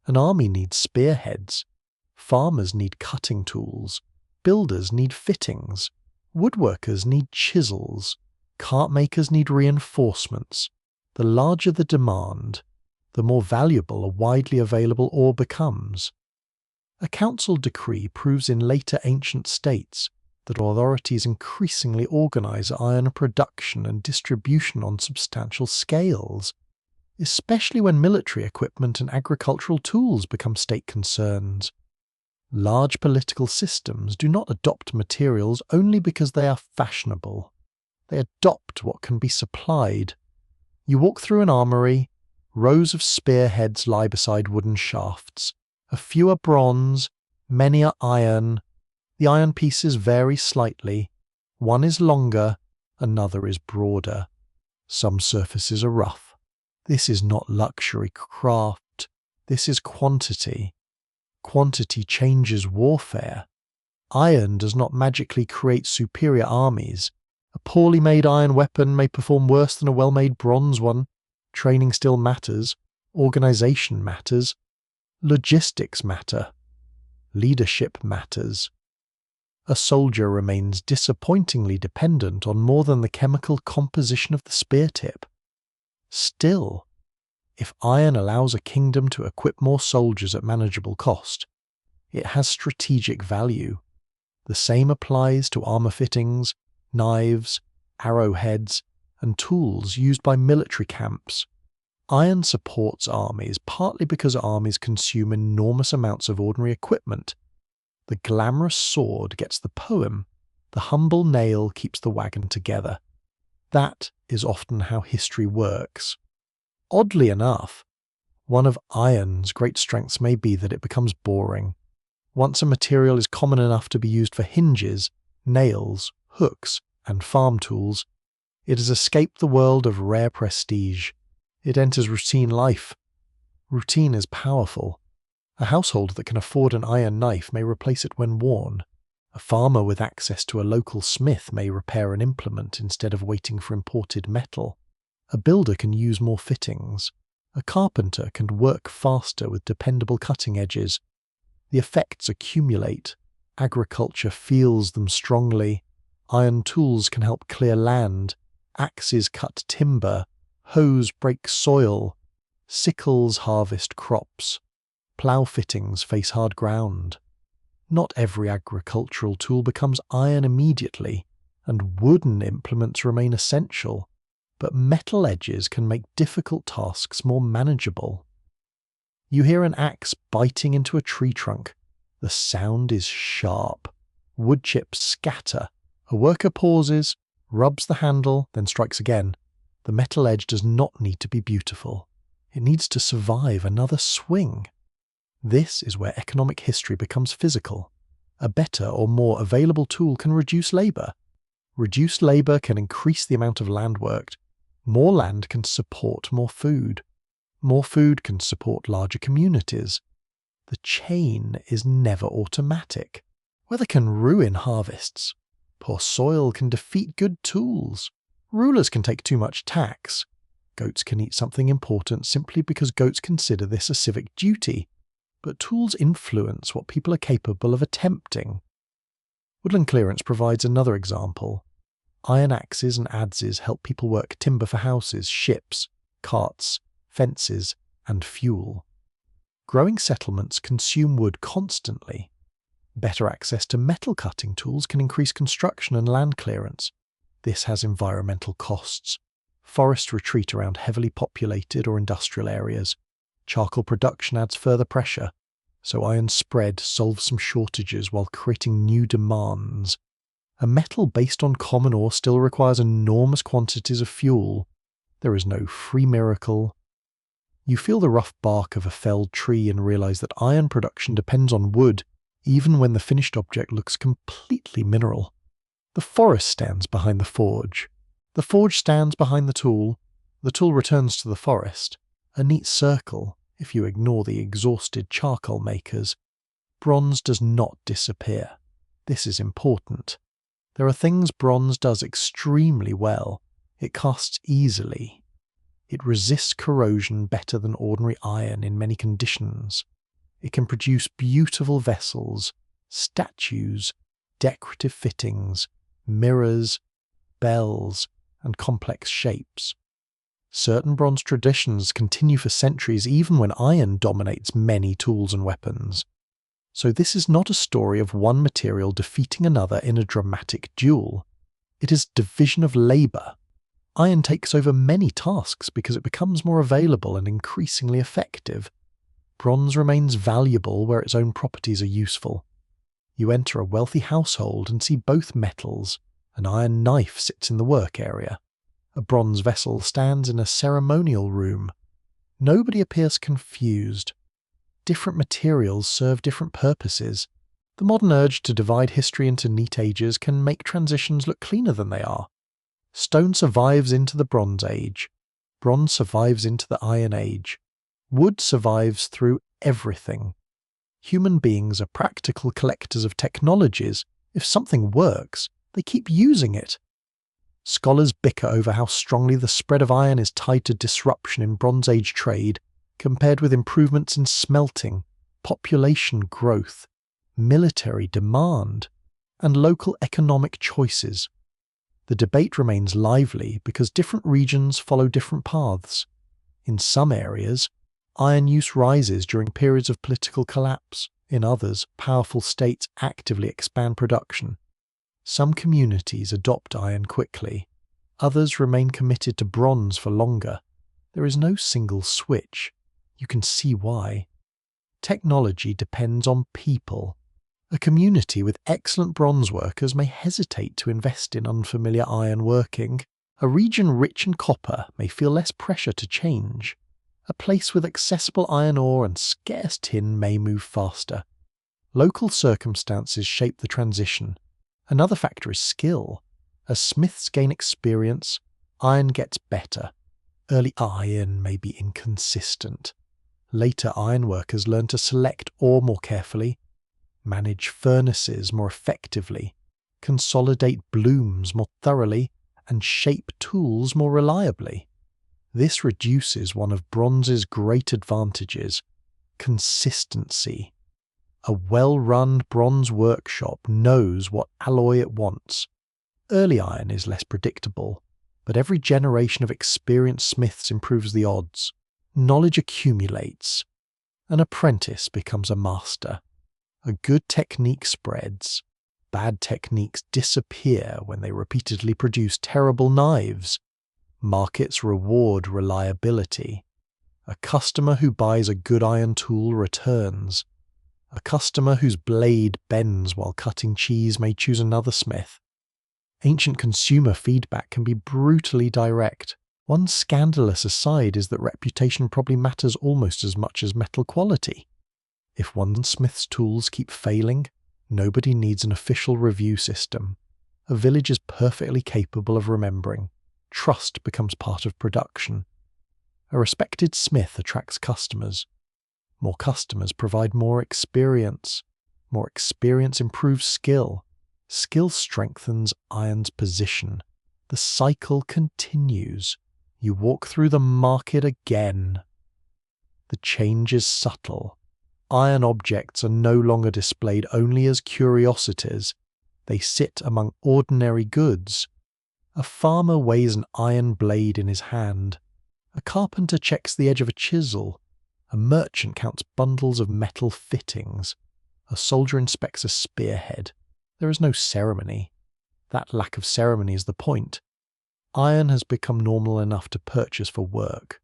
An army needs spearheads. Farmers need cutting tools. Builders need fittings. Woodworkers need chisels. Cart makers need reinforcements. The larger the demand, the more valuable a widely available ore becomes. A council decree proves in later ancient states that authorities increasingly organize iron production and distribution on substantial scales, especially when military equipment and agricultural tools become state concerns. Large political systems do not adopt materials only because they are fashionable. They adopt what can be supplied. You walk through an armory, rows of spearheads lie beside wooden shafts. A few are bronze, many are iron. The iron pieces vary slightly. One is longer, another is broader. Some surfaces are rough. This is not luxury craft. This is quantity. Quantity changes warfare. Iron does not magically create superior armies. A poorly made iron weapon may perform worse than a well-made bronze one. Training still matters. Organization matters. Logistics matter. Leadership matters. A soldier remains disappointingly dependent on more than the chemical composition of the spear tip. Still, if iron allows a kingdom to equip more soldiers at manageable cost, it has strategic value. The same applies to armor fittings, knives, arrowheads, and tools used by military camps. Iron supports armies partly because armies consume enormous amounts of ordinary equipment. The glamorous sword gets the poem, the humble nail keeps the wagon together. That is often how history works. Oddly enough, one of iron's great strengths may be that it becomes boring. Once a material is common enough to be used for hinges, nails, hooks, and farm tools, it has escaped the world of rare prestige. It enters routine life. Routine is powerful. A household that can afford an iron knife may replace it when worn. A farmer with access to a local smith may repair an implement instead of waiting for imported metal. A builder can use more fittings. A carpenter can work faster with dependable cutting edges. The effects accumulate. Agriculture feels them strongly. Iron tools can help clear land. Axes cut timber. Hoes break soil. Sickles harvest crops. Plough fittings face hard ground. Not every agricultural tool becomes iron immediately, and wooden implements remain essential, but metal edges can make difficult tasks more manageable. You hear an axe biting into a tree trunk. The sound is sharp. Wood chips scatter. A worker pauses, rubs the handle, then strikes again. The metal edge does not need to be beautiful. It needs to survive another swing. This is where economic history becomes physical. A better or more available tool can reduce labour. Reduced labour can increase the amount of land worked. More land can support more food. More food can support larger communities. The chain is never automatic. Weather can ruin harvests. Poor soil can defeat good tools. Rulers can take too much tax. Goats can eat something important simply because goats consider this a civic duty. But tools influence what people are capable of attempting. Woodland clearance provides another example. Iron axes and adzes help people work timber for houses, ships, carts, fences, and fuel. Growing settlements consume wood constantly. Better access to metal cutting tools can increase construction and land clearance. This has environmental costs. Forests retreat around heavily populated or industrial areas. Charcoal production adds further pressure, so iron spread solves some shortages while creating new demands. A metal based on common ore still requires enormous quantities of fuel. There is no free miracle. You feel the rough bark of a felled tree and realize that iron production depends on wood, even when the finished object looks completely mineral. The forest stands behind the forge. The forge stands behind the tool returns to the forest. A neat circle, if you ignore the exhausted charcoal makers. Bronze does not disappear. This is important. There are things bronze does extremely well. It casts easily. It resists corrosion better than ordinary iron in many conditions. It can produce beautiful vessels, statues, decorative fittings, mirrors, bells, and complex shapes. Certain bronze traditions continue for centuries even when iron dominates many tools and weapons. So this is not a story of one material defeating another in a dramatic duel. It is division of labour. Iron takes over many tasks because it becomes more available and increasingly effective. Bronze remains valuable where its own properties are useful. You enter a wealthy household and see both metals. An iron knife sits in the work area. A bronze vessel stands in a ceremonial room. Nobody appears confused. Different materials serve different purposes. The modern urge to divide history into neat ages can make transitions look cleaner than they are. Stone survives into the Bronze Age. Bronze survives into the Iron Age. Wood survives through everything. Human beings are practical collectors of technologies. If something works, they keep using it. Scholars bicker over how strongly the spread of iron is tied to disruption in Bronze Age trade compared with improvements in smelting, population growth, military demand, and local economic choices. The debate remains lively because different regions follow different paths. In some areas, iron use rises during periods of political collapse. In others, powerful states actively expand production. Some communities adopt iron quickly. Others remain committed to bronze for longer. There is no single switch. You can see why. Technology depends on people. A community with excellent bronze workers may hesitate to invest in unfamiliar iron working. A region rich in copper may feel less pressure to change. A place with accessible iron ore and scarce tin may move faster. Local circumstances shape the transition. Another factor is skill. As smiths gain experience, iron gets better. Early iron may be inconsistent. Later ironworkers learn to select ore more carefully, manage furnaces more effectively, consolidate blooms more thoroughly, and shape tools more reliably. This reduces one of bronze's great advantages: consistency. A well-run bronze workshop knows what alloy it wants. Early iron is less predictable, but every generation of experienced smiths improves the odds. Knowledge accumulates. An apprentice becomes a master. A good technique spreads. Bad techniques disappear when they repeatedly produce terrible knives. Markets reward reliability. A customer who buys a good iron tool returns. A customer whose blade bends while cutting cheese may choose another smith. Ancient consumer feedback can be brutally direct. One scandalous aside is that reputation probably matters almost as much as metal quality. If one smith's tools keep failing, nobody needs an official review system. A village is perfectly capable of remembering. Trust becomes part of production. A respected smith attracts customers. More customers provide more experience. More experience improves skill. Skill strengthens iron's position. The cycle continues. You walk through the market again. The change is subtle. Iron objects are no longer displayed only as curiosities. They sit among ordinary goods. A farmer weighs an iron blade in his hand. A carpenter checks the edge of a chisel. A merchant counts bundles of metal fittings. A soldier inspects a spearhead. There is no ceremony. That lack of ceremony is the point. Iron has become normal enough to purchase for work.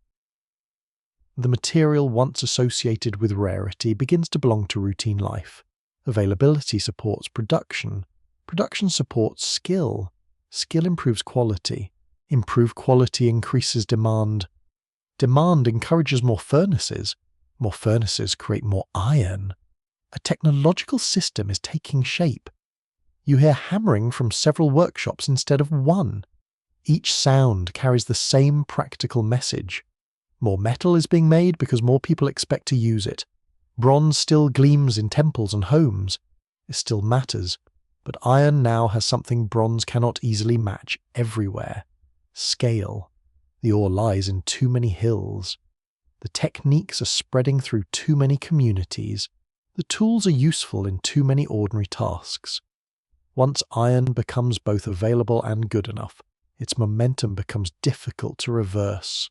The material once associated with rarity begins to belong to routine life. Availability supports production. Production supports skill. Skill improves quality. Improved quality increases demand. Demand encourages more furnaces. More furnaces create more iron. A technological system is taking shape. You hear hammering from several workshops instead of one. Each sound carries the same practical message. More metal is being made because more people expect to use it. Bronze still gleams in temples and homes. It still matters, but iron now has something bronze cannot easily match everywhere. Scale. The ore lies in too many hills. The techniques are spreading through too many communities. The tools are useful in too many ordinary tasks. Once iron becomes both available and good enough, its momentum becomes difficult to reverse.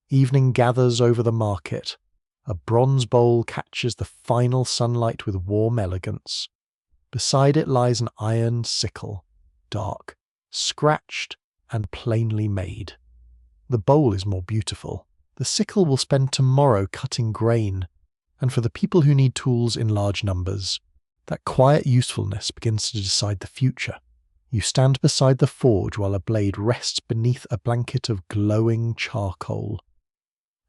Evening gathers over the market. A bronze bowl catches the final sunlight with warm elegance. Beside it lies an iron sickle, dark, scratched, and plainly made. The bowl is more beautiful. The sickle will spend tomorrow cutting grain, and for the people who need tools in large numbers, that quiet usefulness begins to decide the future. You stand beside the forge while a blade rests beneath a blanket of glowing charcoal.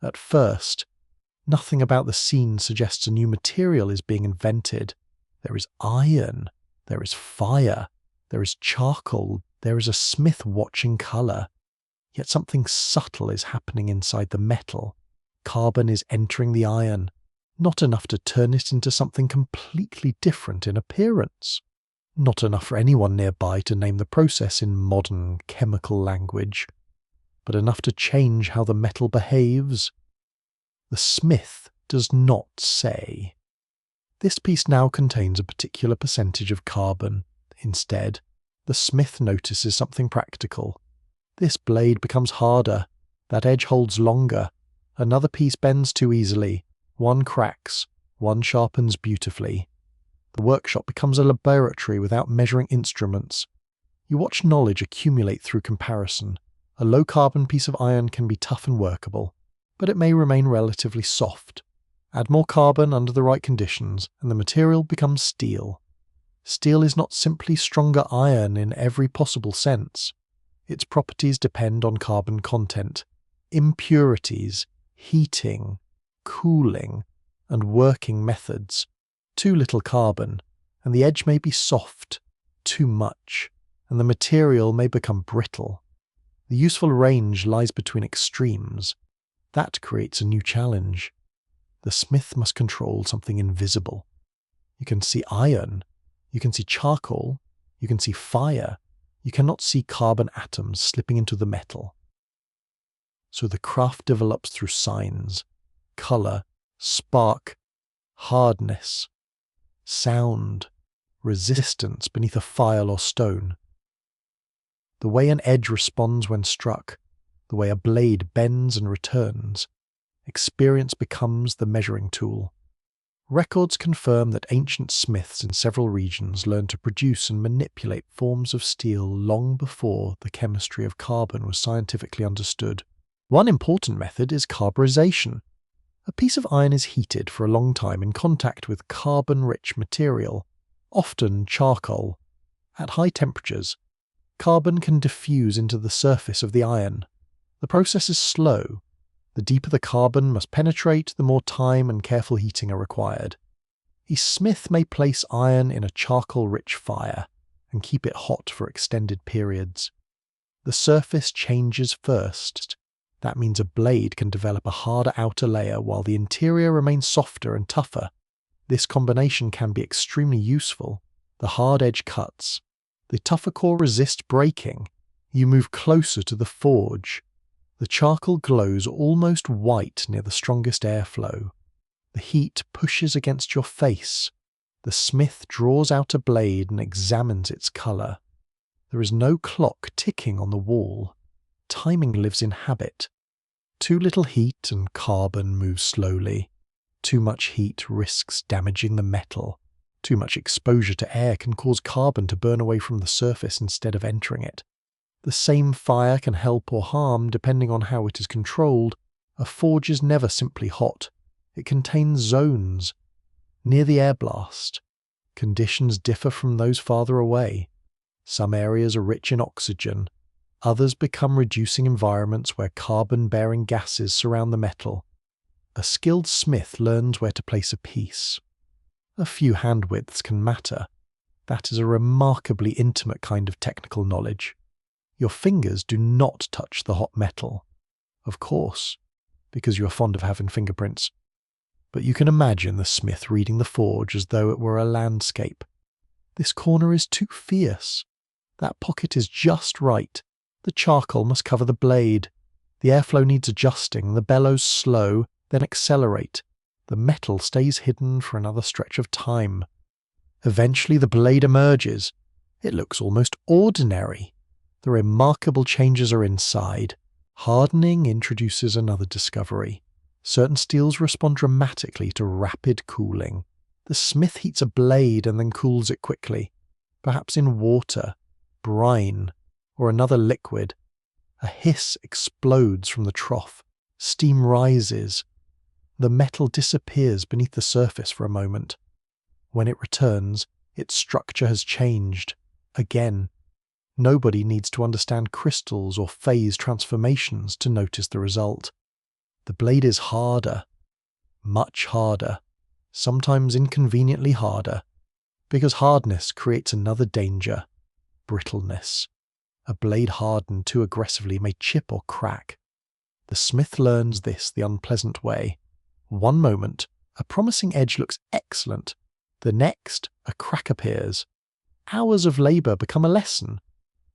At first, nothing about the scene suggests a new material is being invented. There is iron, there is fire, there is charcoal, there is a smith watching colour. Yet something subtle is happening inside the metal. Carbon is entering the iron, not enough to turn it into something completely different in appearance. Not enough for anyone nearby to name the process in modern chemical language, but enough to change how the metal behaves. The smith does not say. This piece now contains a particular percentage of carbon. Instead, the smith notices something practical. This blade becomes harder. That edge holds longer. Another piece bends too easily. One cracks. One sharpens beautifully. The workshop becomes a laboratory without measuring instruments. You watch knowledge accumulate through comparison. A low-carbon piece of iron can be tough and workable, but it may remain relatively soft. Add more carbon under the right conditions, and the material becomes steel. Steel is not simply stronger iron in every possible sense. Its properties depend on carbon content, impurities, heating, cooling, and working methods. Too little carbon, and the edge may be soft. Too much, and the material may become brittle. The useful range lies between extremes. That creates a new challenge. The smith must control something invisible. You can see iron, you can see charcoal, you can see fire. You cannot see carbon atoms slipping into the metal. So the craft develops through signs, colour, spark, hardness, sound, resistance beneath a file or stone. The way an edge responds when struck, the way a blade bends and returns, experience becomes the measuring tool. Records confirm that ancient smiths in several regions learned to produce and manipulate forms of steel long before the chemistry of carbon was scientifically understood. One important method is carburization. A piece of iron is heated for a long time in contact with carbon-rich material, often charcoal. At high temperatures, carbon can diffuse into the surface of the iron. The process is slow. The deeper the carbon must penetrate, the more time and careful heating are required. A smith may place iron in a charcoal-rich fire and keep it hot for extended periods. The surface changes first. That means a blade can develop a harder outer layer while the interior remains softer and tougher. This combination can be extremely useful. The hard edge cuts. The tougher core resists breaking. You move closer to the forge. The charcoal glows almost white near the strongest airflow. The heat pushes against your face. The smith draws out a blade and examines its colour. The There is no clock ticking on the wall. Timing lives in habit. Too little heat and carbon moves slowly. Too much heat risks damaging the metal. Too much exposure to air can cause carbon to burn away from the surface instead of entering it. The same fire can help or harm depending on how it is controlled. A forge is never simply hot. It contains zones. Near the air blast, conditions differ from those farther away. Some areas are rich in oxygen. Others become reducing environments where carbon-bearing gases surround the metal. A skilled smith learns where to place a piece. A few hand widths can matter. That is a remarkably intimate kind of technical knowledge. Your fingers do not touch the hot metal. Of course, because you are fond of having fingerprints. But you can imagine the smith reading the forge as though it were a landscape. This corner is too fierce. That pocket is just right. The charcoal must cover the blade. The airflow needs adjusting. The bellows slow, then accelerate. The metal stays hidden for another stretch of time. Eventually the blade emerges. It looks almost ordinary. The remarkable changes are inside. Hardening introduces another discovery. Certain steels respond dramatically to rapid cooling. The smith heats a blade and then cools it quickly, perhaps in water, brine, or another liquid. A hiss explodes from the trough. Steam rises. The metal disappears beneath the surface for a moment. When it returns, its structure has changed. Again. Nobody needs to understand crystals or phase transformations to notice the result. The blade is harder. Much harder. Sometimes inconveniently harder. Because hardness creates another danger. Brittleness. A blade hardened too aggressively may chip or crack. The smith learns this the unpleasant way. One moment, a promising edge looks excellent. The next, a crack appears. Hours of labour become a lesson.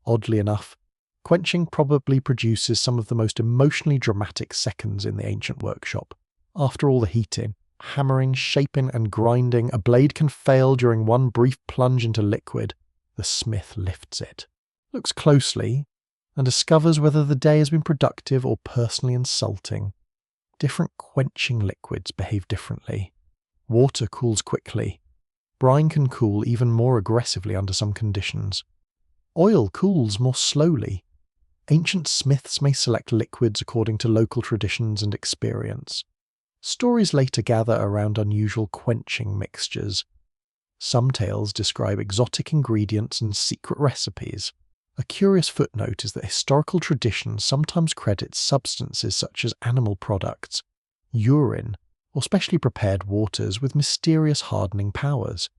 Oddly enough, quenching probably produces some of the most emotionally dramatic seconds in the ancient workshop. After all the heating, hammering, shaping and grinding, a blade can fail during one brief plunge into liquid. The smith lifts it, looks closely, and discovers whether the day has been productive or personally insulting. Different quenching liquids behave differently. Water cools quickly. Brine can cool even more aggressively under some conditions. Oil cools more slowly. Ancient smiths may select liquids according to local traditions and experience. Stories later gather around unusual quenching mixtures. Some tales describe exotic ingredients and secret recipes. A curious footnote is that historical tradition sometimes credits substances such as animal products, urine, or specially prepared waters with mysterious hardening powers.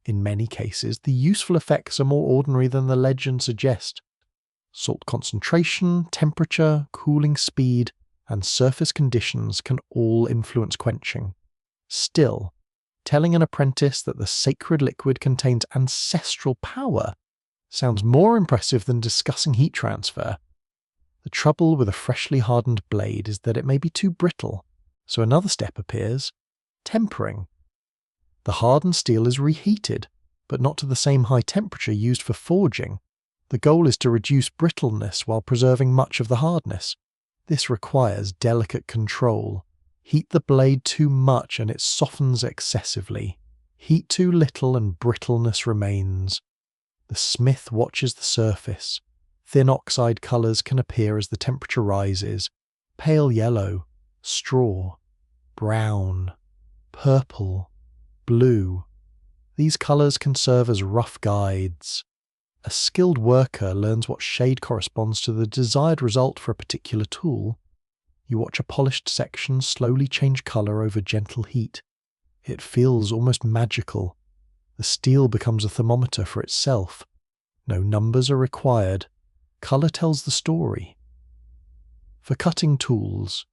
In many cases, the useful effects are more ordinary than the legend suggests. Salt concentration, temperature, cooling speed, and surface conditions can all influence quenching. Still, telling an apprentice that the sacred liquid contains ancestral power sounds more impressive than discussing heat transfer. The trouble with a freshly hardened blade is that it may be too brittle, so another step appears: tempering. The hardened steel is reheated, but not to the same high temperature used for forging. The goal is to reduce brittleness while preserving much of the hardness. This requires delicate control. Heat the blade too much and it softens excessively. Heat too little and brittleness remains. The smith watches the surface. Thin oxide colours can appear as the temperature rises. Pale yellow, straw, brown, purple, blue. These colours can serve as rough guides. A skilled worker learns what shade corresponds to the desired result for a particular tool. You watch a polished section slowly change colour over gentle heat. It feels almost magical. The steel becomes a thermometer for itself. No numbers are required. Colour tells the story. For cutting tools,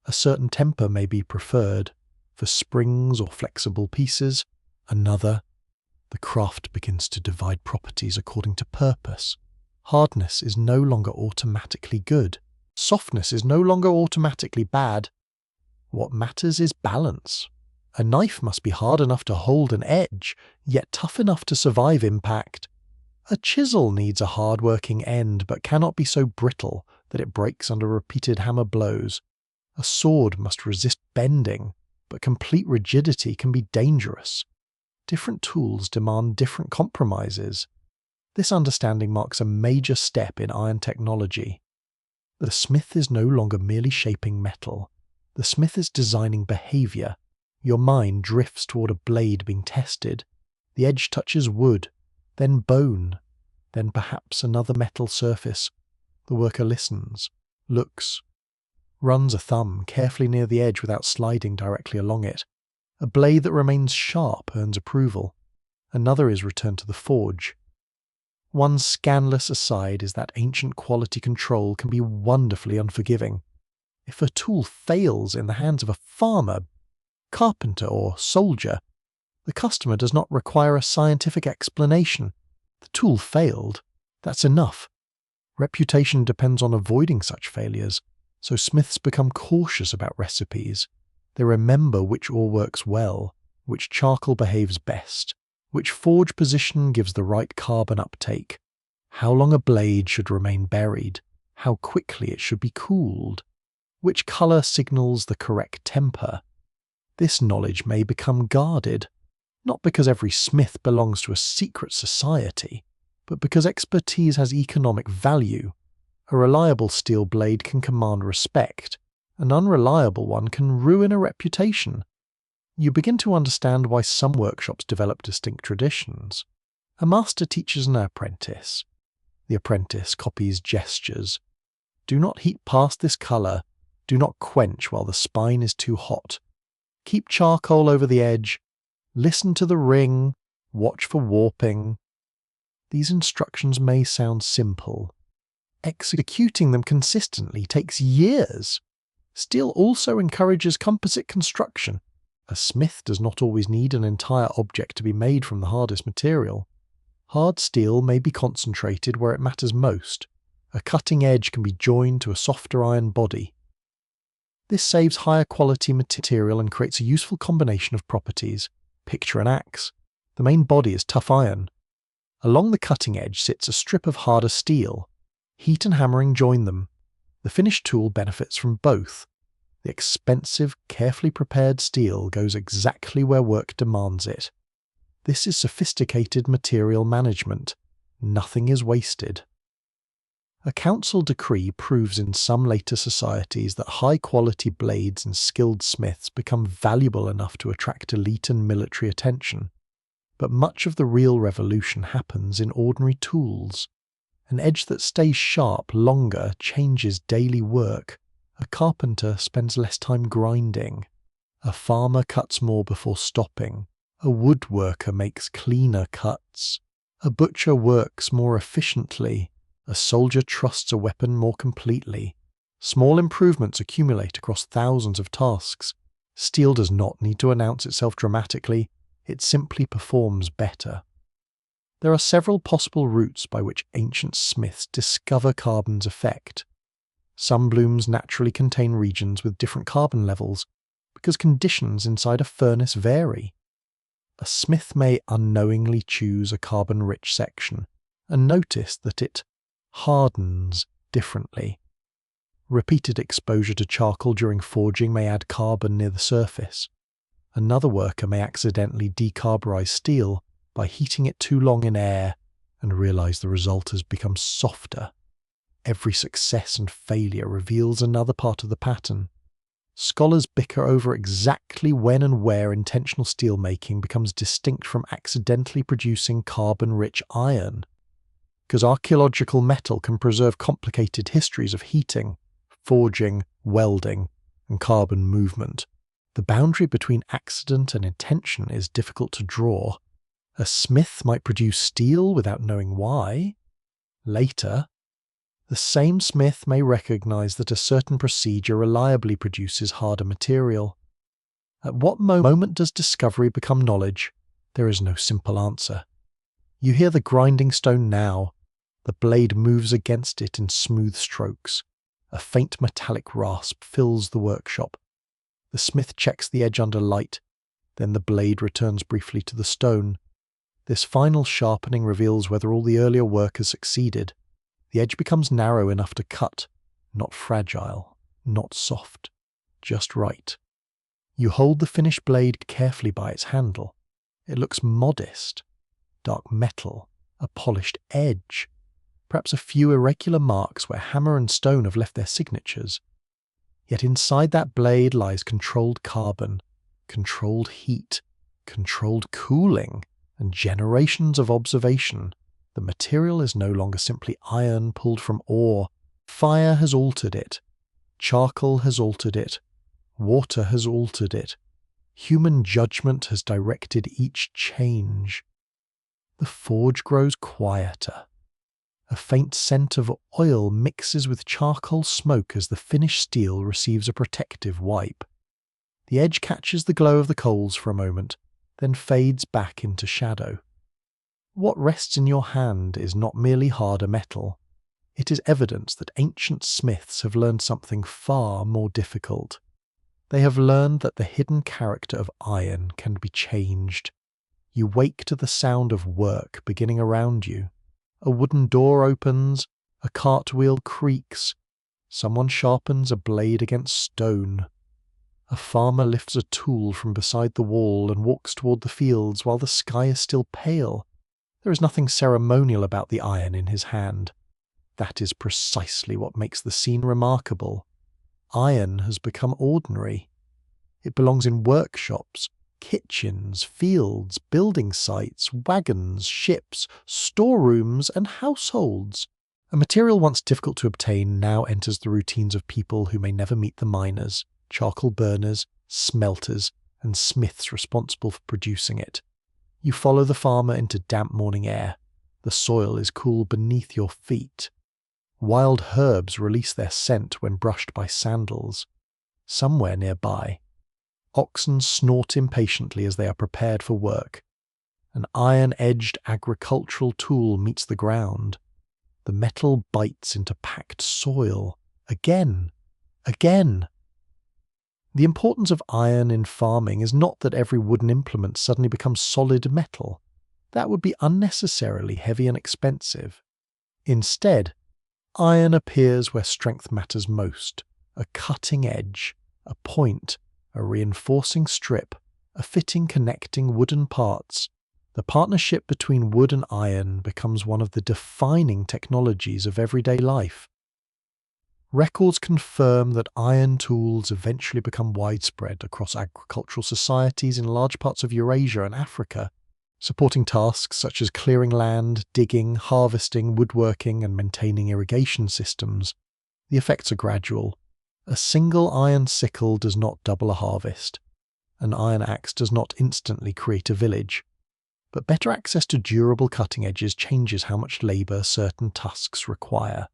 a certain temper may be preferred. For springs or flexible pieces, another. The craft begins to divide properties according to purpose. Hardness is no longer automatically good. Softness is no longer automatically bad. What matters is balance. A knife must be hard enough to hold an edge, yet tough enough to survive impact. A chisel needs a hard-working end but cannot be so brittle that it breaks under repeated hammer blows. A sword must resist bending, but complete rigidity can be dangerous. Different tools demand different compromises. This understanding marks a major step in iron technology. The smith is no longer merely shaping metal. The smith is designing behavior. Your mind drifts toward a blade being tested. The edge touches wood, then bone, then perhaps another metal surface. The worker listens, looks, runs a thumb carefully near the edge without sliding directly along it. A blade that remains sharp earns approval. Another is returned to the forge. One scandalous aside is that ancient quality control can be wonderfully unforgiving. If a tool fails in the hands of a farmer, carpenter, or soldier, the customer does not require a scientific explanation. The tool failed. That's enough. Reputation depends on avoiding such failures, so smiths become cautious about recipes. They remember which ore works well, which charcoal behaves best, which forge position gives the right carbon uptake, how long a blade should remain buried, how quickly it should be cooled, which color signals the correct temper. This knowledge may become guarded, not because every smith belongs to a secret society, but because expertise has economic value. A reliable steel blade can command respect. An unreliable one can ruin a reputation. You begin to understand why some workshops develop distinct traditions. A master teaches an apprentice. The apprentice copies gestures. Do not heat past this color. Do not quench while the spine is too hot. Keep charcoal over the edge. Listen to the ring. Watch for warping. These instructions may sound simple. Executing them consistently takes years. Steel also encourages composite construction. A smith does not always need an entire object to be made from the hardest material. Hard steel may be concentrated where it matters most. A cutting edge can be joined to a softer iron body. This saves higher quality material and creates a useful combination of properties. Picture an axe. The main body is tough iron. Along the cutting edge sits a strip of harder steel. Heat and hammering join them. The finished tool benefits from both. The expensive, carefully prepared steel goes exactly where work demands it. This is sophisticated material management. Nothing is wasted. A council decree proves in some later societies that high-quality blades and skilled smiths become valuable enough to attract elite and military attention. But much of the real revolution happens in ordinary tools. An edge that stays sharp longer changes daily work. A carpenter spends less time grinding. A farmer cuts more before stopping. A woodworker makes cleaner cuts. A butcher works more efficiently. A soldier trusts a weapon more completely. Small improvements accumulate across thousands of tasks. Steel does not need to announce itself dramatically. It simply performs better. There are several possible routes by which ancient smiths discover carbon's effect. Some blooms naturally contain regions with different carbon levels, because conditions inside a furnace vary. A smith may unknowingly choose a carbon-rich section and notice that it hardens differently. Repeated exposure to charcoal during forging may add carbon near the surface. Another worker may accidentally decarburize steel by heating it too long in air and realize the result has become softer. Every success and failure reveals another part of the pattern. Scholars bicker over exactly when and where intentional steelmaking becomes distinct from accidentally producing carbon-rich iron. Because archaeological metal can preserve complicated histories of heating, forging, welding, and carbon movement. The boundary between accident and intention is difficult to draw. A smith might produce steel without knowing why. Later, the same smith may recognize that a certain procedure reliably produces harder material. At what moment does discovery become knowledge? There is no simple answer. You hear the grinding stone now. The blade moves against it in smooth strokes. A faint metallic rasp fills the workshop. The smith checks the edge under light. Then the blade returns briefly to the stone. This final sharpening reveals whether all the earlier work has succeeded. The edge becomes narrow enough to cut, not fragile, not soft, just right. You hold the finished blade carefully by its handle. It looks modest. Dark metal, a polished edge, perhaps a few irregular marks where hammer and stone have left their signatures. Yet inside that blade lies controlled carbon, controlled heat, controlled cooling, and generations of observation. The material is no longer simply iron pulled from ore. Fire has altered it. Charcoal has altered it. Water has altered it. Human judgment has directed each change. The forge grows quieter. A faint scent of oil mixes with charcoal smoke as the finished steel receives a protective wipe. The edge catches the glow of the coals for a moment, then fades back into shadow. What rests in your hand is not merely harder metal. It is evidence that ancient smiths have learned something far more difficult. They have learned that the hidden character of iron can be changed. You wake to the sound of work beginning around you. A wooden door opens, a cartwheel creaks, someone sharpens a blade against stone. A farmer lifts a tool from beside the wall and walks toward the fields while the sky is still pale. There is nothing ceremonial about the iron in his hand. That is precisely what makes the scene remarkable. Iron has become ordinary. It belongs in workshops, kitchens, fields, building sites, wagons, ships, storerooms, and households. A material once difficult to obtain now enters the routines of people who may never meet the miners, charcoal burners, smelters, and smiths responsible for producing it. You follow the farmer into damp morning air. The soil is cool beneath your feet. Wild herbs release their scent when brushed by sandals. Somewhere nearby, oxen snort impatiently as they are prepared for work. An iron-edged agricultural tool meets the ground. The metal bites into packed soil. Again. Again. The importance of iron in farming is not that every wooden implement suddenly becomes solid metal. That would be unnecessarily heavy and expensive. Instead, iron appears where strength matters most: a cutting edge, a point, a reinforcing strip, a fitting connecting wooden parts. The partnership between wood and iron becomes one of the defining technologies of everyday life. Records confirm that iron tools eventually become widespread across agricultural societies in large parts of Eurasia and Africa, supporting tasks such as clearing land, digging, harvesting, woodworking, and maintaining irrigation systems. The effects are gradual. A single iron sickle does not double a harvest. An iron axe does not instantly create a village. But better access to durable cutting edges changes how much labour certain tasks require.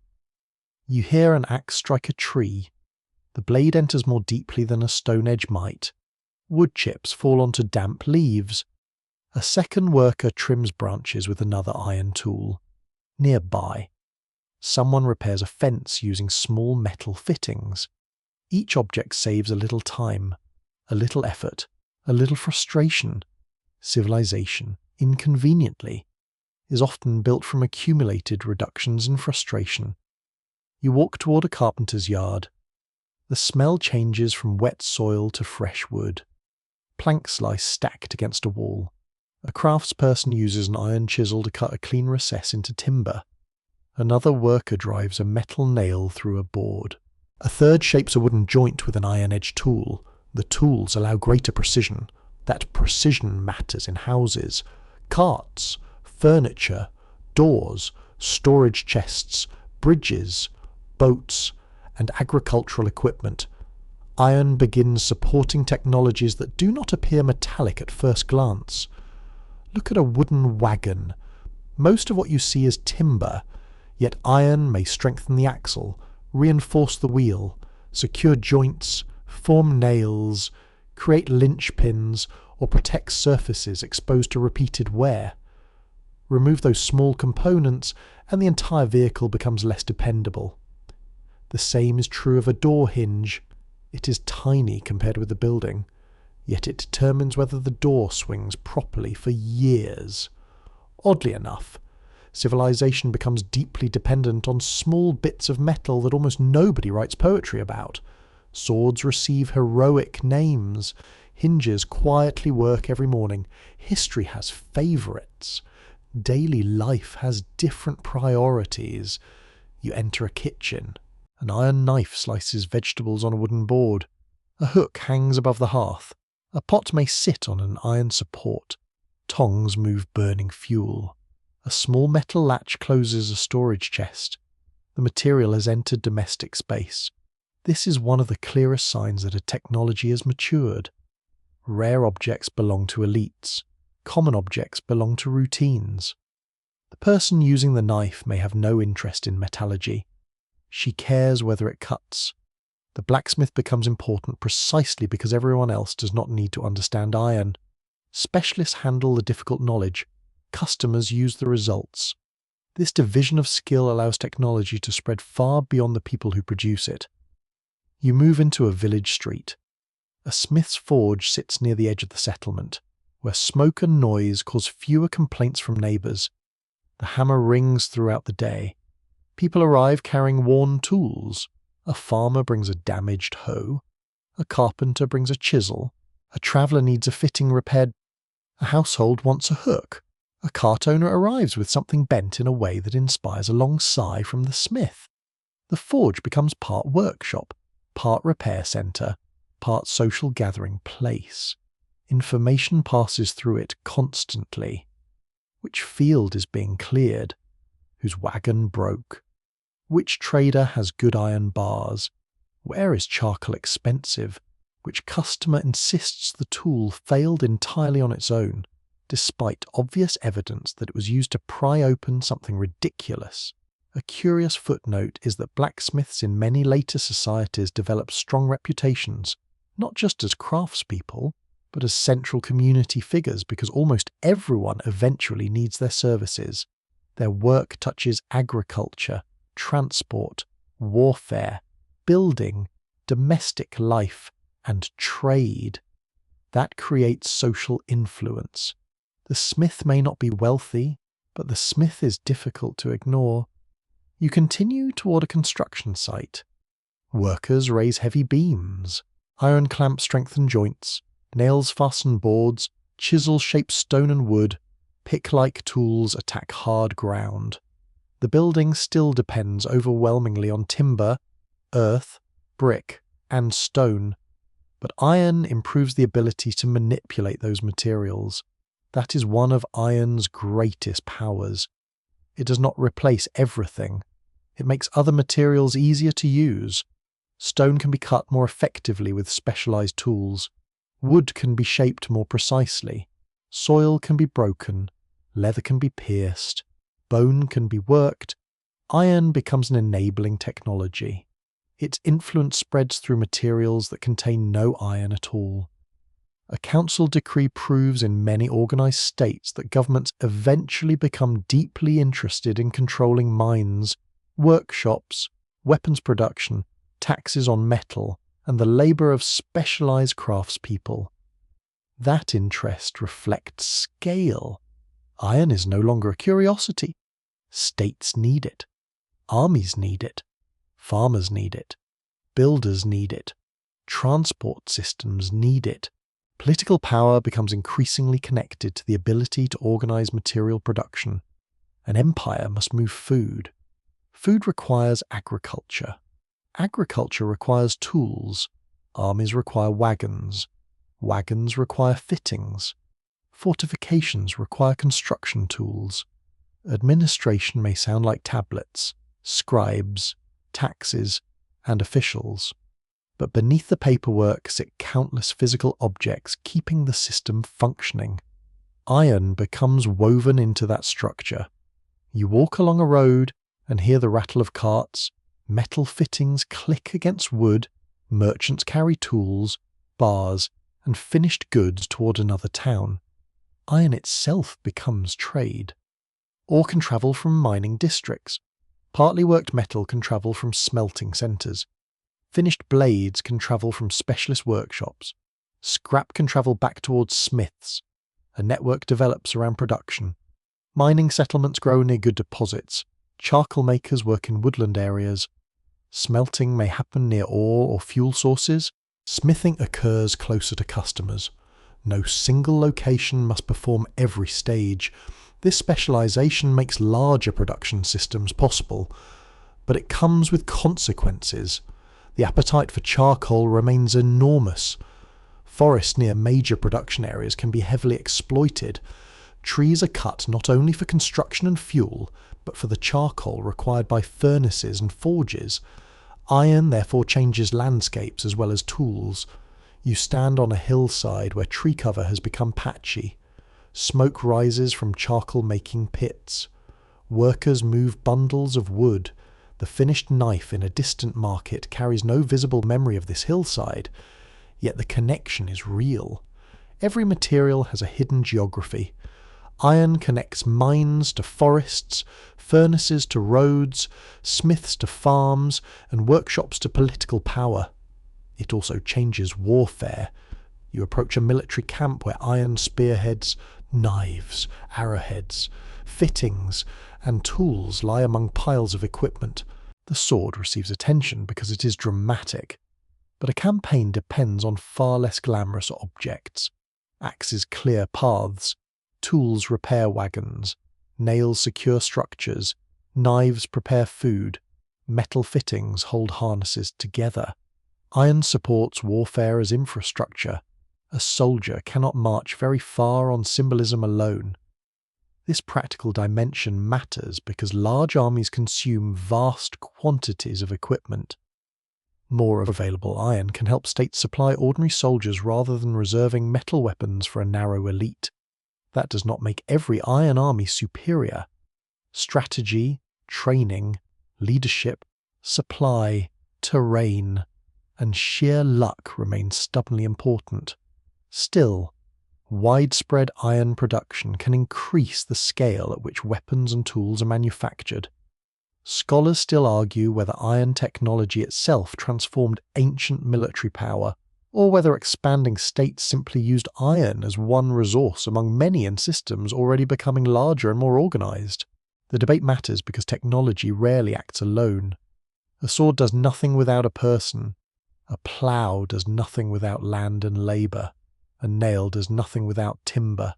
You hear an axe strike a tree. The blade enters more deeply than a stone edge might. Wood chips fall onto damp leaves. A second worker trims branches with another iron tool. Nearby, someone repairs a fence using small metal fittings. Each object saves a little time, a little effort, a little frustration. Civilization, inconveniently, is often built from accumulated reductions in frustration. You walk toward a carpenter's yard. The smell changes from wet soil to fresh wood. Planks lie stacked against a wall. A craftsperson uses an iron chisel to cut a clean recess into timber. Another worker drives a metal nail through a board. A third shapes a wooden joint with an iron-edged tool. The tools allow greater precision. That precision matters in houses, carts, furniture, doors, storage chests, bridges, boats, and agricultural equipment. Iron begins supporting technologies that do not appear metallic at first glance. Look at a wooden wagon. Most of what you see is timber, yet iron may strengthen the axle, reinforce the wheel, secure joints, form nails, create linchpins, or protect surfaces exposed to repeated wear. Remove those small components, and the entire vehicle becomes less dependable. The same is true of a door hinge. It is tiny compared with the building, yet it determines whether the door swings properly for years. Oddly enough, civilization becomes deeply dependent on small bits of metal that almost nobody writes poetry about. Swords receive heroic names. Hinges quietly work every morning. History has favourites. Daily life has different priorities. You enter a kitchen. An iron knife slices vegetables on a wooden board. A hook hangs above the hearth. A pot may sit on an iron support. Tongs move burning fuel. A small metal latch closes a storage chest. The material has entered domestic space. This is one of the clearest signs that a technology has matured. Rare objects belong to elites. Common objects belong to routines. The person using the knife may have no interest in metallurgy. She cares whether it cuts. The blacksmith becomes important precisely because everyone else does not need to understand iron. Specialists handle the difficult knowledge. Customers use the results. This division of skill allows technology to spread far beyond the people who produce it. You move into a village street. A smith's forge sits near the edge of the settlement, where smoke and noise cause fewer complaints from neighbours. The hammer rings throughout the day. People arrive carrying worn tools. A farmer brings a damaged hoe. A carpenter brings a chisel. A traveller needs a fitting repaired. A household wants a hook. A cart owner arrives with something bent in a way that inspires a long sigh from the smith. The forge becomes part workshop, part repair centre, part social gathering place. Information passes through it constantly. Which field is being cleared? Whose wagon broke? Which trader has good iron bars? Where is charcoal expensive? Which customer insists the tool failed entirely on its own, despite obvious evidence that it was used to pry open something ridiculous? A curious footnote is that blacksmiths in many later societies developed strong reputations, not just as craftspeople, but as central community figures because almost everyone eventually needs their services. Their work touches agriculture, transport, warfare, building, domestic life, and trade. That creates social influence. The smith may not be wealthy, but the smith is difficult to ignore. You continue toward a construction site. Workers raise heavy beams. Iron clamps strengthen joints. Nails fasten boards. Chisels shape stone and wood. Pick-like tools attack hard ground. The building still depends overwhelmingly on timber, earth, brick, and stone. But iron improves the ability to manipulate those materials. That is one of iron's greatest powers. It does not replace everything. It makes other materials easier to use. Stone can be cut more effectively with specialized tools. Wood can be shaped more precisely. Soil can be broken. Leather can be pierced. Bone can be worked. Iron becomes an enabling technology. Its influence spreads through materials that contain no iron at all. A council decree proves in many organized states that governments eventually become deeply interested in controlling mines, workshops, weapons production, taxes on metal, and the labor of specialized craftspeople. That interest reflects scale. Iron is no longer a curiosity. States need it. Armies need it. Farmers need it. Builders need it. Transport systems need it. Political power becomes increasingly connected to the ability to organize material production. An empire must move food. Food requires agriculture. Agriculture requires tools. Armies require wagons. Wagons require fittings. Fortifications require construction tools. Administration may sound like tablets, scribes, taxes, and officials. But beneath the paperwork sit countless physical objects keeping the system functioning. Iron becomes woven into that structure. You walk along a road and hear the rattle of carts, metal fittings click against wood, merchants carry tools, bars, and finished goods toward another town. Iron itself becomes trade. Ore can travel from mining districts. Partly worked metal can travel from smelting centres. Finished blades can travel from specialist workshops. Scrap can travel back towards smiths. A network develops around production. Mining settlements grow near good deposits. Charcoal makers work in woodland areas. Smelting may happen near ore or fuel sources. Smithing occurs closer to customers. No single location must perform every stage. This specialization makes larger production systems possible, but it comes with consequences. The appetite for charcoal remains enormous. Forests near major production areas can be heavily exploited. Trees are cut not only for construction and fuel, but for the charcoal required by furnaces and forges. Iron therefore changes landscapes as well as tools. You stand on a hillside where tree cover has become patchy. Smoke rises from charcoal-making pits. Workers move bundles of wood. The finished knife in a distant market carries no visible memory of this hillside, yet the connection is real. Every material has a hidden geography. Iron connects mines to forests, furnaces to roads, smiths to farms, and workshops to political power. It also changes warfare. You approach a military camp where iron spearheads, knives, arrowheads, fittings, and tools lie among piles of equipment. The sword receives attention because it is dramatic. But a campaign depends on far less glamorous objects. Axes clear paths. Tools repair wagons, nails secure structures, knives prepare food, metal fittings hold harnesses together. Iron supports warfare as infrastructure. A soldier cannot march very far on symbolism alone. This practical dimension matters because large armies consume vast quantities of equipment. More available iron can help states supply ordinary soldiers rather than reserving metal weapons for a narrow elite. That does not make every iron army superior. Strategy, training, leadership, supply, terrain, and sheer luck remain stubbornly important. Still, widespread iron production can increase the scale at which weapons and tools are manufactured. Scholars still argue whether iron technology itself transformed ancient military power, or whether expanding states simply used iron as one resource among many in systems already becoming larger and more organized. The debate matters because technology rarely acts alone. A sword does nothing without a person. A plough does nothing without land and labour. A nail does nothing without timber.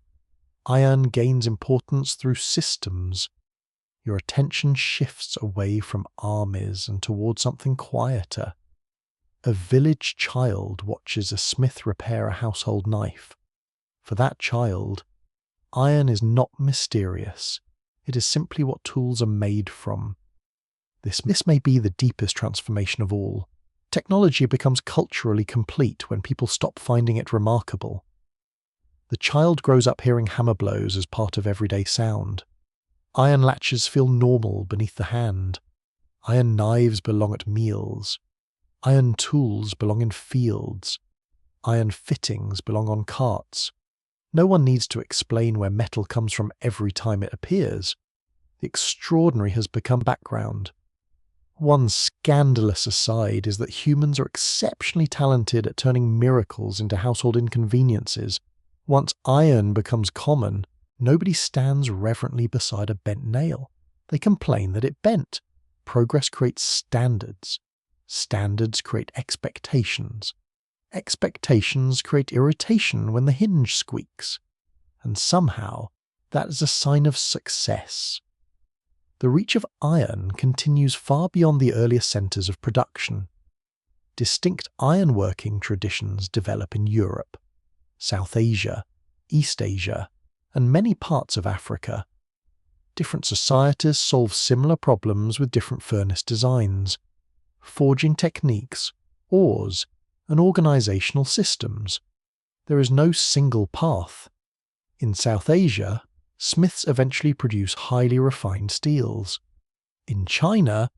Iron gains importance through systems. Your attention shifts away from armies and towards something quieter. A village child watches a smith repair a household knife. For that child, iron is not mysterious. It is simply what tools are made from. This may be the deepest transformation of all. Technology becomes culturally complete when people stop finding it remarkable. The child grows up hearing hammer blows as part of everyday sound. Iron latches feel normal beneath the hand. Iron knives belong at meals. Iron tools belong in fields. Iron fittings belong on carts. No one needs to explain where metal comes from every time it appears. The extraordinary has become background. One scandalous aside is that humans are exceptionally talented at turning miracles into household inconveniences. Once iron becomes common, nobody stands reverently beside a bent nail. They complain that it bent. Progress creates standards. Standards create expectations. Expectations create irritation when the hinge squeaks. And somehow, that is a sign of success. The reach of iron continues far beyond the earlier centres of production. Distinct ironworking traditions develop in Europe, South Asia, East Asia, and many parts of Africa. Different societies solve similar problems with different furnace designs, forging techniques, ores, and organizational systems. There is no single path. In South Asia, smiths eventually produce highly refined steels. In China,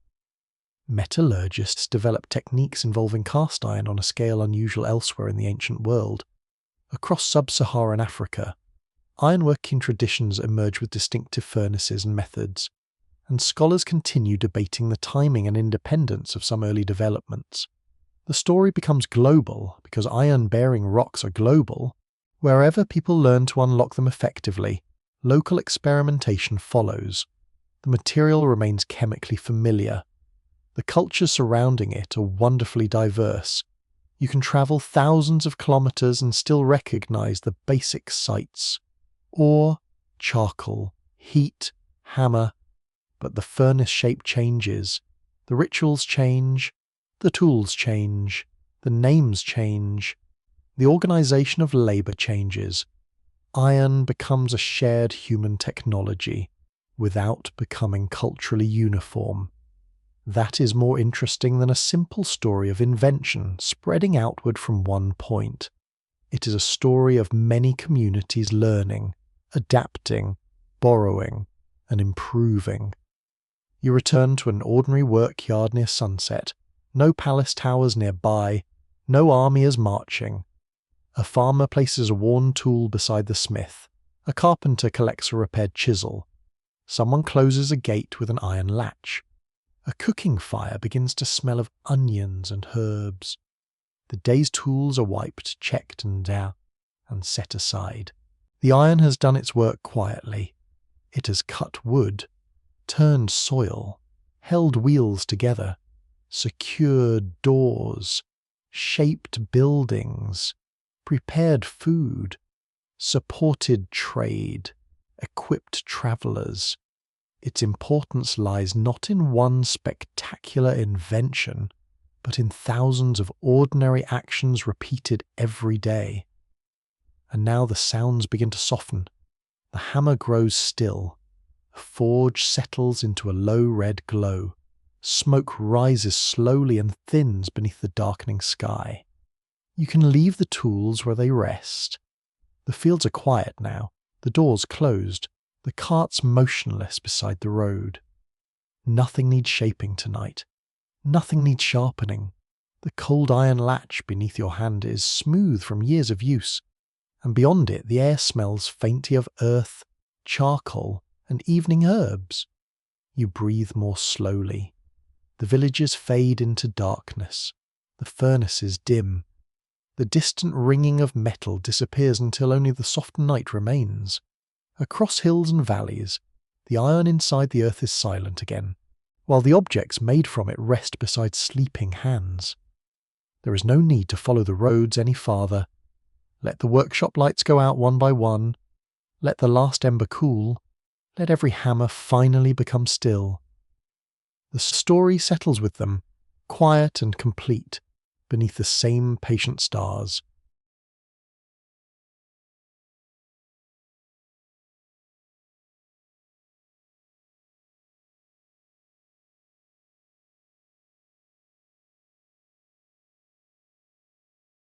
metallurgists develop techniques involving cast iron on a scale unusual elsewhere in the ancient world. Across sub-Saharan Africa, ironworking traditions emerge with distinctive furnaces and methods, and scholars continue debating the timing and independence of some early developments. The story becomes global because iron-bearing rocks are global. Wherever people learn to unlock them effectively, Local experimentation follows. The material remains chemically familiar. The cultures surrounding it are wonderfully diverse. You can travel thousands of kilometers and still recognize the basic sights. Ore, charcoal, heat, hammer. But the furnace shape changes. The rituals change. The tools change. The names change. The organization of labor changes. Iron becomes a shared human technology without becoming culturally uniform. That is more interesting than a simple story of invention spreading outward from one point. It is a story of many communities learning, adapting, borrowing, and improving. You return to an ordinary workyard near sunset. No palace towers nearby. No army is marching. A farmer places a worn tool beside the smith. A carpenter collects a repaired chisel. Someone closes a gate with an iron latch. A cooking fire begins to smell of onions and herbs. The day's tools are wiped, checked and set aside. The iron has done its work quietly. It has cut wood, turned soil, held wheels together, secured doors, shaped buildings, prepared food, supported trade, equipped travellers. Its importance lies not in one spectacular invention, but in thousands of ordinary actions repeated every day. And now the sounds begin to soften. The hammer grows still. The forge settles into a low red glow. Smoke rises slowly and thins beneath the darkening sky. You can leave the tools where they rest. The fields are quiet now, the doors closed, the carts motionless beside the road. Nothing needs shaping tonight. Nothing needs sharpening. The cold iron latch beneath your hand is smooth from years of use, and beyond it the air smells faintly of earth, charcoal, and evening herbs. You breathe more slowly. The villages fade into darkness. The furnaces dim. The distant ringing of metal disappears until only the soft night remains. Across hills and valleys, the iron inside the earth is silent again, while the objects made from it rest beside sleeping hands. There is no need to follow the roads any farther. Let the workshop lights go out one by one. Let the last ember cool. Let every hammer finally become still. The story settles with them, quiet and complete, beneath the same patient stars.